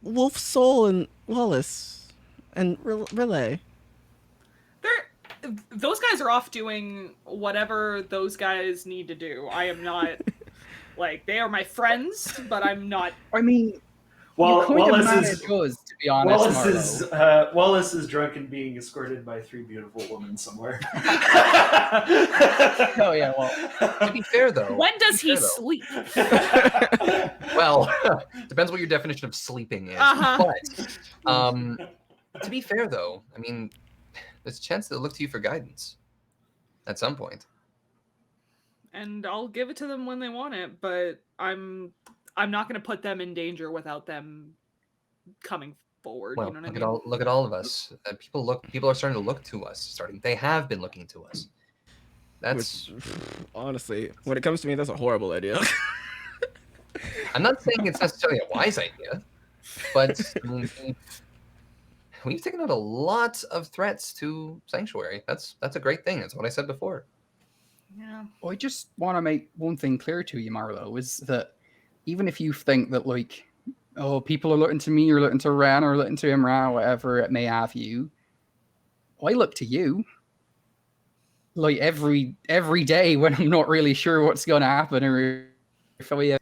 Wolf Soul and Wallace and Relay. Those guys are off doing whatever those guys need to do. I am not... like, they are my friends, but I'm not... I mean... Well, Wallace is, to be honest, Wallace is drunk and being escorted by 3 beautiful women somewhere. Oh yeah, well, to be fair though. When does he sleep? Well, depends what your definition of sleeping is. But to be fair though, I mean, there's a chance they'll look to you for guidance at some point. And I'll give it to them when they want it, but I'm not going to put them in danger without them coming forward. Well, you know what I mean? Look at all of us. People are starting to look to us. They have been looking to us. Honestly, when it comes to me, that's a horrible idea. I'm not saying it's necessarily a wise idea, but I mean, we've taken out a lot of threats to Sanctuary. That's a great thing. That's what I said before. Yeah. Well, I just want to make one thing clear to you, Marlo, is that even if you think that, like, oh, people are looking to me or looking to Ren or looking to Imran, whatever it may have you, I look to you. Like, every day when I'm not really sure what's going to happen, or if I,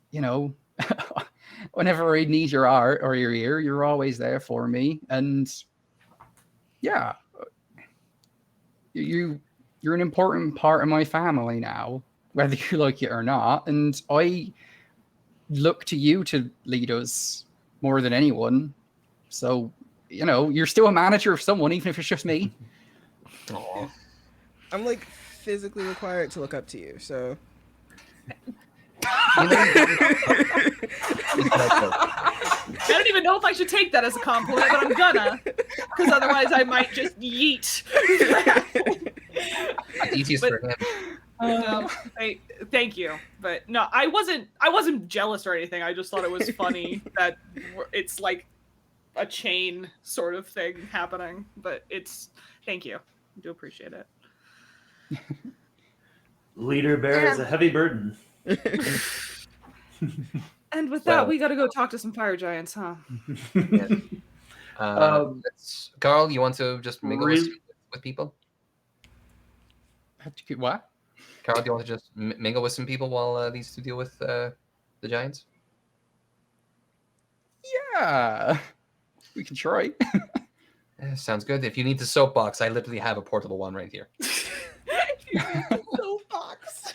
you know, whenever I need your art or your ear, you're always there for me. And yeah, you're an important part of my family now, whether you like it or not. And I look to you to lead us more than anyone. So, you know, you're still a manager of someone, even if it's just me. Aww. I'm, like, physically required to look up to you, so... I don't even know if I should take that as a compliment, but I'm gonna. Because otherwise I might just yeet. It's easiest for him. Thank you, but no, I wasn't jealous or anything. I just thought it was funny that it's like a chain sort of thing happening. But thank you. I do appreciate it. Leader bears a heavy burden. And with Well- that, we gotta go talk to some fire giants, huh? Carl, you want to just mingle with people? What? Carl, do you want to just mingle with some people while these two deal with the giants? Yeah, we can try. Sounds good. If you need the soapbox, I literally have a portable one right here. Soapbox.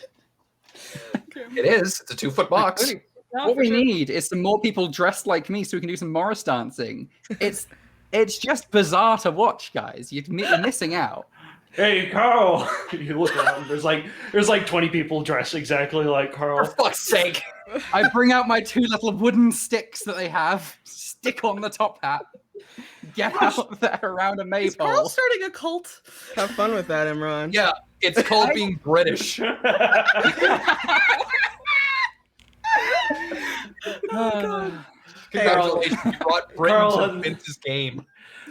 It is. It's a 2-foot box. What we need is some more people dressed like me so we can do some Morris dancing. It's just bizarre to watch, guys. You're missing out. Hey, Carl! You look around. There's like 20 people dressed exactly like Carl. For fuck's sake! I bring out my 2 little wooden sticks that they have, stick on the top hat, get out there around a Is Carl maypole. starting a cult? Have fun with that, Imran. Yeah, it's called being British. Congratulations, you brought Britain Carl to and- Vince's game.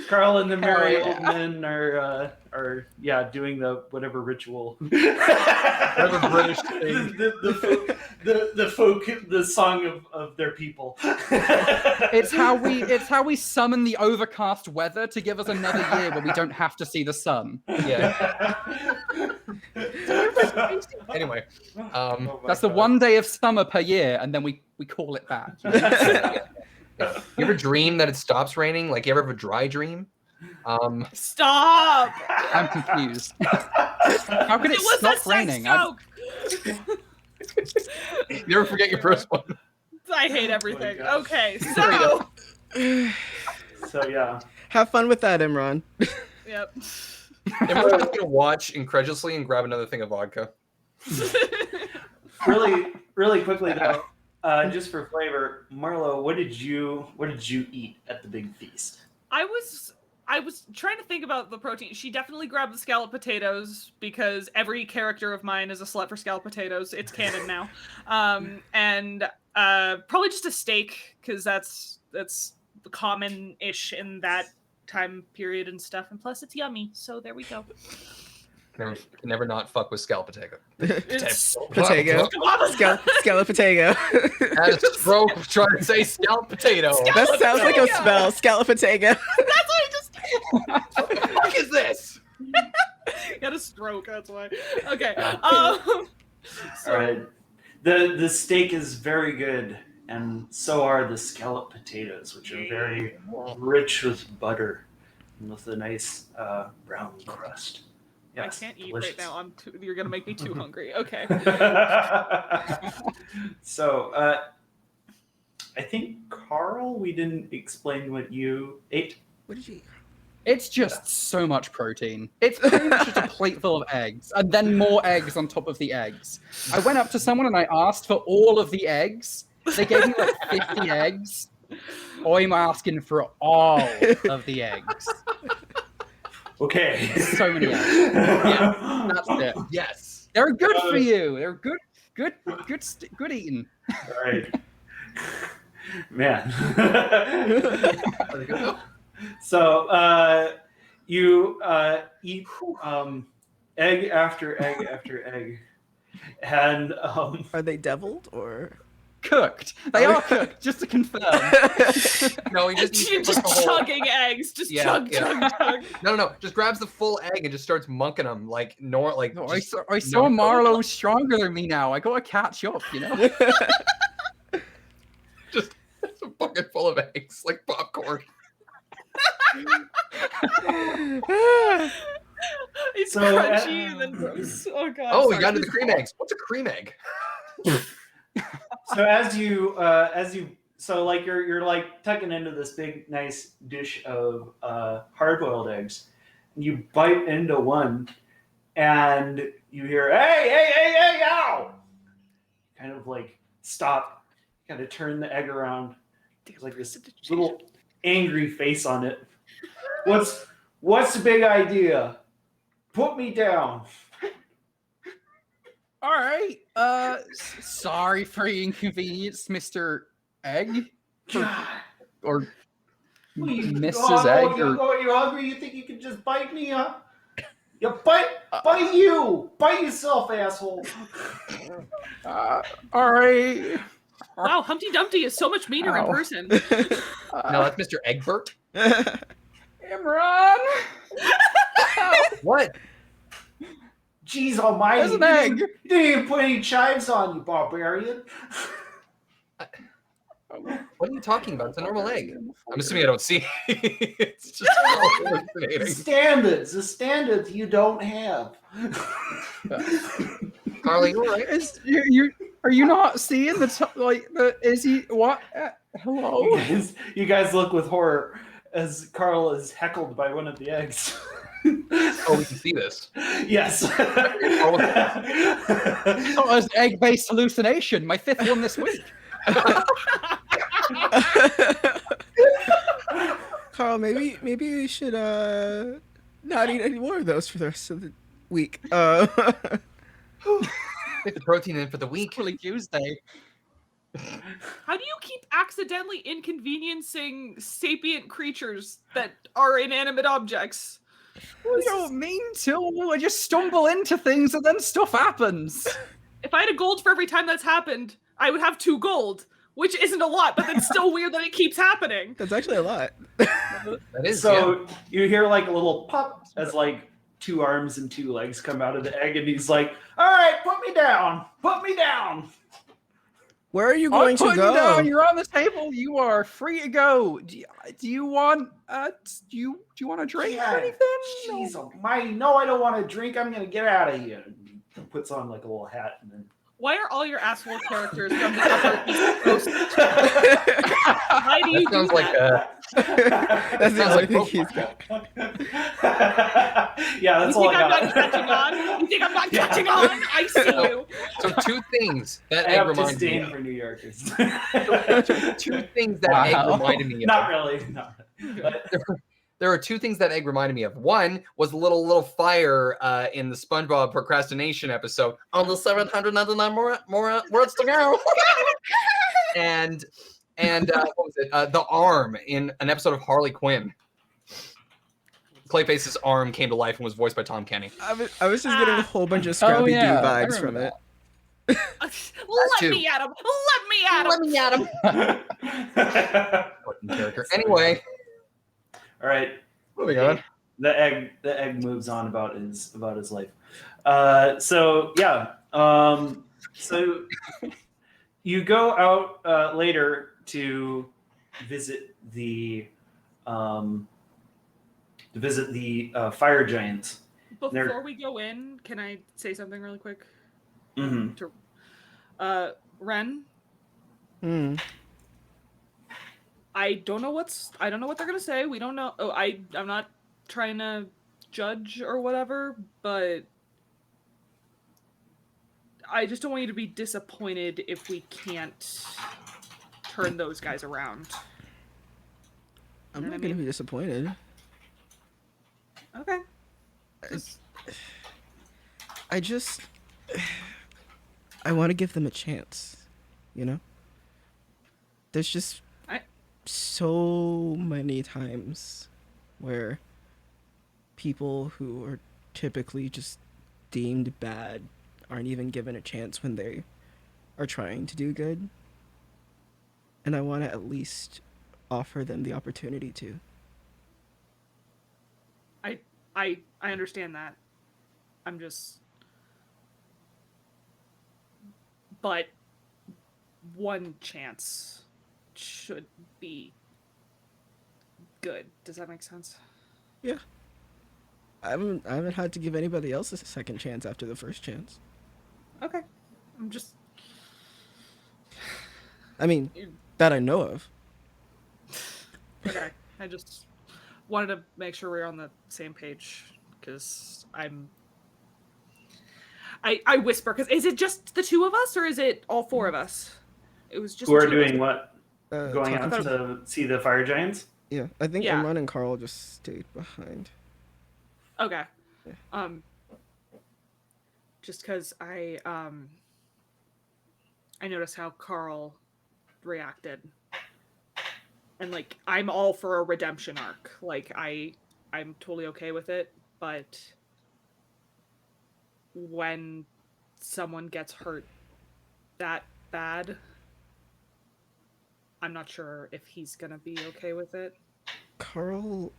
Carl and the merry Hell yeah. old men are doing the whatever ritual. Whatever British thing. the song of their people. It's how we summon the overcast weather to give us another year where we don't have to see the sun. Yeah. Anyway, Oh my That's the God. one day of summer per year, and then we call it back. you ever dream that it stops raining? Like, you ever have a dry dream? Stop! I'm confused. How could it was stop a sex raining? joke! You ever forget your first one? I hate everything. God. Okay, so So yeah. Have fun with that, Imran. yep. Everyone's just gonna watch incredulously and grab another thing of vodka. Really quickly though, just for flavor, Marlo, what did you eat at the big feast? I was trying to think about the protein. She definitely grabbed the scalloped potatoes because every character of mine is a slut for scalloped potatoes. It's canon now. And probably just a steak because that's common-ish in that time period and stuff. And plus, it's yummy. So there we go. Never not fuck with scallop potato. It's Potato. Scallop potato. Had a stroke of trying to say scallop potato. That sounds like a spell. Scallop potato. That's what I just. What the fuck is this? Got a stroke. That's why. Okay. All right. The steak is very good, and so are the scallop potatoes, which are very rich with butter and with a nice brown crust. Yes, I can't eat delicious. right now. You're gonna make me too hungry. Okay. So, I think Carl, we didn't explain what you ate. What did you eat? It's just so much protein. It's pretty much just a plate full of eggs, and then more eggs on top of the eggs. I went up to someone and I asked for all of the eggs. They gave me like 50 eggs. I'm asking for all of the eggs. Okay. So many eggs. Yeah, that's it. Yes. They're good for you. They're good eating. All right. Man. So you eat egg after egg after egg, and Are they deviled or? Cooked. They are cooked, just to confirm. No, he just You're just chugging eggs. Just chug. No. Just grabs the full egg and just starts monking them like No, I just- saw no. Marlo's stronger than me now. I gotta catch up, you know? just a bucket full of eggs like popcorn. It's So, crunchy and then gross. Oh god. Oh, we sorry. got into the cream eggs. What's a cream egg? so so like you're like tucking into this big nice dish of hard-boiled eggs, and you bite into one, and you hear hey ow, kind of like stop, kind of turn the egg around. There's like this little angry face on it. What's the big idea? Put me down. All right. Sorry for the inconvenience, Mr. Egg. God. Or What are you- Mrs. Egg. you Or... you hungry? You think you can just bite me, huh? You bite you! Bite yourself, asshole! all right. Wow, Humpty Dumpty is so much meaner in Ow. person. No, that's Mr. Egbert. Imran! What? Jeez almighty. There's an egg. You didn't even put any chives on, you barbarian. What are you talking about? It's a normal egg. I'm assuming I don't see. It's just hallucinating. The standards you don't have. Carly, you all right? Are you not seeing is he what? Hello? You guys look with horror as Carl is heckled by one of the eggs. Oh, we can see this. Yes. Not as egg-based hallucination. My 5th one this week. Carl, maybe you should not eat any more of those for the rest of the week. Get the protein in for the week. Equally Tuesday. How do you keep accidentally inconveniencing sapient creatures that are inanimate objects? I don't mean to. I just stumble into things and then stuff happens. If I had a gold for every time that's happened, I would have 2 gold, which isn't a lot, but it's still weird that it keeps happening. That's actually a lot. That is, So you hear like a little pop as like 2 arms and 2 legs come out of the egg, and he's like, "All right, put me down. Put me down." Where are you going to You go? down. You're on the table. You are free to go. Do you want do you want a drink or anything? Jeez almighty. No, I don't want to drink. I'm going to get out of here. He puts on like a little hat and then... Why are all your asshole characters from the Upper East Coast? Why do you That sounds do like that? That's the sounds only like thing he's got. Yeah, that's You all think I I'm got. not catching on? You think I'm not catching on? I see you. So 2 things that I egg have reminds me disdain of. for New Yorkers. 2 things that egg Wow. reminded me of. Not really. Not really. But There are 2 things that egg reminded me of. One was the little fire in the SpongeBob procrastination episode. On the 799 more words to go. and what was it? The arm in an episode of Harley Quinn. Clayface's arm came to life and was voiced by Tom Kenny. I was just getting a whole bunch of Scrappy Doo yeah, I vibes from remember it. Let me at him. Let me at him. Fucking character. Anyway, all right. moving on. The egg moves on about his life. So yeah. So you go out later to visit the fire giants. Before we go in, can I say something really quick? Mm-hmm. Ren, I don't know what they're gonna say. We don't know. Oh, I'm not trying to judge or whatever, but I just don't want you to be disappointed if we can't turn those guys around. I'm You know not what I gonna mean? be disappointed. Okay. I want to give them a chance, you know? There's just so many times where people who are typically just deemed bad aren't even given a chance when they are trying to do good. And I want to at least offer them the opportunity to. I understand that. I'm just... But one chance should be good. Does that make sense? Yeah. I haven't had to give anybody else a second chance after the first chance. Okay. I'm just... I mean, that I know of. Okay. I just wanted to make sure we're on the same page, because I whisper, because is it just the 2 of us, or is it all 4 of us? It was just Who the are 2 of us. doing what? Going talking out to see the fire giants? Yeah, I think Yeah. Imran and Carl just stayed behind. Okay. Yeah. Just because I noticed how Carl reacted. And like, I'm all for a redemption arc. Like, I'm totally okay with it, but when someone gets hurt that bad, I'm not sure if he's gonna be okay with it. Carl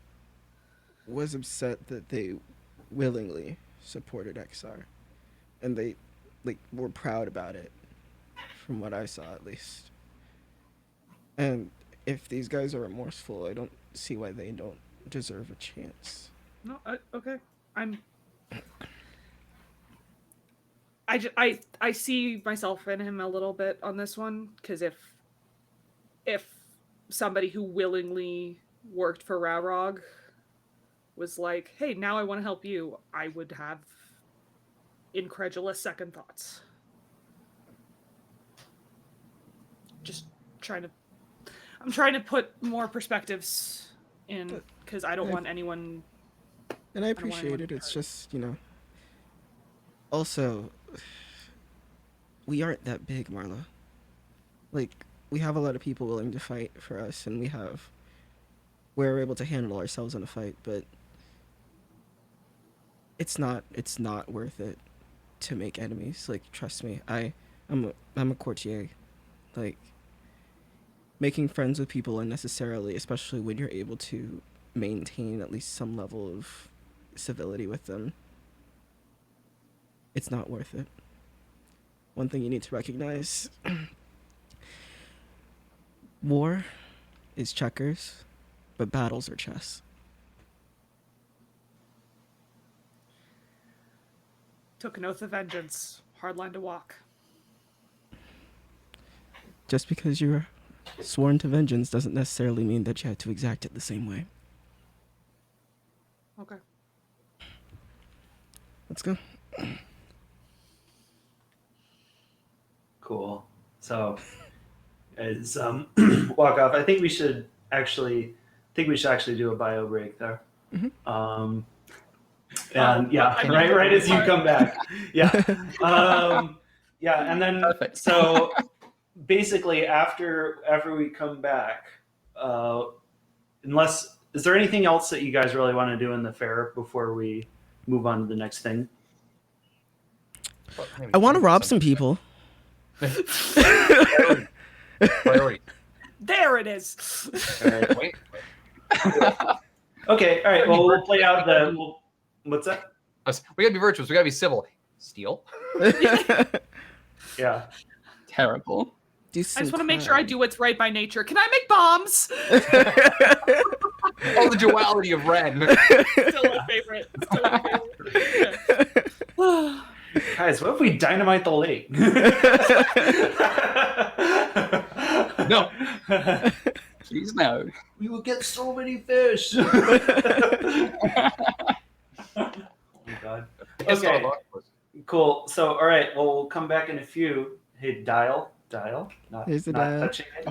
was upset that they willingly supported XR, and they were proud about it, from what I saw at least. And if these guys are remorseful, I don't see why they don't deserve a chance. No, okay. I see myself in him a little bit on this one, because if somebody who willingly worked for Rarog was like, hey, now I want to help you, I would have incredulous second thoughts. Just I'm trying to put more perspectives in, because I don't want anyone. And I appreciate it. It's just, also, we aren't that big, Marla. Like, we have a lot of people willing to fight for us, and we're able to handle ourselves in a fight, but it's not worth it to make enemies. Like, trust me, I'm a courtier. Like, making friends with people unnecessarily, especially when you're able to maintain at least some level of civility with them, it's not worth it. One thing you need to recognize: war is checkers, but battles are chess. Took an oath of vengeance. Hard line to walk. Just because you're sworn to vengeance doesn't necessarily mean that you had to exact it the same way. Okay. Let's go. Cool. So, as walk off, I think we should actually do a bio break there. Mhm. And right as you come back. Yeah. And then Perfect. so basically after we come back, is there anything else that you guys really want to do in the fair before we move on to the next thing? I want to rob some people. Priority. There it is. All right. Wait. Okay. All right. Well, we'll play out what's that? We gotta be virtuous. We gotta be civil. Steal. Yeah. Terrible. I just want to make sure I do what's right by nature. Can I make bombs? Oh, the duality of Ren. Still my favorite. Still my favorite. Yeah. Guys, what if we dynamite the lake? No. Please no. We will get so many fish. Oh my god. Okay. Cool. So, all right. Well, we'll come back in a few. Hey, dial. Not, Here's the not dial. touching it.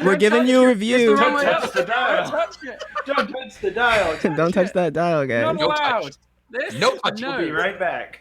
We're giving you a review. Don't touch the dial. Don't touch the dial. Don't touch that dial, guys. Not No allowed. touch. This? No touch. No. We'll be right back.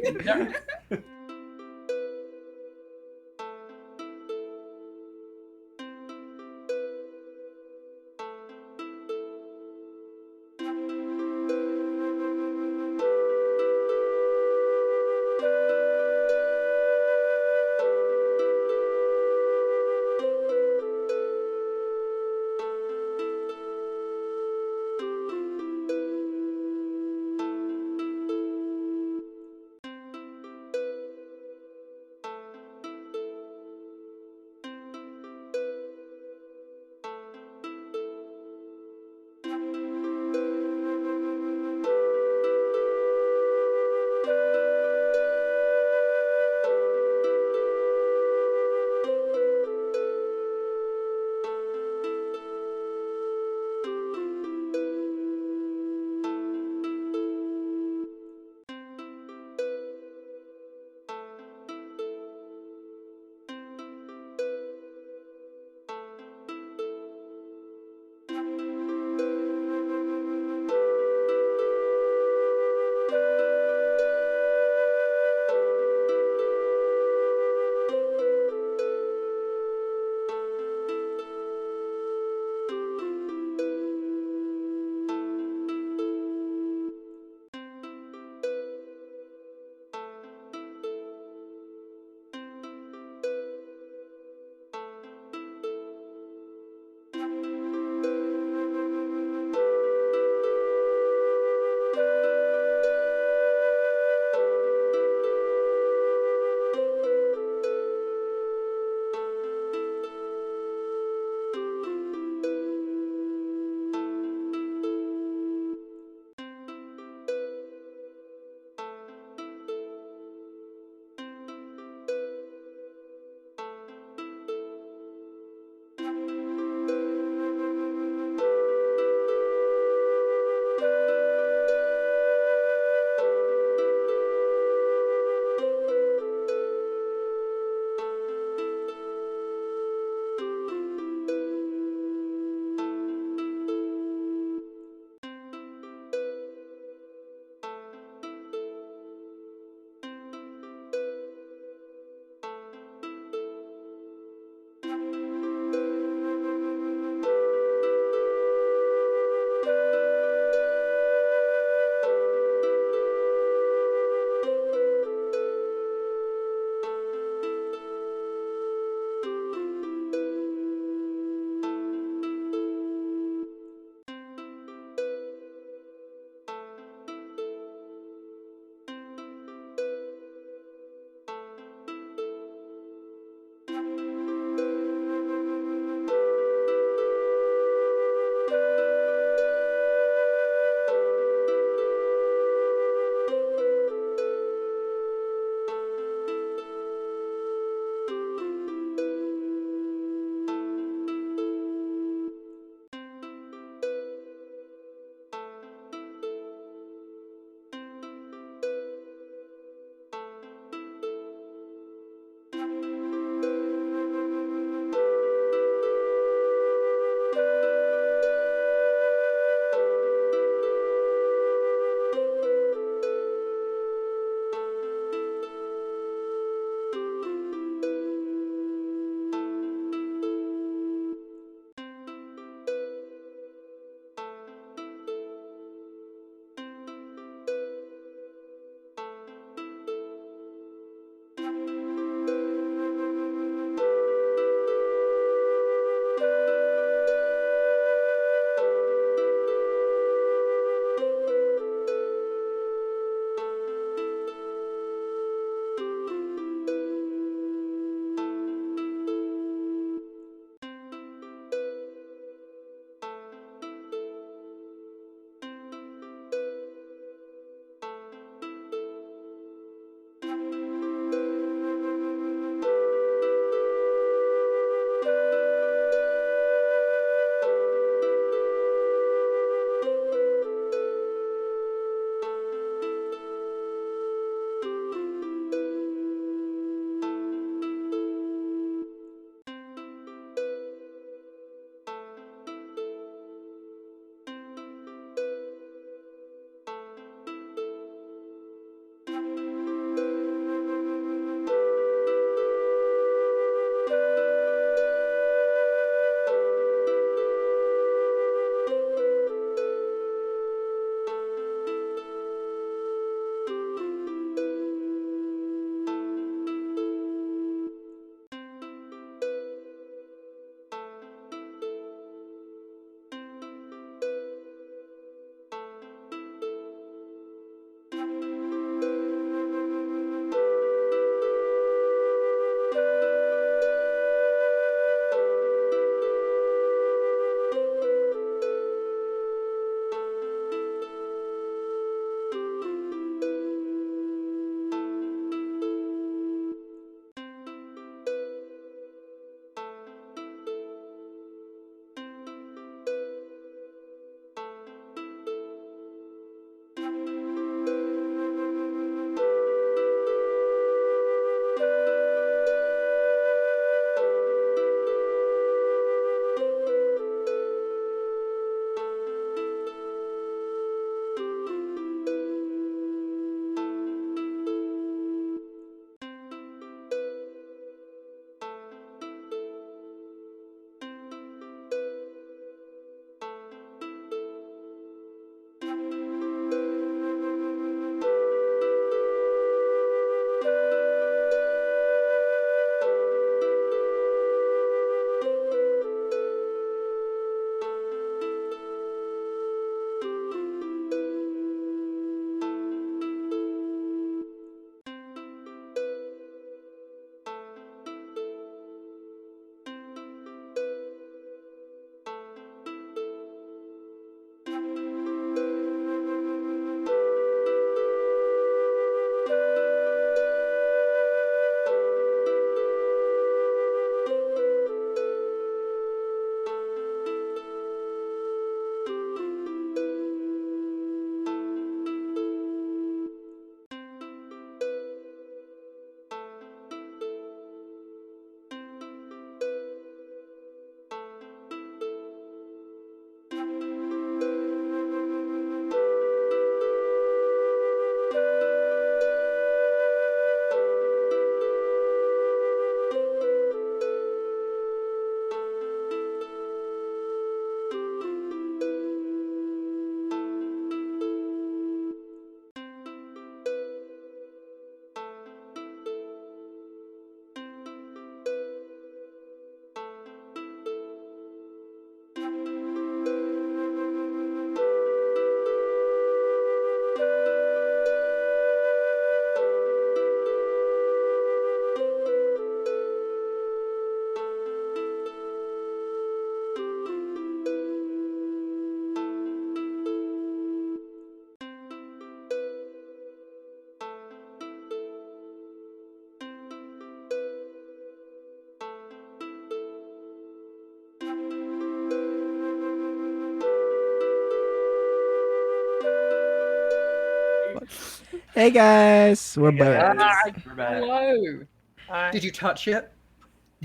Hey guys, we're Hey, back. guys. We're back. Hello. Hi. Did you touch it?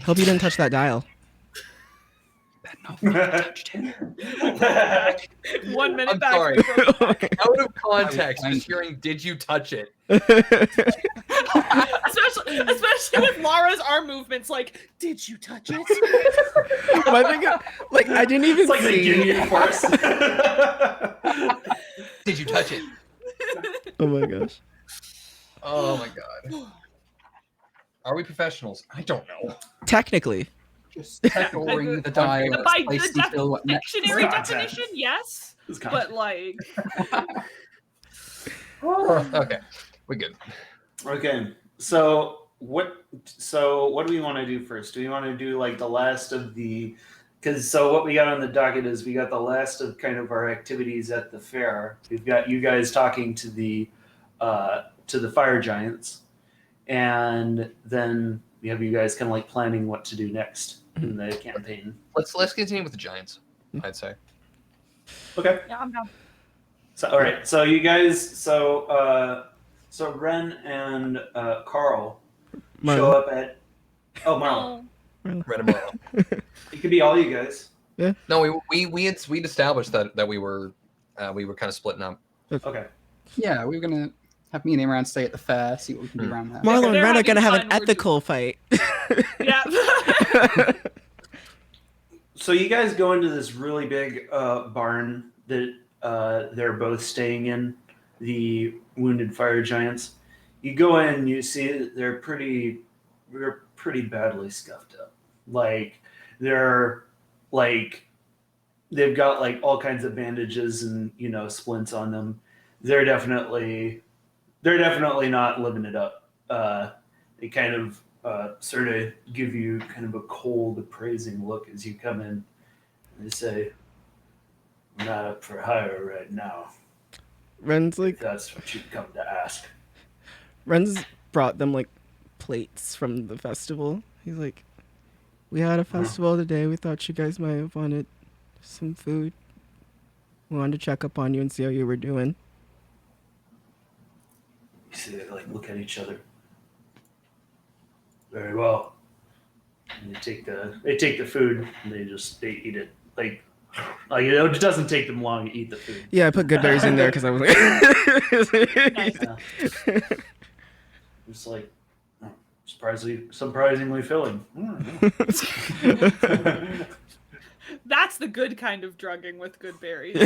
Hope you didn't touch that dial. Bet not fucking touched it. 1 minute I'm back. sorry. we broke back. Out of context, fine. just hearing "Did you touch it?" especially with Lara's arm movements. Like, did you touch it? I think, like, I didn't even It's like the see. Union Force. Did you touch it? Oh my gosh. Oh my god. Are we professionals? I don't know. Technically, Just scoring the dial. By Place the still dictionary Context. definition, yes. It's But like, Okay, we're good. Okay, so what do we want to do first? Do we want to do like the last of the, because so what we got on the docket is we got the last of kind of our activities at the fair. We've got you guys talking to the fire giants, and then we have you guys kind of like planning what to do next in the campaign. Let's continue with the Giants. I'd say. Okay. yeah, I'm down. So all right, so you guys, so Ren and Carl show Marlon. up at Marlon. Red and Marlowe. It could be all you guys. No, we'd established that we were kind of splitting up. Okay. Yeah, we were gonna have me and Imran stay at the fair, see what we can do around there. Marlon and they're Ren are gonna have having an fun, we're ethical fight. Yeah. So you guys go into this really big barn that they're both staying in, the Wounded Fire Giants. You go in, you see that they're pretty badly scuffed up. Like they're like they've got like all kinds of bandages and splints on them. They're definitely not living it up. They kind of sort of give you kind of a cold, appraising look as you come in. They say, "I'm not up for hire right now. Ren's If like, that's what you've come to ask." Ren's brought them like plates from the festival. He's like, we had a festival today. We thought you guys might have wanted some food. We wanted to check up on you and see how you were doing. You see, they like look at each other. Very well. And they take the food and they eat it like it doesn't take them long to eat the food. Yeah, I put good berries in there because I was like, Nice. It's like surprisingly filling. That's the good kind of drugging with good berries.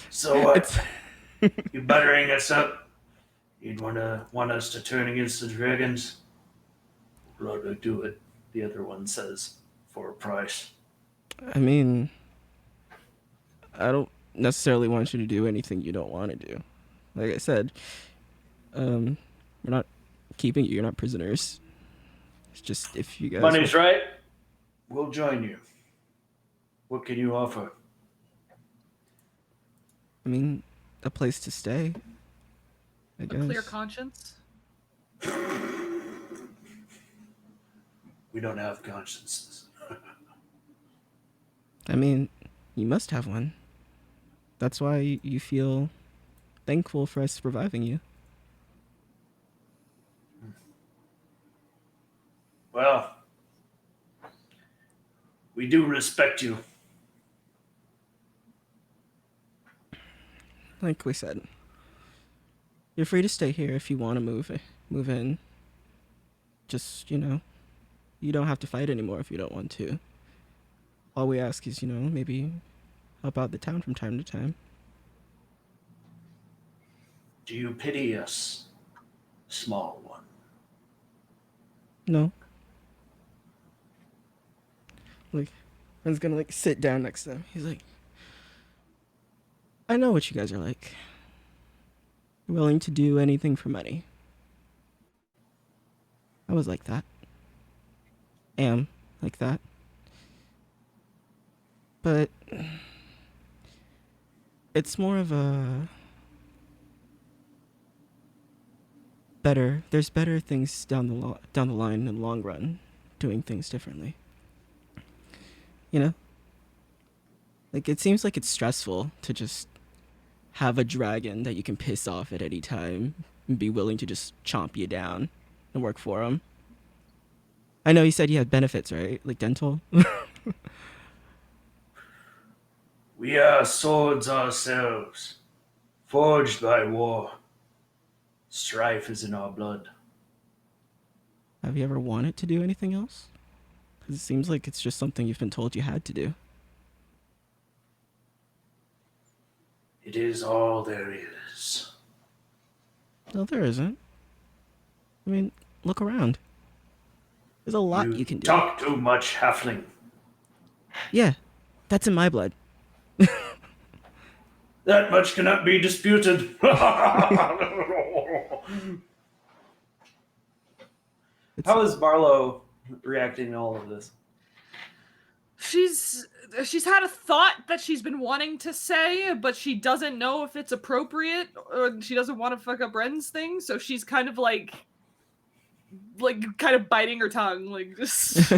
So what? You buttering us up? You'd want us to turn against the dragons? Lord, we do it. The other one says, for a price. I mean, I don't necessarily want you to do anything you don't want to do. Like I said, we're not keeping you. You're not prisoners. It's just if you guys... Money's right. We'll join you. What can you offer? I mean, a place to stay. I A guess. clear conscience. We don't have consciences. I mean, you must have one. That's why you feel thankful for us reviving you. Well, we do respect you. Like we said, you're free to stay here if you want to move in. Just, you don't have to fight anymore if you don't want to. All we ask is, maybe help out the town from time to time. Do you pity us, small one? No. Like, Ren's gonna, sit down next to them. He's like, I know what you guys are like. You're willing to do anything for money. I was like that. Am like that. But it's more of a there's better things down the line in the long run, doing things differently. Like, it seems like it's stressful to just have a dragon that you can piss off at any time and be willing to just chomp you down and work for him. I know you said you had benefits, right? Like dental? We are swords ourselves, forged by war. Strife is in our blood. Have you ever wanted to do anything else? Because it seems like it's just something you've been told you had to do. It is all there is. No, there isn't. I mean, look around. There's a lot you can do. Talk too much, halfling. Yeah, that's in my blood. That much cannot be disputed. How is Barlow reacting to all of this? She's had a thought that she's been wanting to say, but she doesn't know if it's appropriate, or she doesn't want to fuck up Ren's thing, so she's kind of like kind of biting her tongue, like just.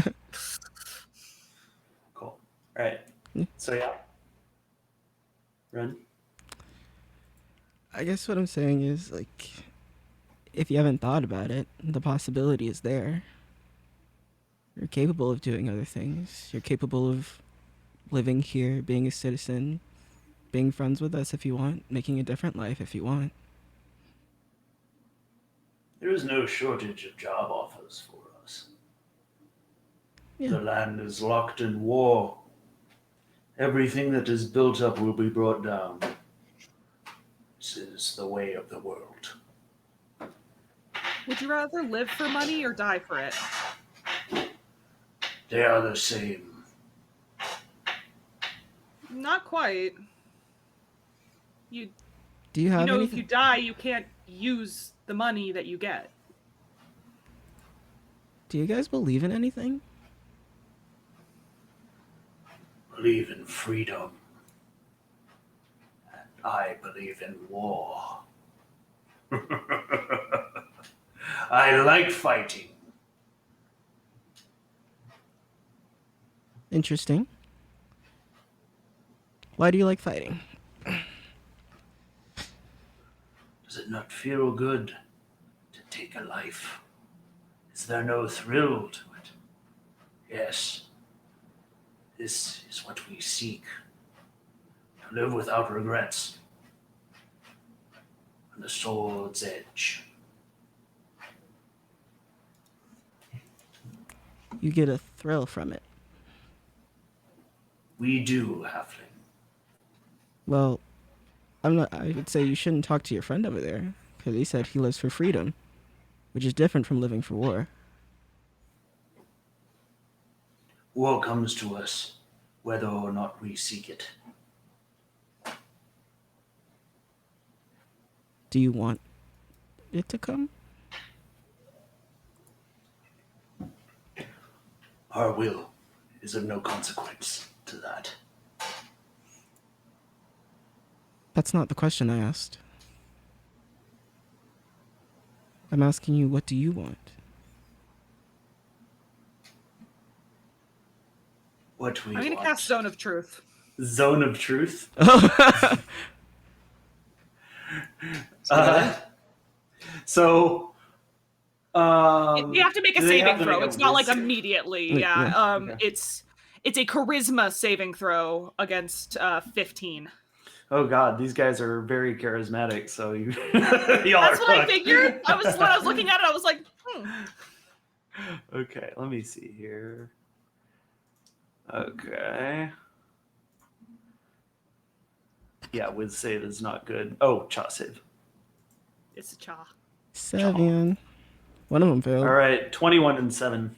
Cool. All right. So yeah. Ren? I guess what I'm saying is, like, if you haven't thought about it, the possibility is there. You're capable of doing other things. You're capable of living here, being a citizen, being friends with us if you want, making a different life if you want. There is no shortage of job offers for us. Yeah. The land is locked in war. Everything that is built up will be brought down. This is the way of the world. Would you rather live for money or die for it? They are the same. Not quite. Do you have if anything? you die, you can't use the money that you get. Do you guys believe in anything? Believe in freedom. And I believe in war. I like fighting. Interesting. Why do you like fighting? Does it not feel good to take a life? Is there no thrill to it? Yes. This is what we seek. To live without regrets. On the sword's edge. You get a thrill from it. We do, halfling. Well, I would say you shouldn't talk to your friend over there, because he said he lives for freedom, which is different from living for war. War comes to us, whether or not we seek it. Do you want it to come? Our will is of no consequence to that. That's not the question I asked. I'm asking you, what do you want? What we I'm gonna want. cast Zone of Truth. Zone of Truth. So, You have to make a do they have saving to throw. make a It's not like wisdom? immediately. Yeah, Yeah. okay. It's a charisma saving throw against 15. Oh God, these guys are very charismatic. So you, y'all That's are what I fucked. figured. When I was looking at it, I was like, Okay, let me see here. Okay. Yeah, with save is not good. Oh, cha save. it's a cha. 7. One of them failed. All right, 21 and 7.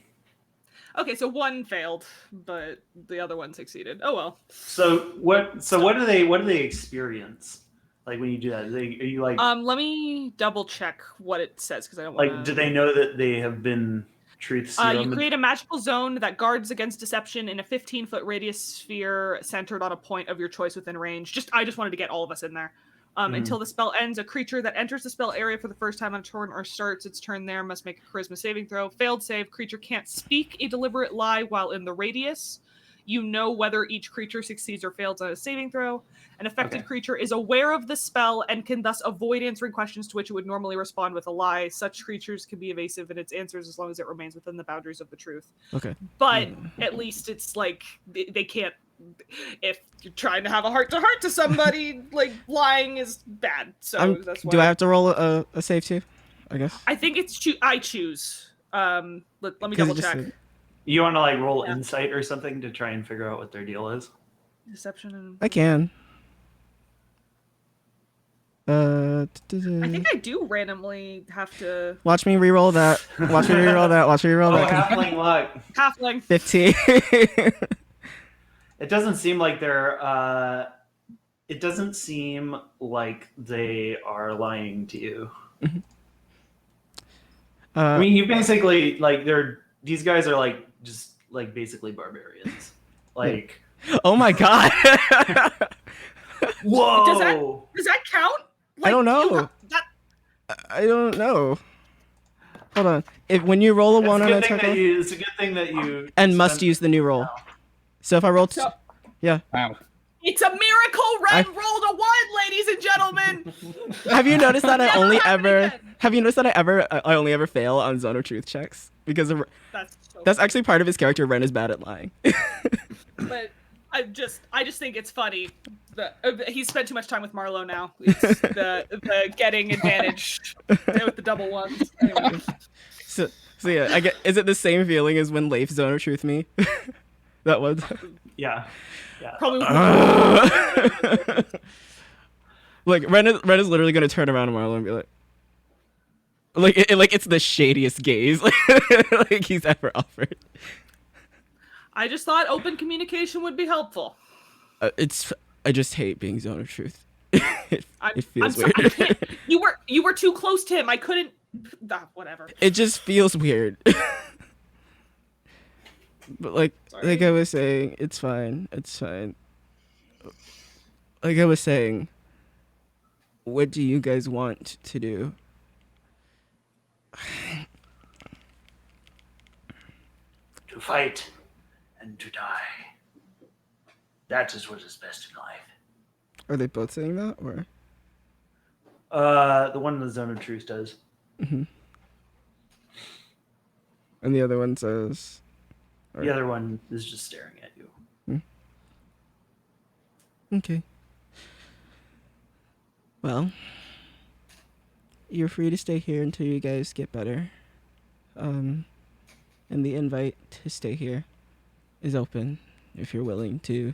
Okay, so one failed, but the other one succeeded. Oh well. So what? So what do they experience? Like when you do that, are you like Let me double check what it says because I don't want like do they know that they have been truth serum? You create a magical zone that guards against deception in a 15-foot radius sphere centered on a point of your choice within range. I just wanted to get all of us in there. Until the spell ends, a creature that enters the spell area for the first time on a turn or starts its turn there must make a charisma saving throw. Failed save, creature can't speak a deliberate lie while in the radius. You know whether each creature succeeds or fails on a saving throw. An affected Okay. creature is aware of the spell and can thus avoid answering questions to which it would normally respond with a lie. Such creatures can be evasive in its answers as long as it remains within the boundaries of the truth. Okay. But at least it's like they can't. If you're trying to have a heart-to-heart to somebody, like lying is bad. So that's why. Do I have to roll a save too? I guess. I think it's I choose. Let me 'Cause it double just check. said- You want to like roll insight or something to try and figure out what their deal is? Deception and I can. I think I do randomly have to Watch me re-roll that. Watch me re-roll that. Watch me re-roll Oh, that. halfling luck. halfling. 15. It doesn't seem like they're. It doesn't seem like they are lying to you. I mean, you basically like these guys are like just like basically barbarians. Like, oh my god. whoa! Does that count? I don't know. I don't know. Hold on. When you roll a It's one a on good a thing attack that roll, it's a good thing that you and must spent- use the new roll. So if I roll, So- yeah. Wow. It's a miracle. Ren rolled a 1, ladies and gentlemen. Have you noticed that I Never only happen ever? again. Have you noticed that I only ever fail on Zone of Truth checks because that's actually part of his character. Ren is bad at lying. But I just think it's funny. He's spent too much time with Marlo now. It's the getting advantage with the double ones. Anyway. So yeah, I get. Is it the same feeling as when Leif Zone of Truth me? That was. Yeah. Probably. Like Ren is literally gonna turn around to Marlo and be like it's the shadiest gaze like he's ever offered. I just thought open communication would be helpful. I just hate being Zone of Truth. it feels sorry, weird. I can't, you were too close to him. I couldn't. Whatever. It just feels weird. But like I was saying, it's fine. It's fine. Like I was saying, what do you guys want to do? To fight and to die. That is what is best in life. Are they both saying that, or? The one in the Zone of Truth does. Mm-hmm. And the other one says. The other one is just staring at you. Okay. Well, you're free to stay here until you guys get better. And the invite to stay here is open if you're willing to,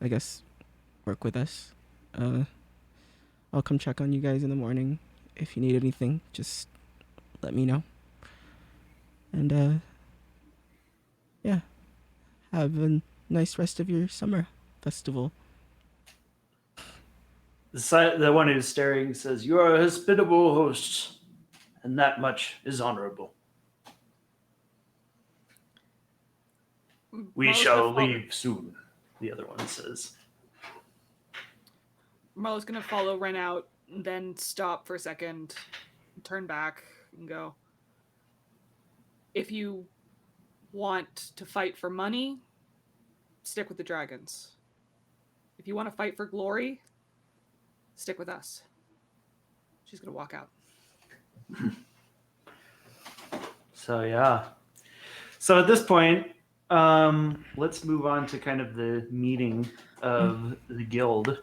I guess, work with us. I'll come check on you guys in the morning. If you need anything, just let me know. And, yeah. Have a nice rest of your summer festival. The one who's staring says, "You are a hospitable host, and that much is honorable. We shall leave soon," the other one says. Marlo's gonna follow Ren out, then stop for a second, turn back, and go. If you want to fight for money, stick with the dragons. If you want to fight for glory, stick with us. She's gonna walk out. So yeah. So at this point, let's move on to kind of the meeting of the guild.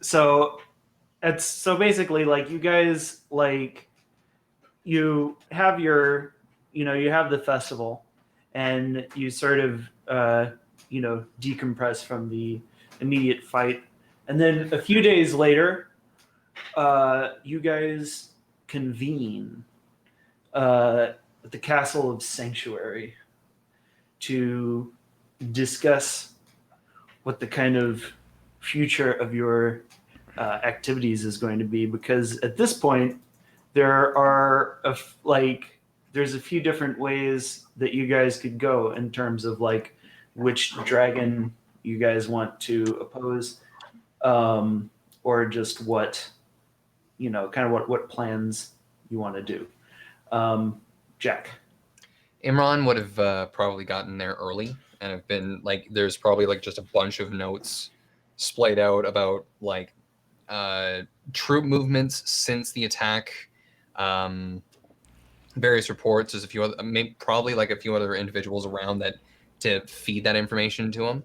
So basically, like, you guys, like, you have your, you have the festival, and you sort of decompress from the immediate fight, and then a few days later, you guys convene at the Castle of Sanctuary to discuss what the kind of future of your activities is going to be, because at this point there are there's a few different ways that you guys could go in terms of like which dragon you guys want to oppose, or just what kind of what plans you want to do. Jack. Imran would have probably gotten there early and have been like, there's probably like just a bunch of notes splayed out about like troop movements since the attack, various reports. There's a few other, maybe probably like a few other individuals around that to feed that information to him,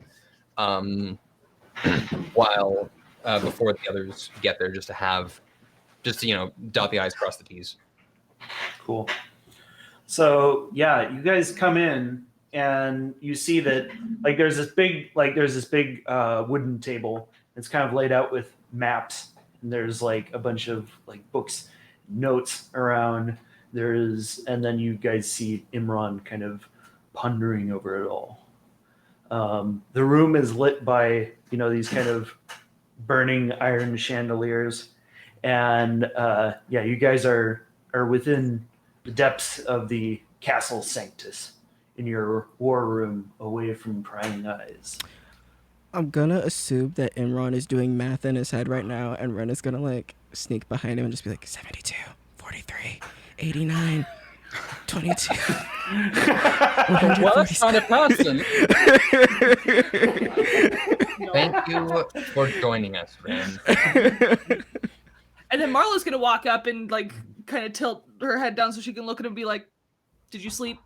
while before the others get there, just to dot the I's, cross the T's. Cool. So yeah, you guys come in and you see that like there's this big wooden table. It's kind of laid out with maps, and there's like a bunch of like books, notes around. And then you guys see Imran kind of pondering over it all. The room is lit by these kind of burning iron chandeliers, and you guys are within the depths of the Castle Sanctus in your war room, away from prying eyes. I'm gonna assume that Imran is doing math in his head right now, and Ren is gonna like sneak behind him and just be like 72, 43, 89, 22. Well, that's kind of person. Thank you for joining us, Ren. And then Marla's gonna walk up and like kind of tilt her head down so she can look at him and be like, "Did you sleep?"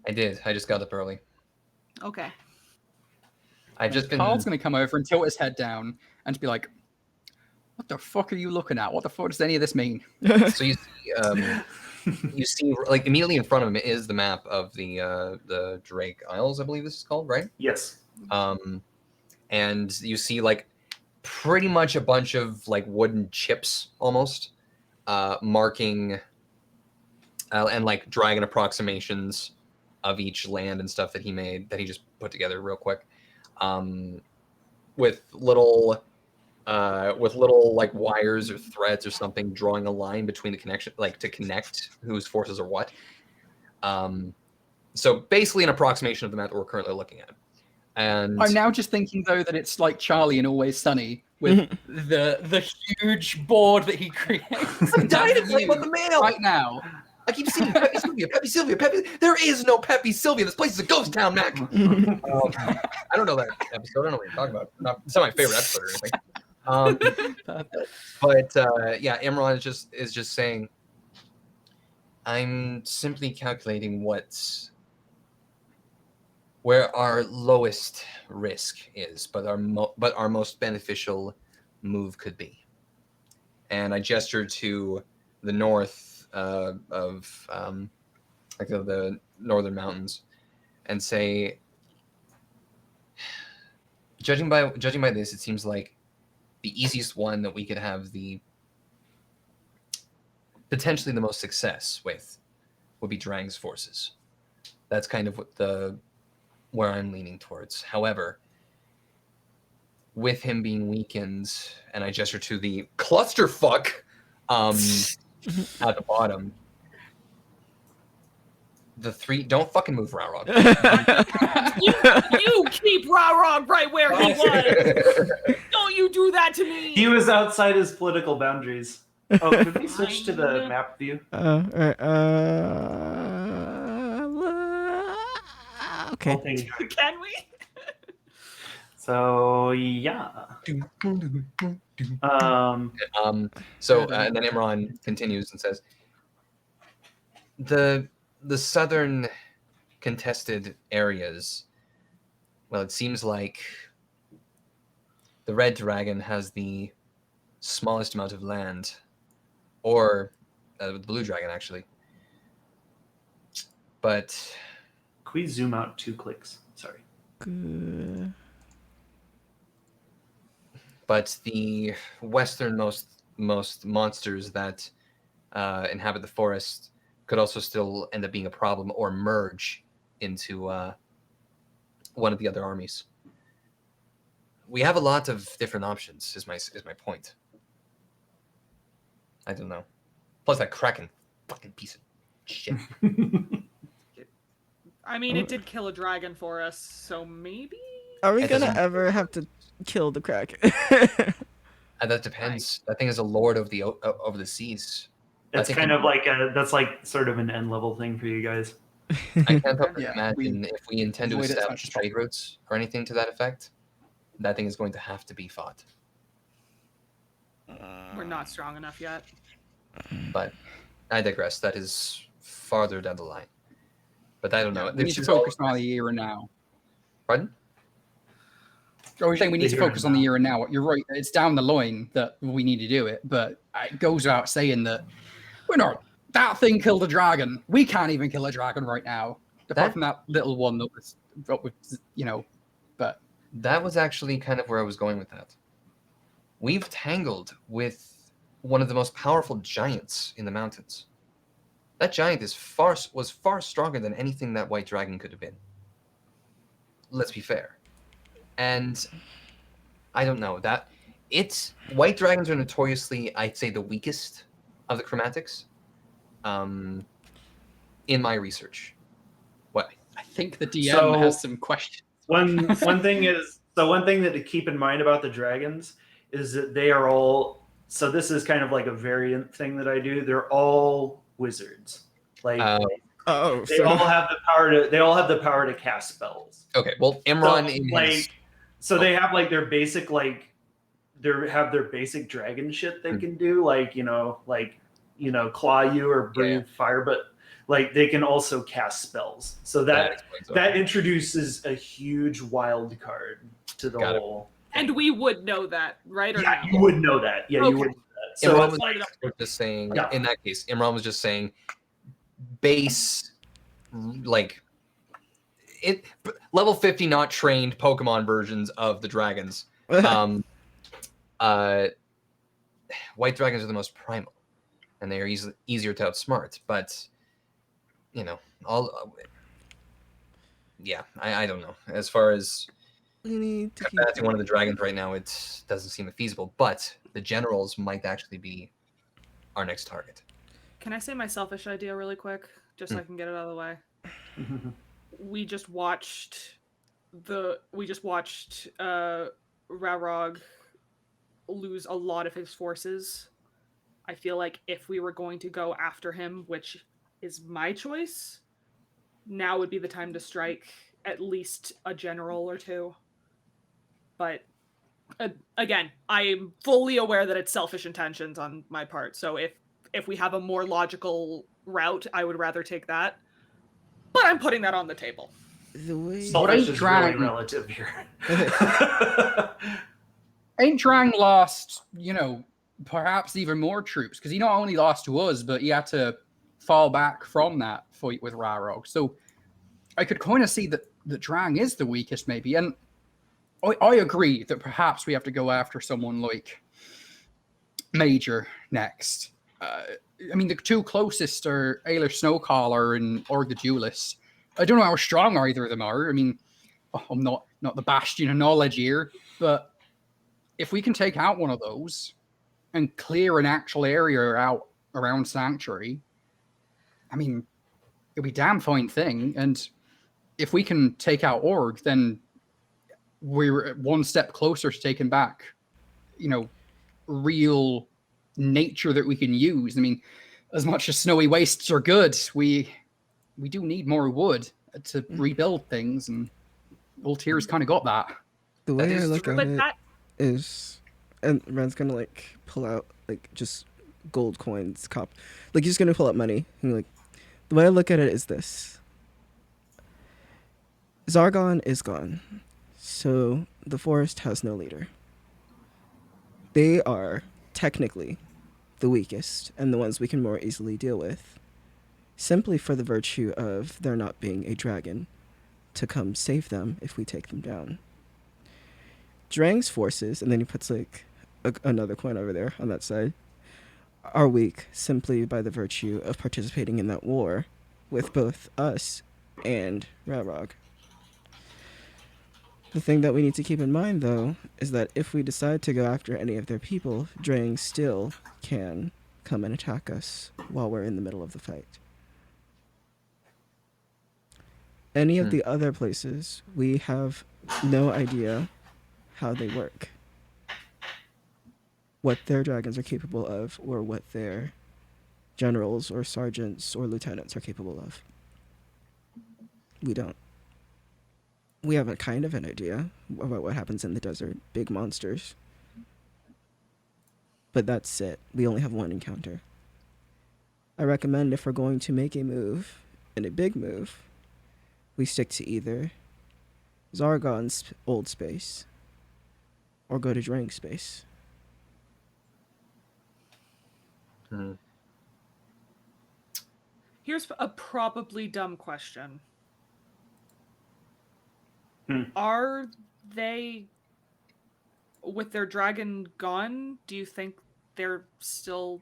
I did. I just got up early. Okay. I've just been. Carl's gonna come over and tilt his head down and just be like, "What the fuck are you looking at? What the fuck does any of this mean?" So you see, like immediately in front of him is the map of the Drake Isles, I believe this is called, right? Yes. And you see like pretty much a bunch of like wooden chips almost, marking and like dragon approximations of each land and stuff that he made, that he just put together real quick, with little like wires or threads or something drawing a line between the connection, like to connect whose forces are what. So basically an approximation of the map that we're currently looking at. And I'm now just thinking though that it's like Charlie in Always Sunny with the huge board that he creates. I'm dying to play about the mail right now. I keep seeing Peppy Sylvia. There is no Peppy Sylvia. This place is a ghost town, Mac. I don't know that episode. I don't know what you're talking about. It's not my favorite episode or anything. But Imran is just saying, I'm simply calculating where our lowest risk is, but our most beneficial move could be. And I gestured to the north of like the northern mountains, and say, judging by this, it seems like the easiest one that we could have potentially the most success with would be Drang's forces. That's kind of where I'm leaning towards. However, with him being weakened, and I gesture to the clusterfuck at the bottom, the three don't fucking move Rarog. you keep Rarog right where he was. Don't you do that to me. He was outside his political boundaries. Oh, could we switch to the map view? Okay. Can we? So yeah. And then Imran continues and says, the southern contested areas, well, it seems like the Red Dragon has the smallest amount of land, or the Blue Dragon actually. But can we zoom out 2 clicks? Sorry. Good. But the westernmost monsters that inhabit the forest could also still end up being a problem, or merge into one of the other armies. We have a lot of different options. Is my point. I don't know. Plus that Kraken, fucking piece of shit. I mean, it did kill a dragon for us, so maybe. Are we It gonna doesn't- ever have to kill the Kraken? That depends. That thing is a lord of the over the seas. It's think kind it- of like that's like sort of an end level thing for you guys. I can't help but Yeah, imagine if we intend to avoid it as much establish as trade routes or anything to that effect, that thing is going to have to be fought. We're not strong enough yet. But I digress. That is farther down the line. But I don't know. We need to focus on the here and now. Pardon? I was saying we need The to here and focus on the now. here and now. You're right. It's down the line that we need to do it, but it goes without saying that we're not. That thing killed a dragon. We can't even kill a dragon right now, apart from that little one that was, But That was actually kind of where I was going with that. We've tangled with one of the most powerful giants in the mountains. That giant was far stronger than anything that white dragon could have been. Let's be fair. And I don't know that white dragons are notoriously, I'd say, the weakest of the chromatics. In my research, what I think the DM So- has some questions. One thing that to keep in mind about the dragons is that they are all. So this is kind of like a variant thing that I do. They're all wizards. Like Oh, they all have the power to. They all have the power to cast spells. okay. Well, Imran So they have like their basic their basic dragon shit they can do, claw you or breathe fire, but like they can also cast spells. So that introduces a huge wild card to the whole. And we would know that, right? Or Yeah, no? you would know that. Yeah, Okay. you would know that. So Imran it's like, was just saying. Yeah. In that case, Imran was just saying, base, like, level 50 not trained Pokemon versions of the dragons. White dragons are the most primal, and they are easier to outsmart. But I don't know. As far as we need to keep combating one of the dragons right now, it doesn't seem feasible. But the generals might actually be our next target. Can I say my selfish idea really quick, just so I can get it out of the way? We just watched Rarog lose a lot of his forces. I feel like if we were going to go after him, which is my choice, now would be the time to strike at least a general or two. But again, I'm fully aware that it's selfish intentions on my part. So if we have a more logical route, I would rather take that. But I'm putting that on the table. The way selfish is really relative here. Ain't Drang lost, perhaps even more troops, because he not only lost to us, but he had to fall back from that fight with Rarog. So I could kind of see that Drang is the weakest, maybe. And I agree that perhaps we have to go after someone like Major next. The two closest are Ayla Snowcaller and Org the Duelist. I don't know how strong either of them are. I'm not the bastion of knowledge here, but if we can take out one of those and clear an actual area out around Sanctuary, it'll be a damn fine thing. And if we can take out Org, then we're one step closer to taking back, real nature that we can use. As much as snowy wastes are good, we do need more wood to rebuild things, and Voltaire's kind of got that. The way I look at it But is, and Ren's gonna pull out just gold coins, he's just gonna pull out money. And the way I look at it is this: Zargon is gone, so the forest has no leader. They are technically the weakest and the ones we can more easily deal with, simply for the virtue of there not being a dragon to come save them if we take them down. Drang's forces, and then he puts another coin over there on that side, are weak simply by the virtue of participating in that war with both us and Rarog. The thing that we need to keep in mind, though, is that if we decide to go after any of their people, Drang still can come and attack us while we're in the middle of the fight. Any of the other places, we have no idea how they work, what their dragons are capable of, or what their generals or sergeants or lieutenants are capable of. We don't. We have a kind of an idea about what happens in the desert. Big monsters. But that's it. We only have one encounter. I recommend if we're going to make a move, and a big move, we stick to either Zargon's old space or go to Drang space. Here's a probably dumb question. Are they, with their dragon gone, do you think they're still...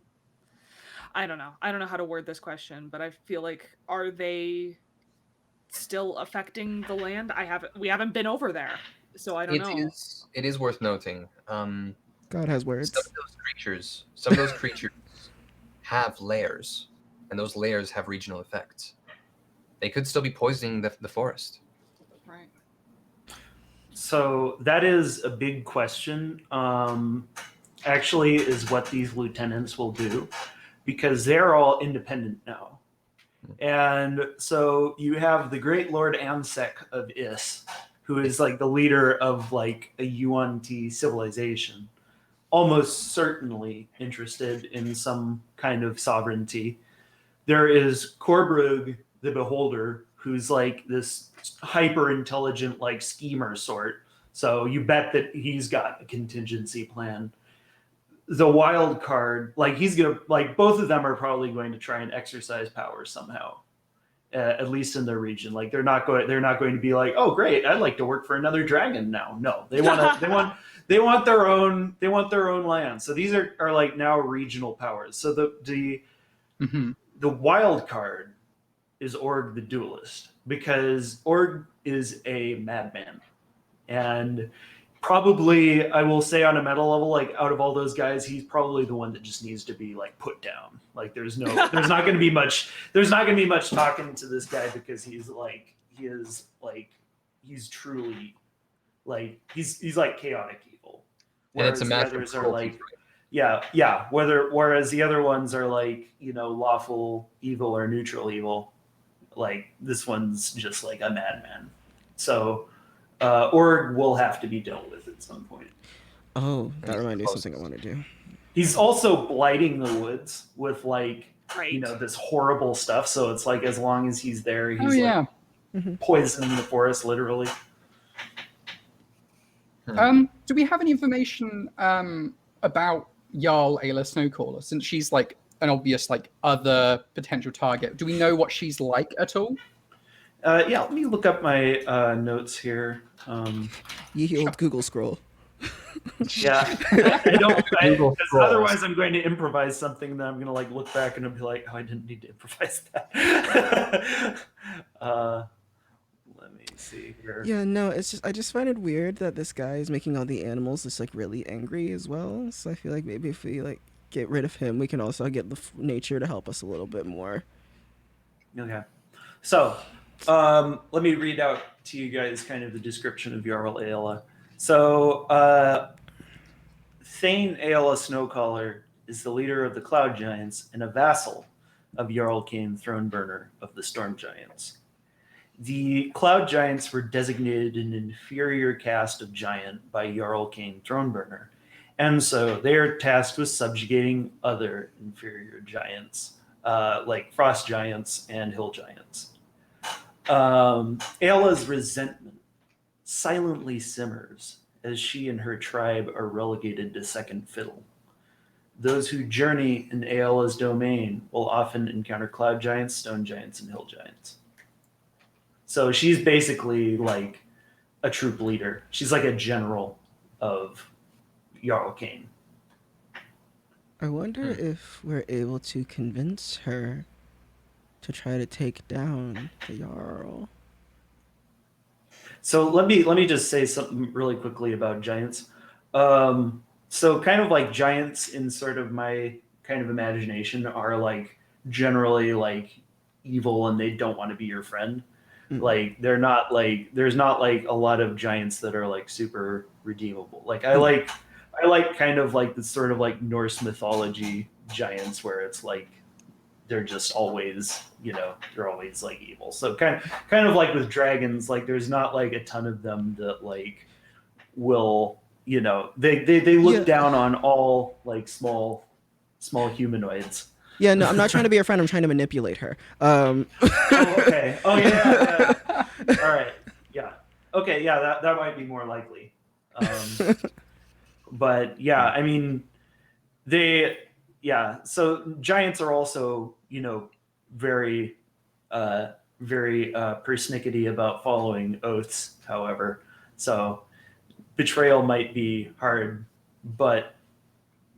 I don't know. I don't know how to word this question, but I feel like, are they still affecting the land? We haven't been over there, so I don't know. It is worth noting. God has words. Some of those creatures have layers, and those layers have regional effects. They could still be poisoning the forest. Right. So that is a big question. Actually, is what these lieutenants will do, because they're all independent now. And so you have the Great Lord Ansek of Is, who is like the leader of like a Yuan-Ti civilization, almost certainly interested in some kind of sovereignty. There is Korbrug the Beholder, who's like this hyper intelligent like schemer sort. So you bet that he's got a contingency plan. The wild card, like he's gonna, like both of them are probably going to try and exercise power somehow, at least in their region. Like they're not going to be like, oh great, I'd like to work for another dragon now. No, they want their own land. So these are like now regional powers. So the wild card is Org the Duelist, because Org is a madman, and probably, I will say on a meta level, like out of all those guys, he's probably the one that just needs to be like put down. Like there's not going to be much talking to this guy, because he's truly like he's like chaotic evil. And it's a matter the others of are like, yeah. Whereas the other ones are like, lawful evil or neutral evil. Like this one's just like a madman. So Org will have to be dealt with at some point. Oh, that reminded me of something I want to do. He's also blighting the woods with like, Right. this horrible stuff. So it's like, as long as he's there, he's Mm-hmm. poisoning the forest, literally. Do we have any information about Jarl Ayla Snowcaller, since she's like an obvious like other potential target? Do we know what she's like at all? Yeah, let me look up my notes here. Ye old Google scroll. Yeah, I don't. Otherwise, I'm going to improvise something that I'm going to like look back and I'll be like, oh, I didn't need to improvise that. Let me see here. Yeah, no, it's just I just find it weird that this guy is making all the animals just like really angry as well. So I feel like maybe if we like get rid of him, we can also get the nature to help us a little bit more. Okay, so let me read out to you guys kind of the description of Jarl Ayla. So Thane Ayla Snowcaller is the leader of the Cloud Giants and a vassal of Jarl Kane Throneburner of the Storm Giants. The Cloud Giants were designated an inferior caste of giant by Jarl Kane Throneburner, and so they are tasked with subjugating other inferior giants, like Frost Giants and Hill Giants. Ayla's resentment silently simmers as she and her tribe are relegated to second fiddle. Those who journey in Ayla's domain will often encounter Cloud Giants, Stone Giants, and Hill Giants. So she's basically like a troop leader. She's like a general of Jarl Kane. I wonder if we're able to convince her to try to take down the Jarl. So let me just say something really quickly about giants. So kind of like giants in sort of my kind of imagination are like generally like evil and they don't want to be your friend. Like they're not like, there's not like a lot of giants that are like super redeemable. Like I like kind of like the sort of like Norse mythology giants where it's like they're just always, they're always like evil. So kind of like with dragons, like there's not like a ton of them that like will, they look Yeah. down on all like small humanoids. Yeah, no, I'm not trying to be her friend. I'm trying to manipulate her. Oh, okay. Oh, yeah. All right. Yeah. Okay. Yeah, that might be more likely. But yeah, I mean, so giants are also, very, very persnickety about following oaths, however. So betrayal might be hard, but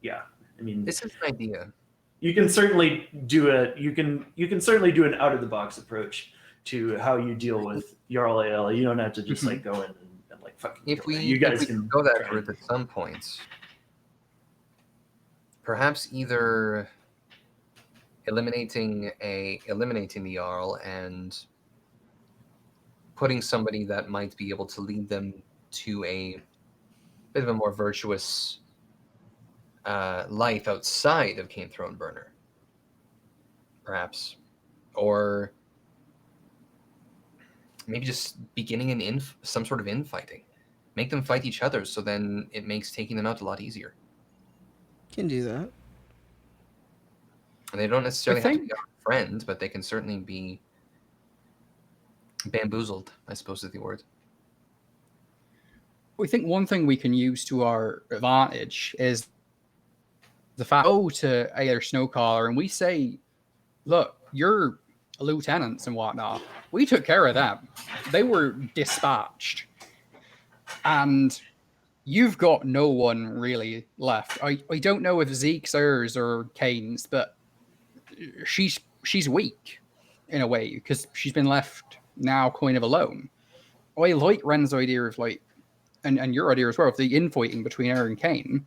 yeah, I mean, This is an idea. you can certainly do an out of the box approach to how you deal with Jarl AL. You don't have to just like go in and like fucking. If we, you guys if we can go that try route at some point, perhaps either eliminating the Jarl and putting somebody that might be able to lead them to a bit of a more virtuous life outside of Cane Throneburner, perhaps, or maybe just beginning some sort of infighting. Make them fight each other, so then it makes taking them out a lot easier. Can do that. And they don't necessarily have to think- be our friends, but they can certainly be bamboozled, I suppose is the word. We think one thing we can use to our advantage is the fact to either Snowcaller and we say, look, you're lieutenants and whatnot. We took care of them. They were dispatched. And you've got no one really left. I don't know if Zeke's hers or Kane's, but she's weak in a way because she's been left now kind of alone. I like Ren's idea of like, and your idea as well, of the infighting between her and Kane.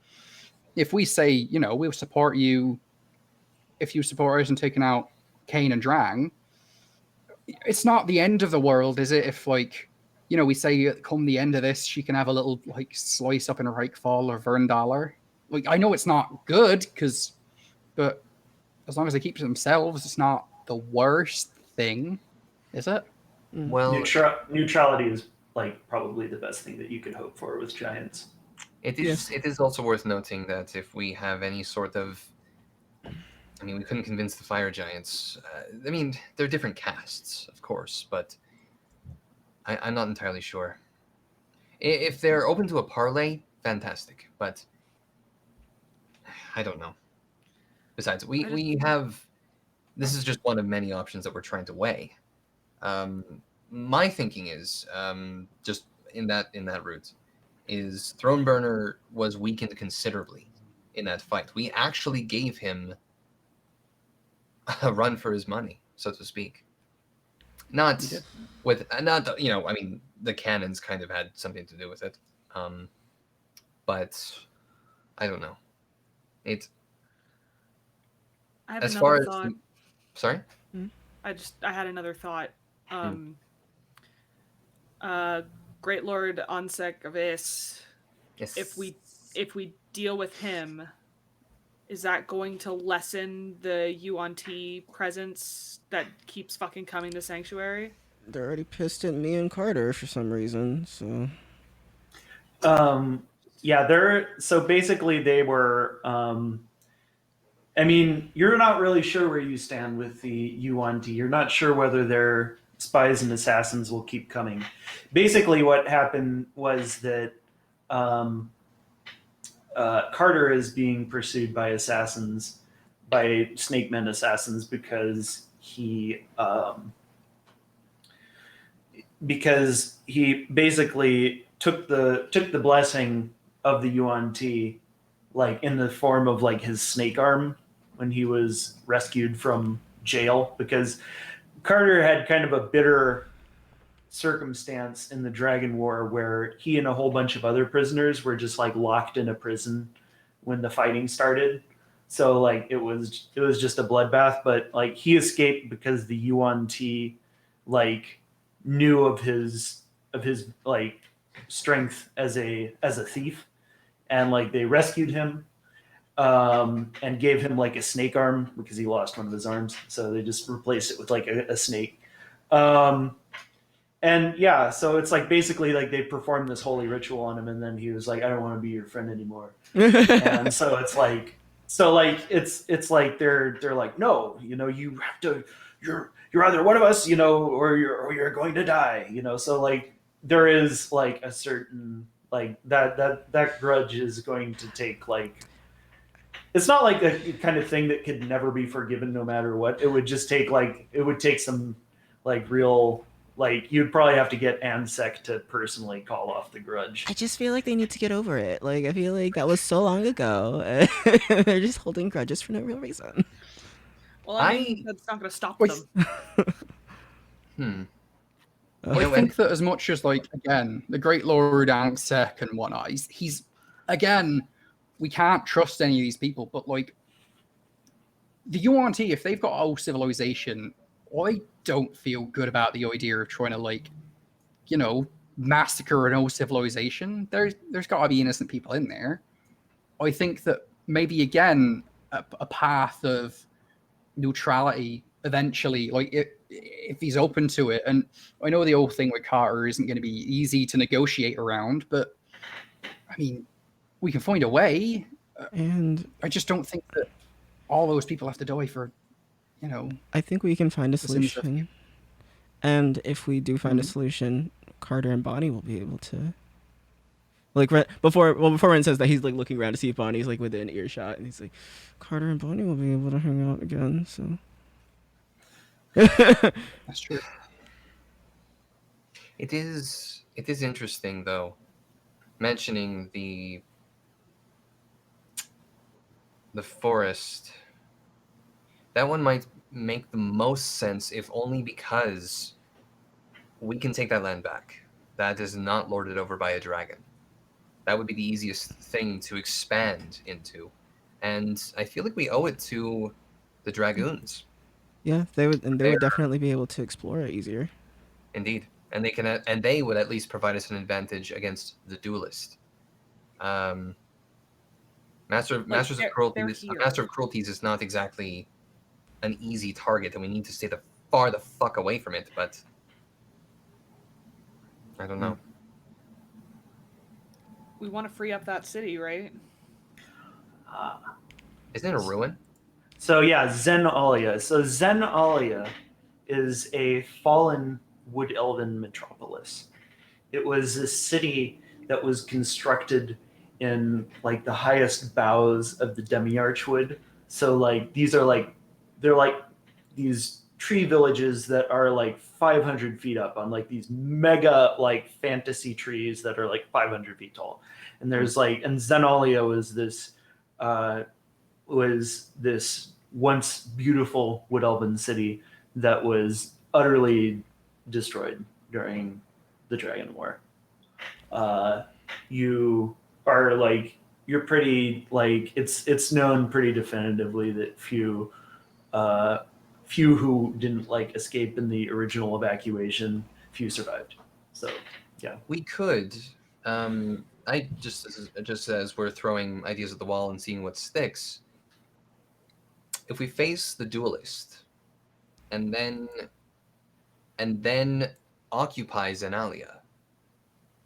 If we say, we'll support you if you support us in taking out Kane and Drang, it's not the end of the world, is it? If like, we say come the end of this, she can have a little like slice up in Reichfall or Verndaler. Like, I know it's not good but as long as they keep to themselves, it's not the worst thing, is it? Well, neutrality is like probably the best thing that you could hope for with giants. it is also worth noting that if we have any sort of, I mean, we couldn't convince the fire giants. I mean, they're different castes, of course, but I'm not entirely sure. If they're open to a parlay, fantastic, but I don't know. Besides, we have, this is just one of many options that we're trying to weigh. My thinking is, just in that route, is Throneburner was weakened considerably in that fight. We actually gave him a run for his money, so to speak. Not, I mean, the cannons kind of had something to do with it. But I don't know. I have As another far as thought. sorry? I had another thought. Great Lord Onsek of Is, Yes. if we deal with him, is that going to lessen the UNT presence that keeps fucking coming to Sanctuary? They're already pissed at me and Carter for some reason, so. Yeah, so basically they were, I mean, you're not really sure where you stand with the UNT. You're not sure whether their spies and assassins will keep coming. Basically what happened was that Carter is being pursued by Snake Men assassins because he basically took the blessing of the UNT like in the form of like his snake arm when he was rescued from jail, because Carter had kind of a bitter circumstance in the Dragon War where he and a whole bunch of other prisoners were just like locked in a prison when the fighting started. So like it was just a bloodbath, but like he escaped because the UNT like knew of his like strength as a thief, and like they rescued him. and gave him like a snake arm because he lost one of his arms. So they just replaced it with like a snake. And yeah, so it's like basically like they performed this holy ritual on him, and then he was like, "I don't want to be your friend anymore." And so it's like, it's like they're like, no, you know, you have to, you're either one of us, you know, or you're going to die, you know. So like there is like a certain like that grudge is going to take like, it's not like a kind of thing that could never be forgiven no matter what. It would just take like, it would take some like real, like you'd probably have to get ANSEC to personally call off the grudge. I just feel like they need to get over it. Like, I feel like that was so long ago. They're just holding grudges for no real reason. Well, I mean, that's not going to stop Wait. them. I think that as much as, like, again, the Great Lord ANSEC and whatnot, he's again, we can't trust any of these people, but, like, the UNT, if they've got a whole civilization, I don't feel good about the idea of trying to, like, you know, massacre an whole civilization. There's got to be innocent people in there. I think that maybe, again, a path of neutrality eventually, like, if he's open to it. And I know the whole thing with Carter isn't going to be easy to negotiate around, but I mean, we can find a way. And I just don't think that all those people have to die for, you know. I think we can find a solution. And if we do find a solution, Carter and Bonnie will be able to. Like, before Ren says that, he's like looking around to see if Bonnie's like within earshot, and he's like, Carter and Bonnie will be able to hang out again. So that's true. It is interesting though, mentioning the forest. That one might make the most sense, if only because we can take that land back. That is not lorded over by a dragon. That would be the easiest thing to expand into. And I feel like we owe it to the dragoons. Yeah, they would definitely be able to explore it easier. Indeed. And they would at least provide us an advantage against the duelist. Master of Cruelties is not exactly an easy target, and we need to stay far the fuck away from it, but I don't know. We want to free up that city, right? Isn't it a ruin? So yeah, Zen-Alia. So Zen-Alia is a fallen wood elven metropolis. It was a city that was constructed in like the highest boughs of the Archwood. So like they're like these tree villages that are like 500 feet up on like these mega like fantasy trees that are like 500 feet tall. And there's like, and Zen-Alia was this once beautiful wood elven city that was utterly destroyed during the Dragon War. You are like, you're pretty like, it's known pretty definitively that few who didn't like escape in the original evacuation, few survived. So yeah, we could. I just as we're throwing ideas at the wall and seeing what sticks. If we face the duelist, and then occupy Zen-Alia,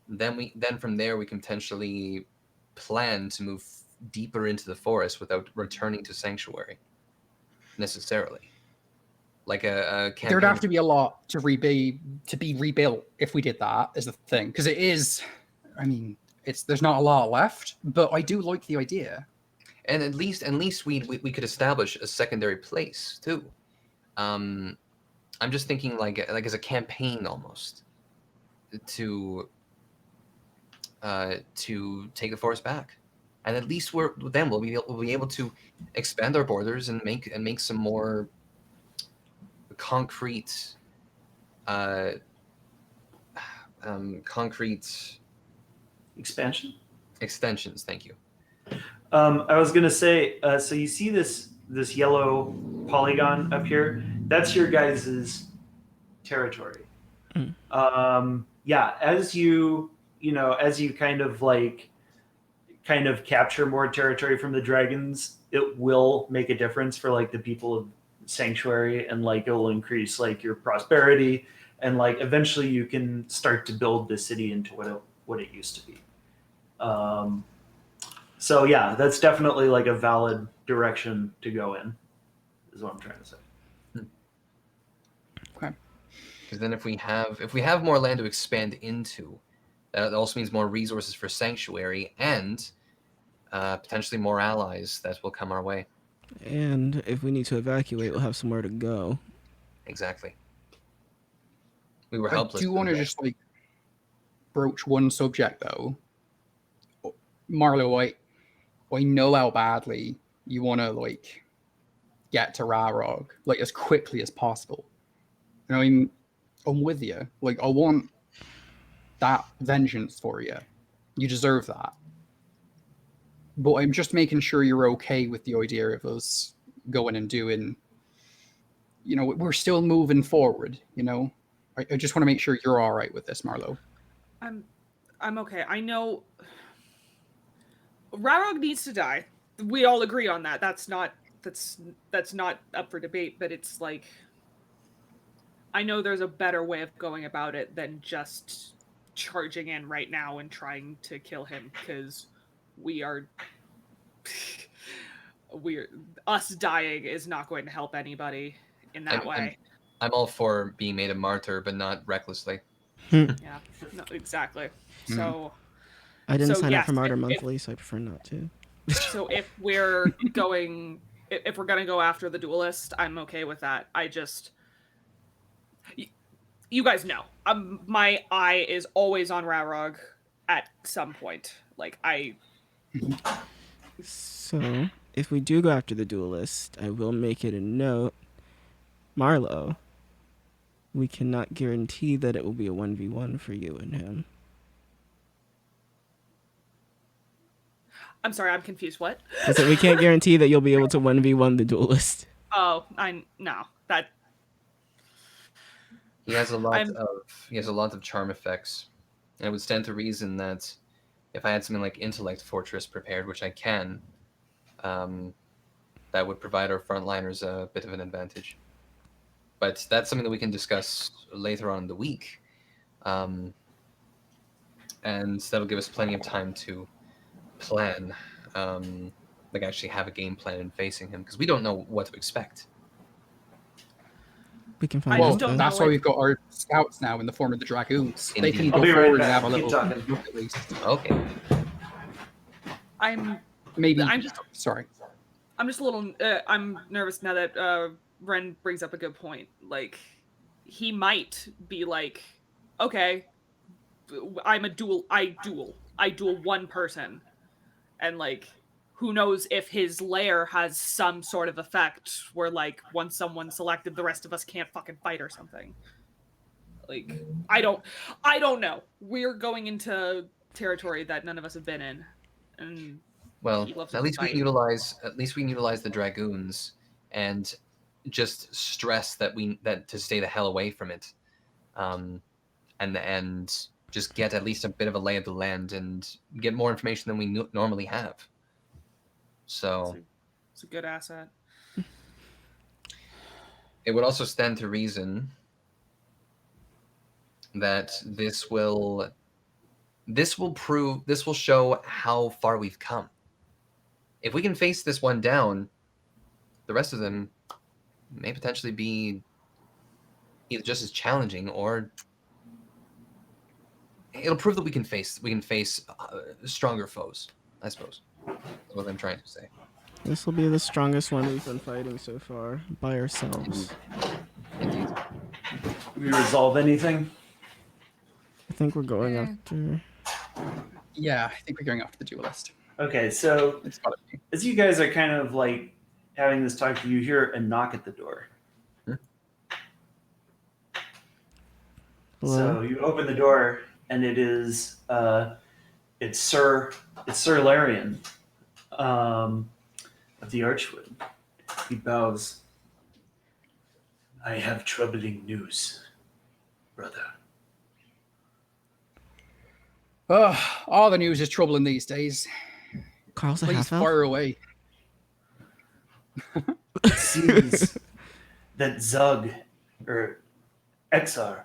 then from there we can potentially plan to move deeper into the forest without returning to Sanctuary necessarily. Like a campaign. There'd have to be a lot to be rebuilt if we did that, is the thing. Because it is, I mean, there's not a lot left, but I do like the idea. And at least we could establish a secondary place too. I'm just thinking like as a campaign almost to take the forest back, and at least we'll be able to expand our borders and make some more concrete extensions. Thank you. I was gonna say, so you see this yellow polygon up here? That's your guys' territory. Yeah, as you kind of like kind of capture more territory from the dragons, it will make a difference for like the people of Sanctuary, and like it will increase like your prosperity, and like eventually you can start to build the city into what it used to be. So yeah, that's definitely like a valid direction to go in, is what I'm trying to say. Okay. Because then if we have more land to expand into, that also means more resources for Sanctuary and potentially more allies that will come our way. And if we need to evacuate, we'll have somewhere to go. Exactly. We were I helpless. do want to just like broach one subject though. Marlo, I know how badly you want to like get to Rarog like as quickly as possible. You know, I'm with you. Like, I want that vengeance for you. You deserve that. But I'm just making sure you're okay with the idea of us going and doing. You know, we're still moving forward. You know, I just want to make sure you're all right with this, Marlo. I'm okay. I know Rarog needs to die. We all agree on that. That's not up for debate, but it's like I know there's a better way of going about it than just charging in right now and trying to kill him, because we're us dying is not going to help anybody in that way. I'm all for being made a martyr, but not recklessly. Yeah, no, exactly. So I didn't sign up yes, for Martyr Monthly, so I prefer not to. So if we're going to go after the duelist, I'm okay with that. I just, you guys know, my eye is always on Rarog at some point. Like So if we do go after the duelist, I will make it a note, Marlo, we cannot guarantee that it will be a 1v1 for you and him. I'm sorry, I'm confused. What? I said we can't guarantee that you'll be able to 1v1 the duelist. Oh, that. He has a lot of charm effects, and it would stand to reason that if I had something like Intellect Fortress prepared, which I can, that would provide our frontliners a bit of an advantage. But that's something that we can discuss later on in the week, and that'll give us plenty of time to plan, like actually have a game plan in facing him, because we don't know what to expect. We can find I out. just don't That's know why if- we've got our scouts now in the form of the dragoons. They Indeed. can I'll go be right forward and back. have a Keep little talking. look at least. Okay. I'm just Sorry. I'm just a little I'm nervous now that Ren brings up a good point. Like he might be like, okay, I duel one person, and like who knows if his lair has some sort of effect where like once someone's selected, the rest of us can't fucking fight or something. Like I don't know. We're going into territory that none of us have been in, and Well, he loves at to least we fight. can utilize the dragoons and just stress that to stay the hell away from it, and just get at least a bit of a lay of the land and get more information than we normally have. So It's a good asset. it would also stand to reason that this will show how far we've come. If we can face this one down, the rest of them may potentially be either just as challenging, or it'll prove that we can face stronger foes, I suppose. That's what I'm trying to say. This will be the strongest one we've been fighting so far by ourselves. Indeed. Did we resolve anything? I think we're going after. Yeah, I think we're going after the duelist. Okay, so It's gotta be. as you guys are kind of like having this talk, you hear a knock at the door. Hello? So you open the door, and it is it's Sir Larian of the Archwood. He bows. I have troubling news, brother. All the news is troubling these days. Carl's a Please half elf. fire away. It seems that Zug, or Exar,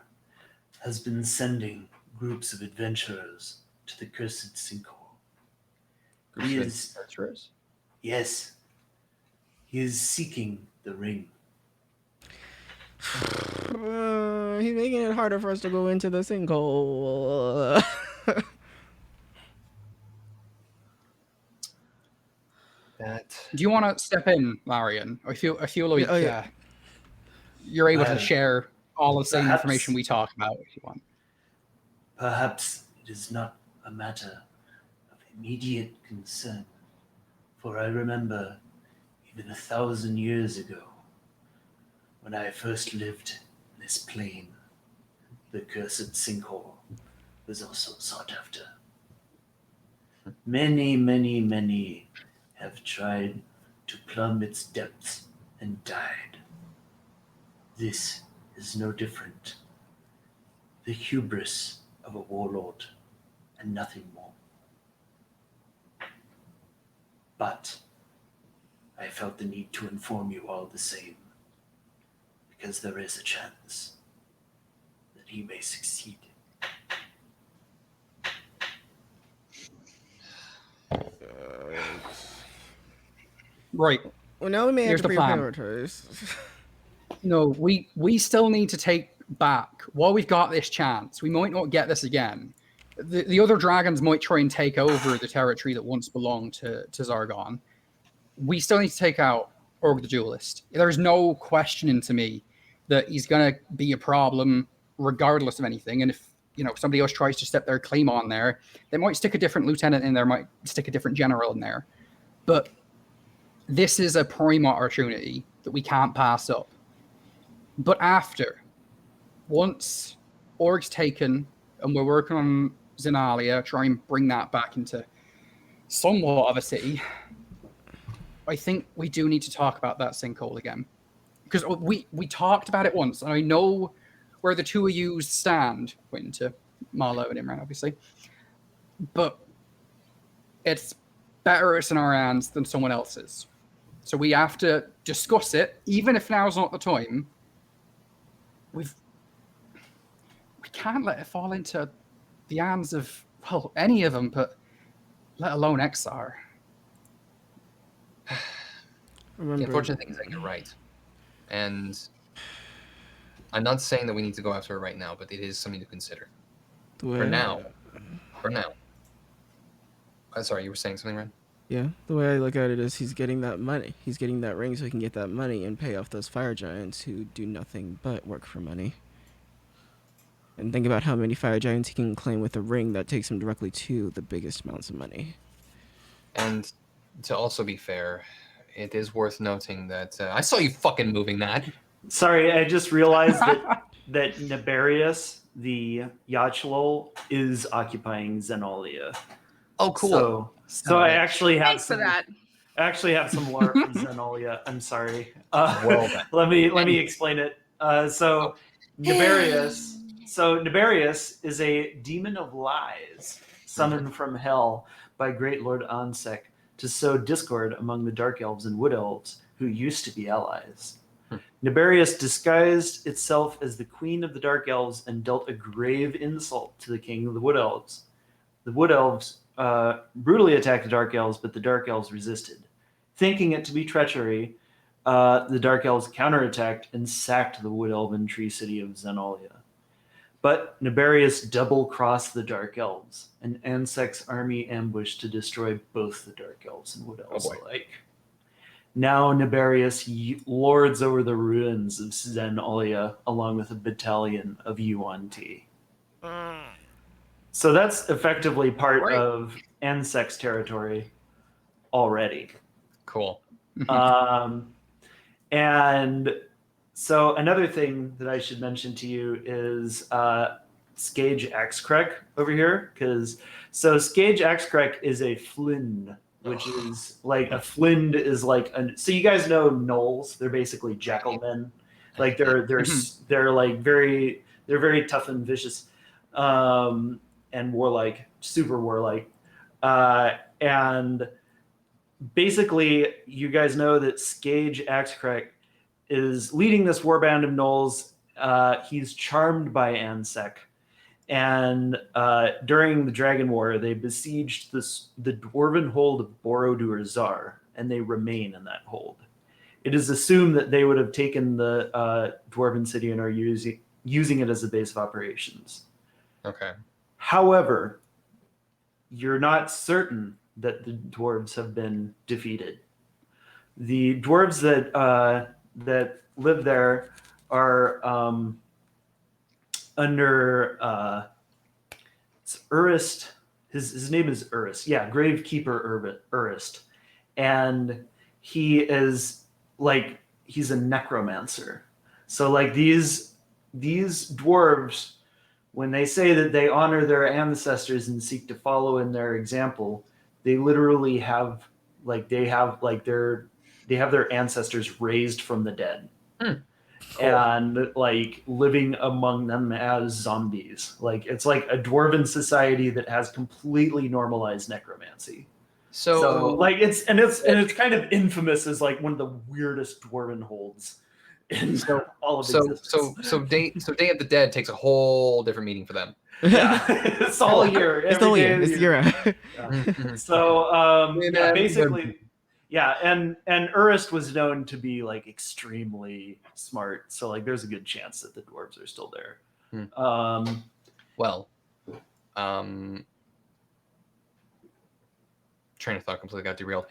has been sending groups of adventurers to the cursed sinkhole. He is, Adventurers? yes, he is seeking the ring. He's making it harder for us to go into the sinkhole. That Do you want to step in, Larian? I feel like Oh, yeah. you're able to Well, share all the same perhaps- information we talk about if you want. Perhaps it is not a matter of immediate concern, for I remember even 1,000 years ago, when I first lived in this plane, the cursed sinkhole was also sought after. Many, many, many have tried to plumb its depths and died. This is no different. The hubris of a warlord and nothing more. But I felt the need to inform you all the same, because there is a chance that he may succeed. Right. Well, now we may Here's have to the plan. prioritize. No, we still need to take back while we've got this chance. We might not get this again. The other dragons might try and take over the territory that once belonged to Zargon. We still need to take out Org the Duelist. There's no questioning to me that he's going to be a problem regardless of anything. And if somebody else tries to step their claim on there, they might stick a different lieutenant in there, might stick a different general in there. But this is a prime opportunity that we can't pass up. But once Org's taken and we're working on Zenalia, try and bring that back into somewhat of a city, I think we do need to talk about that sinkhole again. Because we talked about it once, and I know where the two of you stand, pointing to Marlo and Imran, obviously. But it's better it's in our hands than someone else's. So we have to discuss it, even if now's not the time. We can't let it fall into the hands of, well, any of them, but let alone Exar. the unfortunate thing is that you're right. And I'm not saying that we need to go after her right now, but it is something to consider. For now. Sorry, you were saying something, Ren? Yeah, the way I look at it is he's getting that money. He's getting that ring so he can get that money and pay off those fire giants who do nothing but work for money. And think about how many fire giants he can claim with a ring that takes him directly to the biggest amounts of money. And to also be fair, it is worth noting that I saw you fucking moving that. Sorry, I just realized that Nibarius, the Yachlol, is occupying Zenolia. Oh, cool. So I actually have Thanks for that. I actually have some lore from Zenolia. I'm sorry. Well then. let me explain it. So Nibarius is a demon of lies summoned from hell by Great Lord Ansek to sow discord among the Dark Elves and Wood Elves who used to be allies. Nibarius disguised itself as the Queen of the Dark Elves and dealt a grave insult to the King of the Wood Elves. The Wood Elves brutally attacked the Dark Elves, but the Dark Elves resisted. Thinking it to be treachery, the Dark Elves counterattacked and sacked the Wood Elven tree city of Zenolia. But Nibarius double-crossed the Dark Elves, and Ansek's army ambushed to destroy both the Dark Elves and Wood Elves alike. Now Nibarius lords over the ruins of Zenolia along with a battalion of Yuan-Ti. So that's effectively part of Ansek's territory already. Cool. And so another thing that I should mention to you is Skage Axcrek over here. Skage Axcrek is a Flind, which is like a Flind is like so you guys know gnolls. They're basically jackalmen. Like they're very tough and vicious. And warlike, super warlike. And basically, you guys know that Skage Axcrack is leading this warband of gnolls. He's charmed by Ansec. And during the Dragon War, they besieged the dwarven hold of Borodur Zar, and they remain in that hold. It is assumed that they would have taken the dwarven city and are using it as a base of operations. Okay. However, you're not certain that the dwarves have been defeated. The dwarves that live there are under Urist. His name is Urist. Yeah, Gravekeeper Urist, and he is he's a necromancer. So these dwarves, when they say that they honor their ancestors and seek to follow in their example, they literally have their ancestors raised from the dead. Cool. And living among them as zombies. It's like a dwarven society that has completely normalized necromancy. So it's kind of infamous as one of the weirdest dwarven holds in all of existence. So Day of the Dead takes a whole different meaning for them. Yeah, it's all year. It's the whole year. It's year. Yeah. So basically. Yeah, and Urist was known to be extremely smart, so there's a good chance that the dwarves are still there. Train of thought completely got derailed.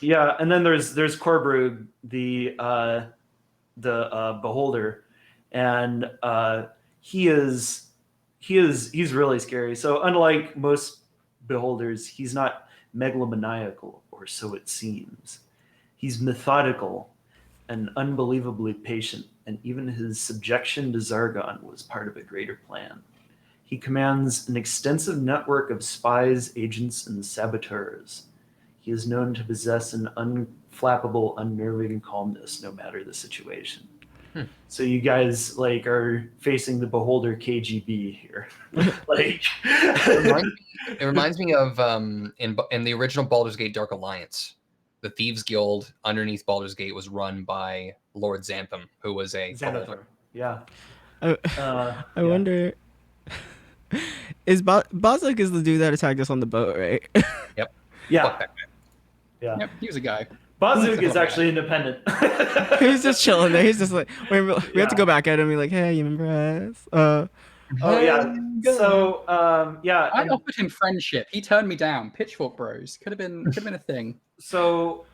Yeah, and then there's Korbrug, the beholder, and he's really scary. So unlike most beholders, he's not megalomaniacal, or so it seems. He's methodical and unbelievably patient, and even his subjection to Zargon was part of a greater plan. He commands an extensive network of spies, agents, and saboteurs. He is known to possess an unflappable, unnerving calmness, no matter the situation. So you guys are facing the beholder KGB here. It reminds me of in the original Baldur's Gate Dark Alliance, the Thieves Guild underneath Baldur's Gate was run by Lord Xantham, who was a beholder. Yeah. I wonder. Is Bozak is the dude that attacked us on the boat, right? Yep. Yeah. Yeah. Yep, he was a guy. Bazuk is actually independent. He's just chilling there. He's just we have to go back at him and be like, hey, you remember us? Oh yeah. So I offered him friendship. He turned me down. Pitchfork Bros could have been a thing. So,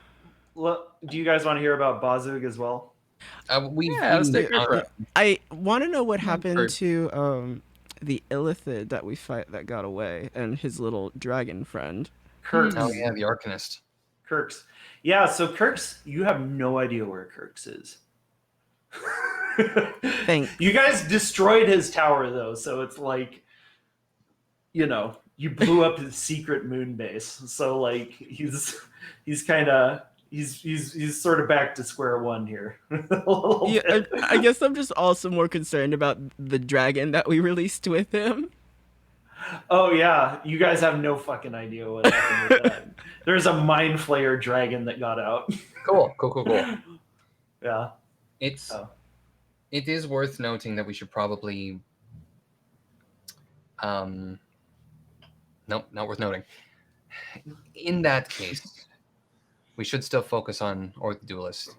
do you guys want to hear about Bazug as well? I want to know what happened to the Illithid that we fight that got away and his little dragon friend. Kirks. Oh yeah, the Arcanist. Kirks. Yeah, so Kirks, you have no idea where Kirks is. Thanks. You guys destroyed his tower though, so it's you blew up his secret moon base. So he's sort of back to square one here. Yeah, I guess I'm just also more concerned about the dragon that we released with him. Oh yeah, you guys have no fucking idea what happened with that. There's a mind flayer dragon that got out. Cool. Yeah. It is worth noting that we should probably no, not worth noting. In that case, we should still focus on Orc the Duelist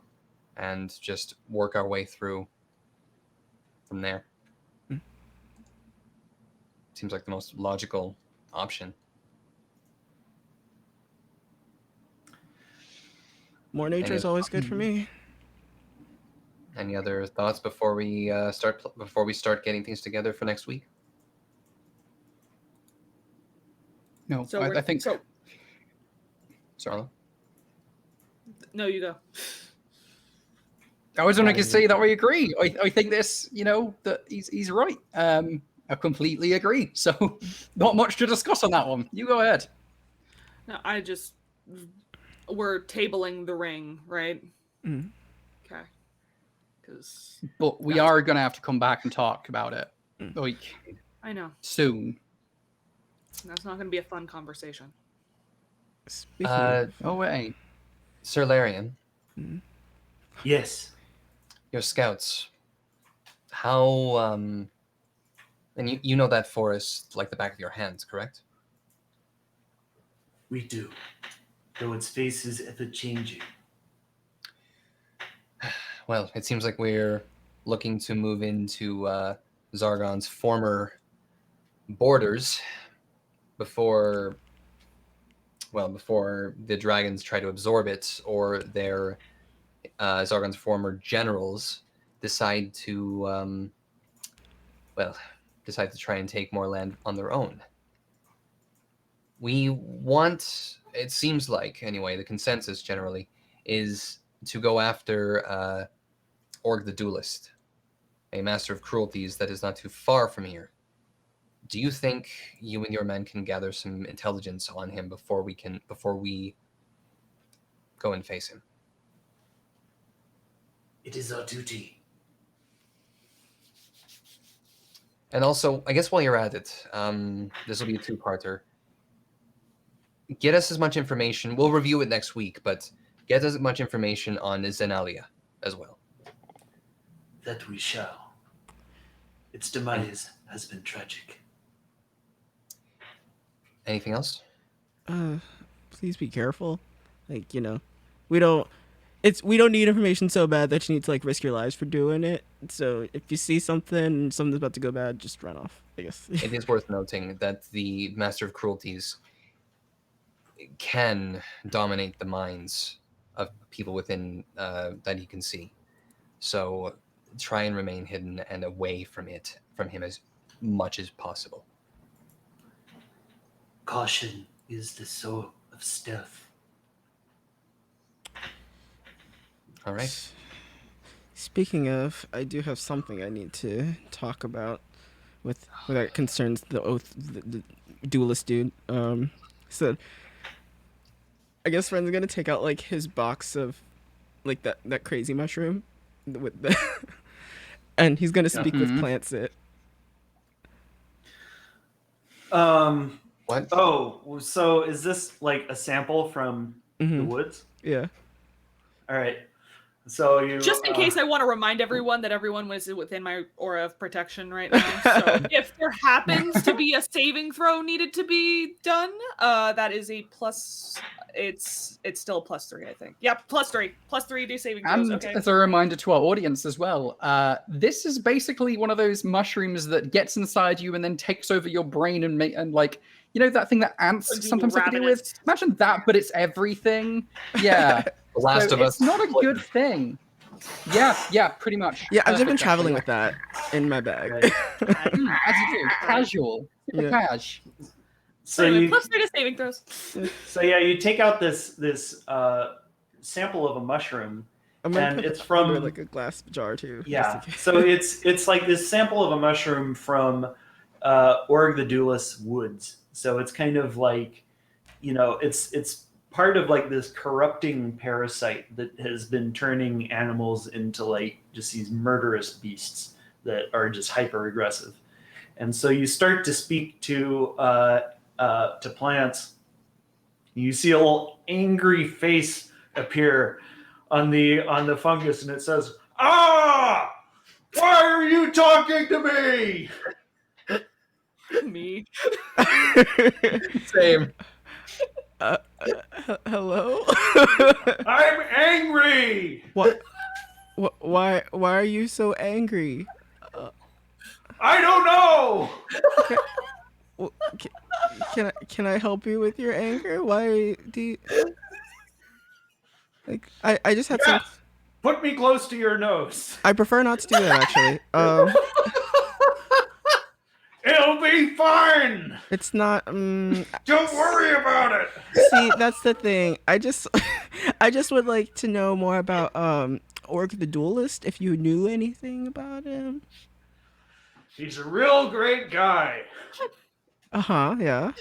and just work our way through from there. Seems like the most logical option. More nature is always good for me. Any other thoughts before we start getting things together for next week? No, so I think so. Sarla? No, you go. I was going to say that we agree. I think this, that he's right. I completely agree. So not much to discuss on that one. You go ahead. No, we're tabling the ring, right? Mm. Okay. But we are going to have to come back and talk about it. I know. Soon. That's not going to be a fun conversation. Speaking Oh wait. Sir Larian, Yes. your scouts, how and you know that forest like the back of your hands, correct? We do. Though its face is ever changing. Well, it seems like we're looking to move into Zargon's former borders before the dragons try to absorb it, or their Zargon's former generals decide to decide to try and take more land on their own. We want, it seems like anyway, the consensus generally is to go after Org the Duelist, a master of cruelties that is not too far from here. Do you think you and your men can gather some intelligence on him before we go and face him? It is our duty. And also, I guess while you're at it, this will be a two-parter. Get us as much information. We'll review it next week, but get us as much information on Zenalia as well. That we shall. Its demise has been tragic. Anything else? Please be careful. Like, you know, we don't need information so bad that you need to like risk your lives for doing it. So if you see something's about to go bad, just run off, I guess. It is worth noting that the Master of Cruelties can dominate the minds of people within that he can see. So try and remain hidden and away from him as much as possible. Caution is the soul of stealth. All right. Speaking of, I do have something I need to talk about with that concerns the duelist dude. So I guess Ren's gonna take out like his box of like that crazy mushroom with the and he's gonna speak with plants it. What? Oh, so is this like a sample from the woods? Yeah. All right. So you Just in case, I want to remind everyone that everyone was within my aura of protection right now. So if there happens to be a saving throw needed to be done, that is a plus. It's still a +3, I think. Yep, +3 do saving throws. And Okay. as a reminder to our audience as well, this is basically one of those mushrooms that gets inside you and then takes over your brain and like, you know, that thing that ants Do sometimes have to deal with? ravenous. Imagine that, but it's everything. Yeah. The Last So of Us. it's not a good thing. Yeah, pretty much. Yeah, I've just been Perfect, traveling actually. with that in my bag. Right. As you do. Casual. Super Yeah. cash. So Anyway, you +3 to saving throws. so yeah, you take out this sample of a mushroom. I'm gonna And put it's it from- under, like a glass jar too. Yeah. just in case. So it's like this sample of a mushroom from Org the Duelist woods. So it's kind of like, you know, it's part of like this corrupting parasite that has been turning animals into like just these murderous beasts that are just hyper aggressive. And so you start to speak to plants. You see a little angry face appear on the fungus, and it says, "Ah! Why are you talking to me?" Me. Same. Hello. I'm angry. What? Why are you so angry? I don't know. Well, can I help you with your anger? Why do you like? I just had some. Yes. Put me close to your nose. I prefer not to do that actually. It'll be fine. It's not. Don't worry about it. See, that's the thing. I just would like to know more about Orc the Duelist. If you knew anything about him. He's a real great guy. Yeah.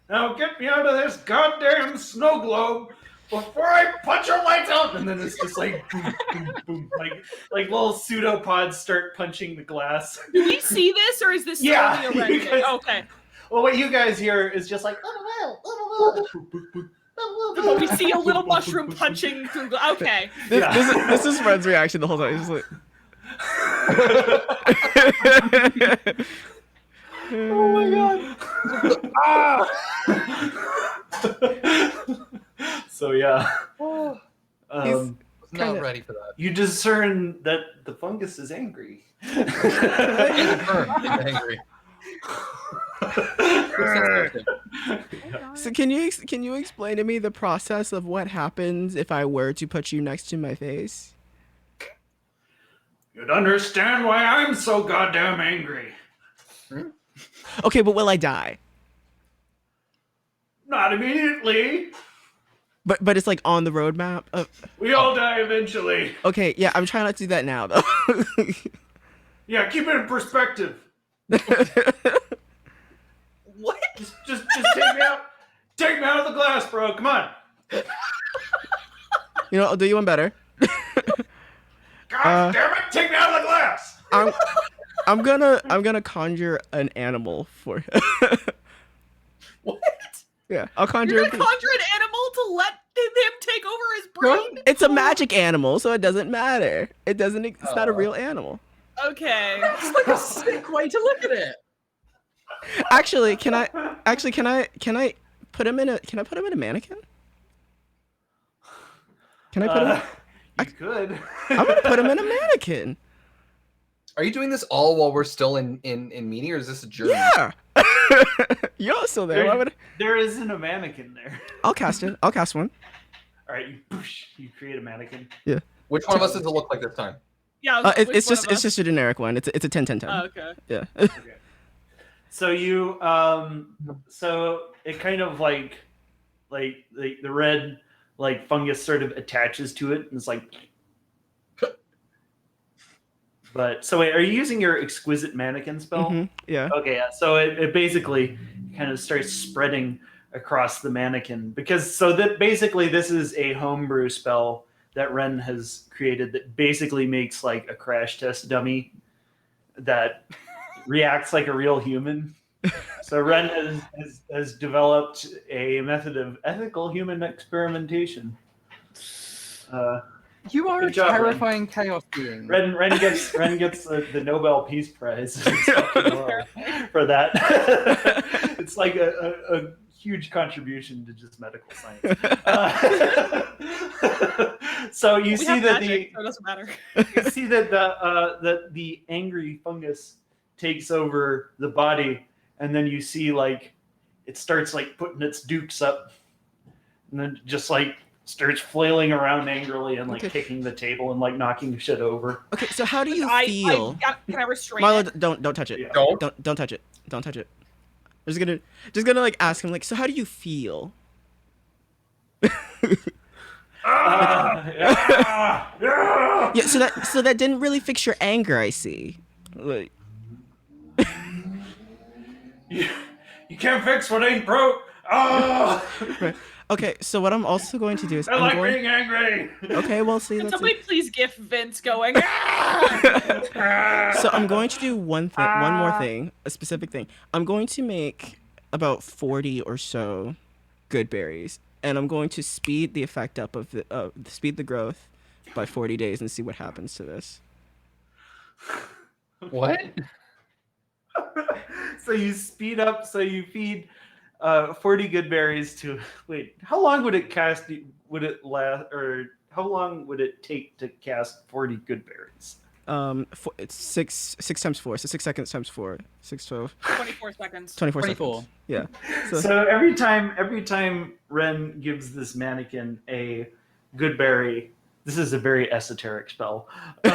Now get me out of this goddamn snow globe before I punch your lights out. And then it's just like boom, boom, boom, like little pseudopods start punching the glass. Do we see this, or is this Yeah, solely a you Ren guys- thing? Okay. Well, what you guys hear is just like boop, boop, boop. But we see a little mushroom punching through the. Okay. This is Ren's reaction the whole time. He's just like. Oh my god. So yeah. Not Kinda- ready for that. You discern that the fungus is angry. Angry. So can you explain to me the process of what happens if I were to put you next to my face? You'd understand why I'm so goddamn angry. Okay, but will I die? Not immediately. But it's like on the roadmap. We all die eventually. Okay, yeah, I'm trying not to do that now though. Yeah, keep it in perspective. What? Just take me out. Take me out of the glass, bro. Come on. You know, I'll do you one better. God damn it! Take me out of the glass. I'm gonna conjure an animal for him. What? Yeah, I'll conjure. You're gonna conjure an animal to let him take over his brain? It's a magic animal, so it doesn't matter. It's not a real animal. Okay. It's like a sick way to look at it. Actually, can I put him in a mannequin? Can I put him? You could. I'm gonna put him in a mannequin. Are you doing this all while we're still in meeting, or is this a journey? Yeah. You're still there. Why would There isn't a mannequin there. I'll cast it. I'll cast one. All right, you create a mannequin. Which one of us does it look like this time? Yeah. It's just a generic one. It's a 10-10-10. Oh, okay. Yeah. Okay. So you so it kind of like the red fungus sort of attaches to it and it's like. But so wait, are you using your exquisite mannequin spell? Mhm, yeah. Okay, yeah. So it basically kind of starts spreading across the mannequin because basically this is a homebrew spell that Ren has created that basically makes like a crash test dummy that reacts like a real human. So Ren has developed a method of ethical human experimentation. You are Good a job, Ren. terrifying chaos being. Ren gets the Nobel Peace Prize for that. It's like a huge contribution to just medical science. So you We see have that magic, so it doesn't matter. you see that the angry fungus takes over the body, and then you see like it starts like putting its dukes up, and then just like starts flailing around angrily and like kicking the table and like knocking shit over. Okay, so how do you feel? Can I restrain Milo, it? don't touch it. Yeah. Don't. Don't touch it. Don't touch it. I'm just gonna like ask him like, so how do you feel? Yeah, so that didn't really fix your anger, I see. Like, You can't fix what ain't broke. Oh, right. Okay, so what I'm also going to do is I like being angry. Okay, well, see, Can that's somebody please gif Vince going? So I'm going to do one more thing, a specific thing. I'm going to make about 40 or so good berries, and I'm going to speed the effect up of speed the growth by 40 days and see what happens to this. What? So you speed up. So you feed 40 good berries to. Wait, how long would it cast? Would it last, or how long would it take to cast 40 good berries? It's 6 times 4, so 6 seconds times 4, 6, 12, 24 seconds. 24 24. seconds. Yeah. So every time Ren gives this mannequin a good berry, this is a very esoteric spell. The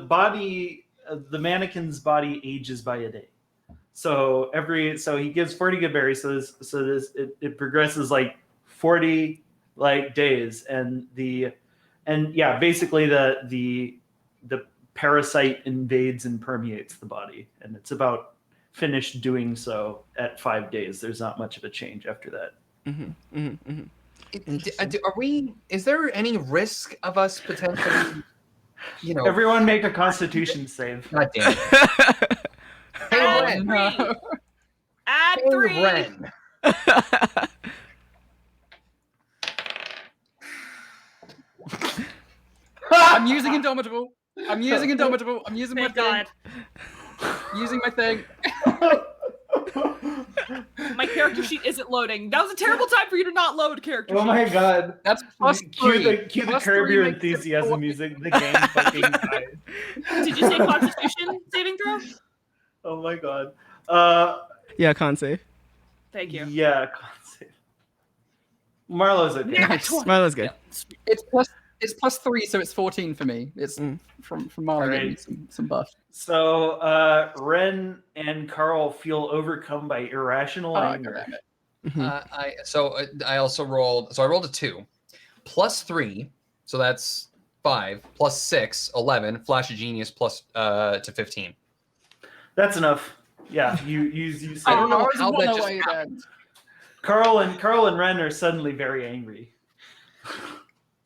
body, the mannequin's body ages by a day. So he gives 40 good berries. So it progresses like 40 like days, and basically the parasite invades and permeates the body, and it's about finished doing so at 5 days. There's not much of a change after that. Mm-hmm, mm-hmm, mm-hmm. Is there any risk of us potentially, Everyone make a Constitution save. God damn it. Hey, Add Ren. 3. Add Hey, 3. Ren. I'm using Indomitable. I'm using Indomitable. I'm using my Thank thing. God. Using my thing. My character sheet isn't loading. That was a terrible time for you to not load character sheet. Oh my god. That's plus Cue 3. the Plus Curb 3 Your makes it Enthusiasm 4. music. The game fucking died. Did you say Constitution saving throw? Oh my god. Yeah, con save. Thank you. Yeah, con save. Marlo's okay. Nice. Marlo's good. It's plus 3, so it's 14 for me. It's from Marlo getting Alright. some buff. So Ren and Carl feel overcome by irrational Oh, anger. damn it. I also rolled. So I rolled a 2, plus 3, so that's 5, plus 6, 11. Flash of Genius plus to 15. That's enough. Yeah, you I don't know Oh, how one that just away happened. then. Carl and Ren are suddenly very angry.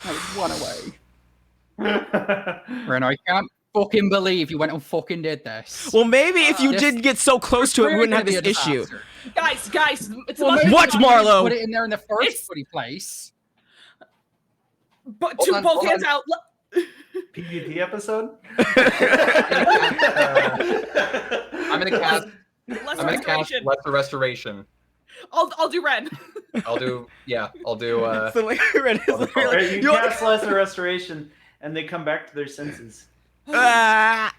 That was 1 away. Ren, I can't fucking believe you went and fucking did this. Well, maybe if you This- did get so close to it, we wouldn't have Really this gonna be a issue. disaster. Guys, it's Well, about maybe What, you didn't Marlo? Put it in there in the first It's- bloody place. But Hold on, both hold hands on. out. PvP episode? I'm gonna cast. Less I'm gonna cast restoration. Lesser Restoration. I'll do Ren. I'll do. So like, Ren is like, Alright, you you want- cast Lesser Restoration, and they come back to their senses. Ah!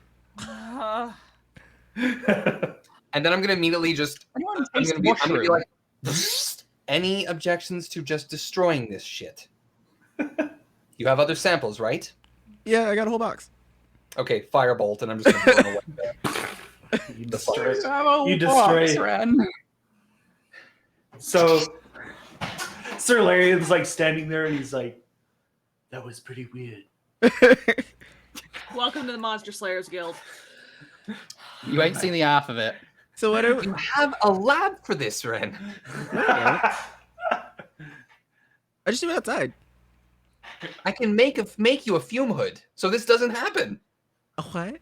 And then I'm gonna immediately just. Anyone I'm taste gonna be mushroom? like. Any objections to just destroying this shit? You have other samples, right? Yeah, I got a whole box. Okay, firebolt, and I'm just gonna burn away the You the destroy. fire. Oh, You destroy- box, Ren. So Sir Larion's like standing there, and he's like, "That was pretty weird." Welcome to the Monster Slayers Guild. You ain't seen the half of it. So what are You have a lab for this, Ren. I just do it outside. I can make you a fume hood, so this doesn't happen. A what?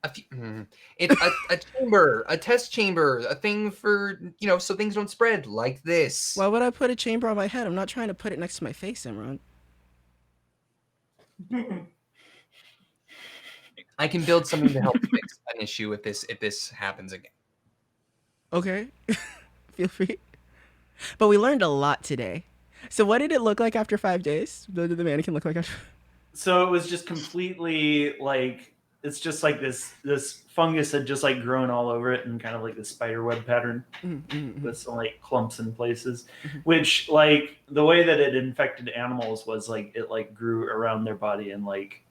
It's a chamber, a test chamber, a thing for so things don't spread like this. Why would I put a chamber on my head? I'm not trying to put it next to my face, Imran. I can build something to help fix an issue if this happens again. Okay. Feel free. But we learned a lot today. So what did it look like after 5 days? What did the mannequin look like after? So it was just completely like it's just like this fungus had just like grown all over it and kind of like the spider web pattern with some like clumps in places, which like the way that it infected animals was like it like grew around their body and like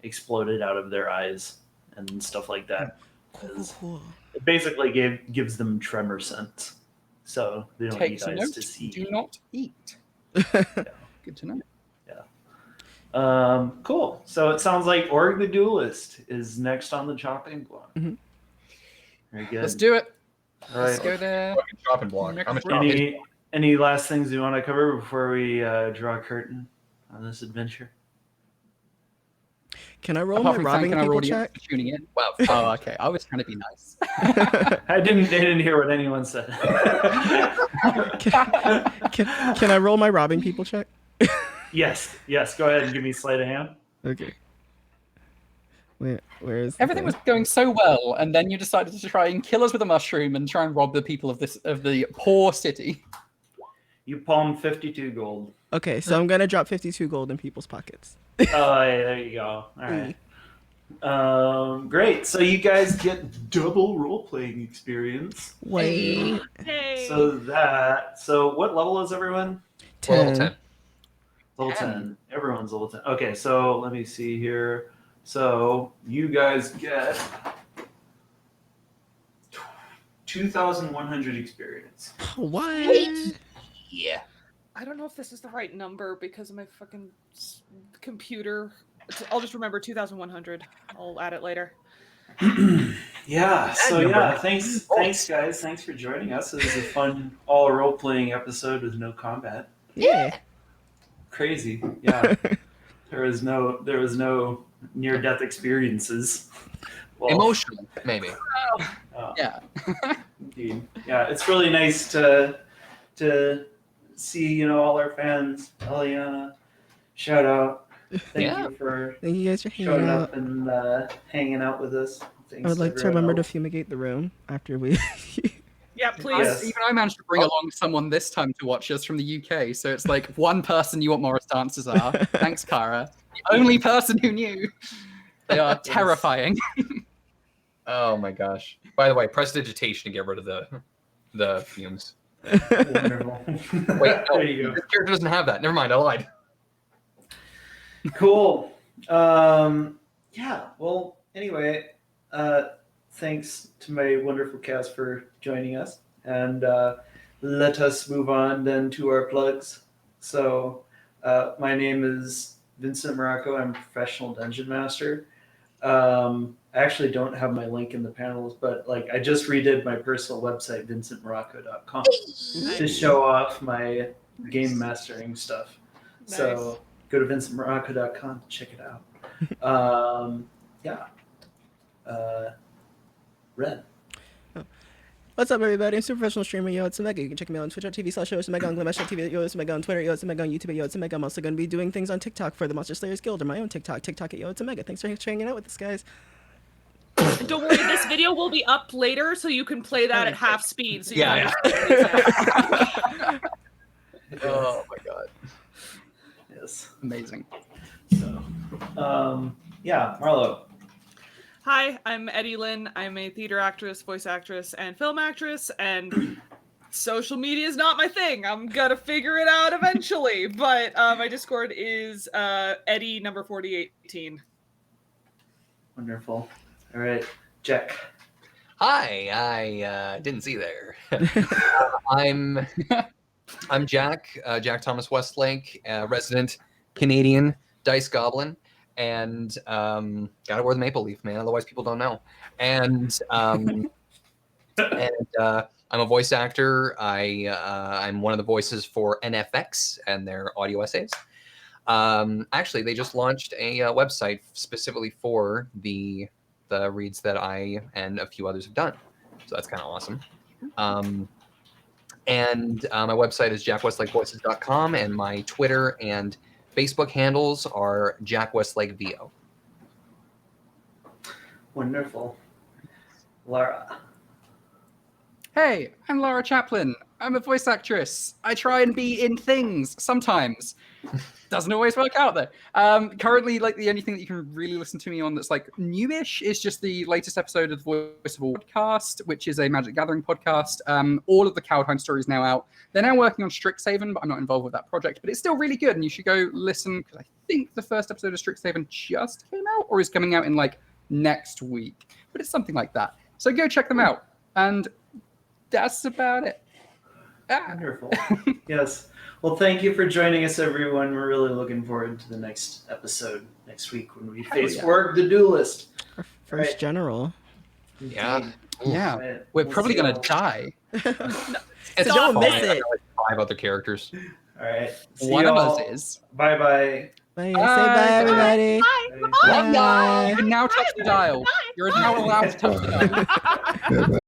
exploded out of their eyes and stuff like that. Cool. It basically gives them tremor sense, so they don't Takes need eyes note. to see. Do not eat. Good to know. Cool. So it sounds like Org the Duelist is next on the chopping block. Mhm. Very good. Let's do it. All Let's right. go there. Fucking chopping block. Next I'm a round. chopping. Any last things you want to cover before we draw a curtain on this adventure? Can I roll Apart my from robbing thanking our people audience check? for tuning in. Wow. Oh, okay. I was trying to be nice. I didn't hear what anyone said. Can I roll my robbing people check? Yes. Go ahead and give me sleight of hand. Okay. Wait, where is the Everything thing? was going so well, and then you decided to try and kill us with a mushroom and try and rob the people of the poor city. You palmed 52 gold. Okay, so I'm gonna drop 52 gold in people's pockets. Oh, yeah, there you go. All right. Great. So you guys get double role-playing experience. Wait. Hey. So what level is everyone? We're level 10. Level 10. 10. Everyone's level 10. Okay, so let me see here. So you guys get 2,100 experience. What? Yeah. I don't know if this is the right number because of my fucking computer. I'll just remember 2,100. I'll add it later. Yeah. So number. yeah, thanks guys. Thanks for joining us. It was a fun all role-playing episode with no combat. Yeah. Crazy. Yeah. There was no near-death experiences. Well, Emotional, maybe. Yeah. Indeed. Yeah, it's really nice to see all our fans. Eliana, shout out. Thank Yeah. you for Thank you guys for hanging showing out. up and hanging out with us. I Thanks would like to everyone remember to else. fumigate the room after we. Yeah, please. Yes. Even I managed to bring along someone this time to watch us from the UK, so it's like one person knew what Morris dances are. Thanks, Kara. The only person who knew. They are terrifying. Oh my gosh. By the way, prestidigitation to get rid of the fumes. Wonderful. Wait, no, There you go. this character doesn't have that. Never mind, I lied. Cool. Yeah. Well, anyway, thanks to my wonderful cast for joining us, and let us move on then to our plugs. So, my name is Vincent Morocco. I'm a professional dungeon master. I actually don't have my link in the panels, but I just redid my personal website, vincentmorocco.com, to show off my game mastering stuff. Nice. So go to vincentmorocco.com to check it out. Yeah. Red. What's up, everybody? I'm super professional streamer, yo, it's Omega. You can check me out on twitch.tv/yo, it's Omega, on Glimmesh.tv, yo, it's Omega, on Twitter, yo, it's Omega, on YouTube, yo, it's Omega. I'm also going to be doing things on TikTok for the Monster Slayers Guild, or my own TikTok at yo, it's Omega. Thanks for hanging out with us, guys. And don't worry, this video will be up later, so you can play that at half speed. So you Yeah, can understand. Oh my god. Yes. Amazing. So, yeah, Marlo. Hi, I'm Eddie Lynn. I'm a theater actress, voice actress, and film actress, and social media is not my thing. I'm gonna figure it out eventually. But my Discord is Eddie number 4018. Wonderful. All right, Jack. Hi, I didn't see there. I'm Jack, Jack Thomas Westlake, resident Canadian dice goblin, and gotta wear the maple leaf, man. Otherwise, people don't know. And I'm a voice actor. I'm one of the voices for NFX and their audio essays. Actually, they just launched a website specifically for the reads that I and a few others have done. So that's kind of awesome. And my website is jackwestlakevoices.com, and my Twitter and Facebook handles are jackwestlakevo. Wonderful. Lara. Hey, I'm Laura Chaplin. I'm a voice actress. I try and be in things sometimes. Doesn't always work out though. Currently, the only thing that you can really listen to me on that's newish is just the latest episode of the Voice of All podcast, which is a Magic Gathering podcast. All of the Kaldheim stories now out. They're now working on Strixhaven, but I'm not involved with that project. But it's still really good, and you should go listen, because I think the first episode of Strixhaven just came out, or is coming out in next week. But it's something like that. So go check them out. And that's about it. Wonderful. Yes. Well, thank you for joining us, everyone. We're really looking forward to the next episode next week when we face Org the Duelist. Our first Right. general. Yeah. Yeah. Right. We're We'll probably see going y'all. to die. It's Don't fine. miss I it. got 5 other characters. All right. See One of y'all. us is. Bye-bye. Bye. Say Bye. bye, everybody. Bye. You can now touch the dial. You're now allowed to touch the dial.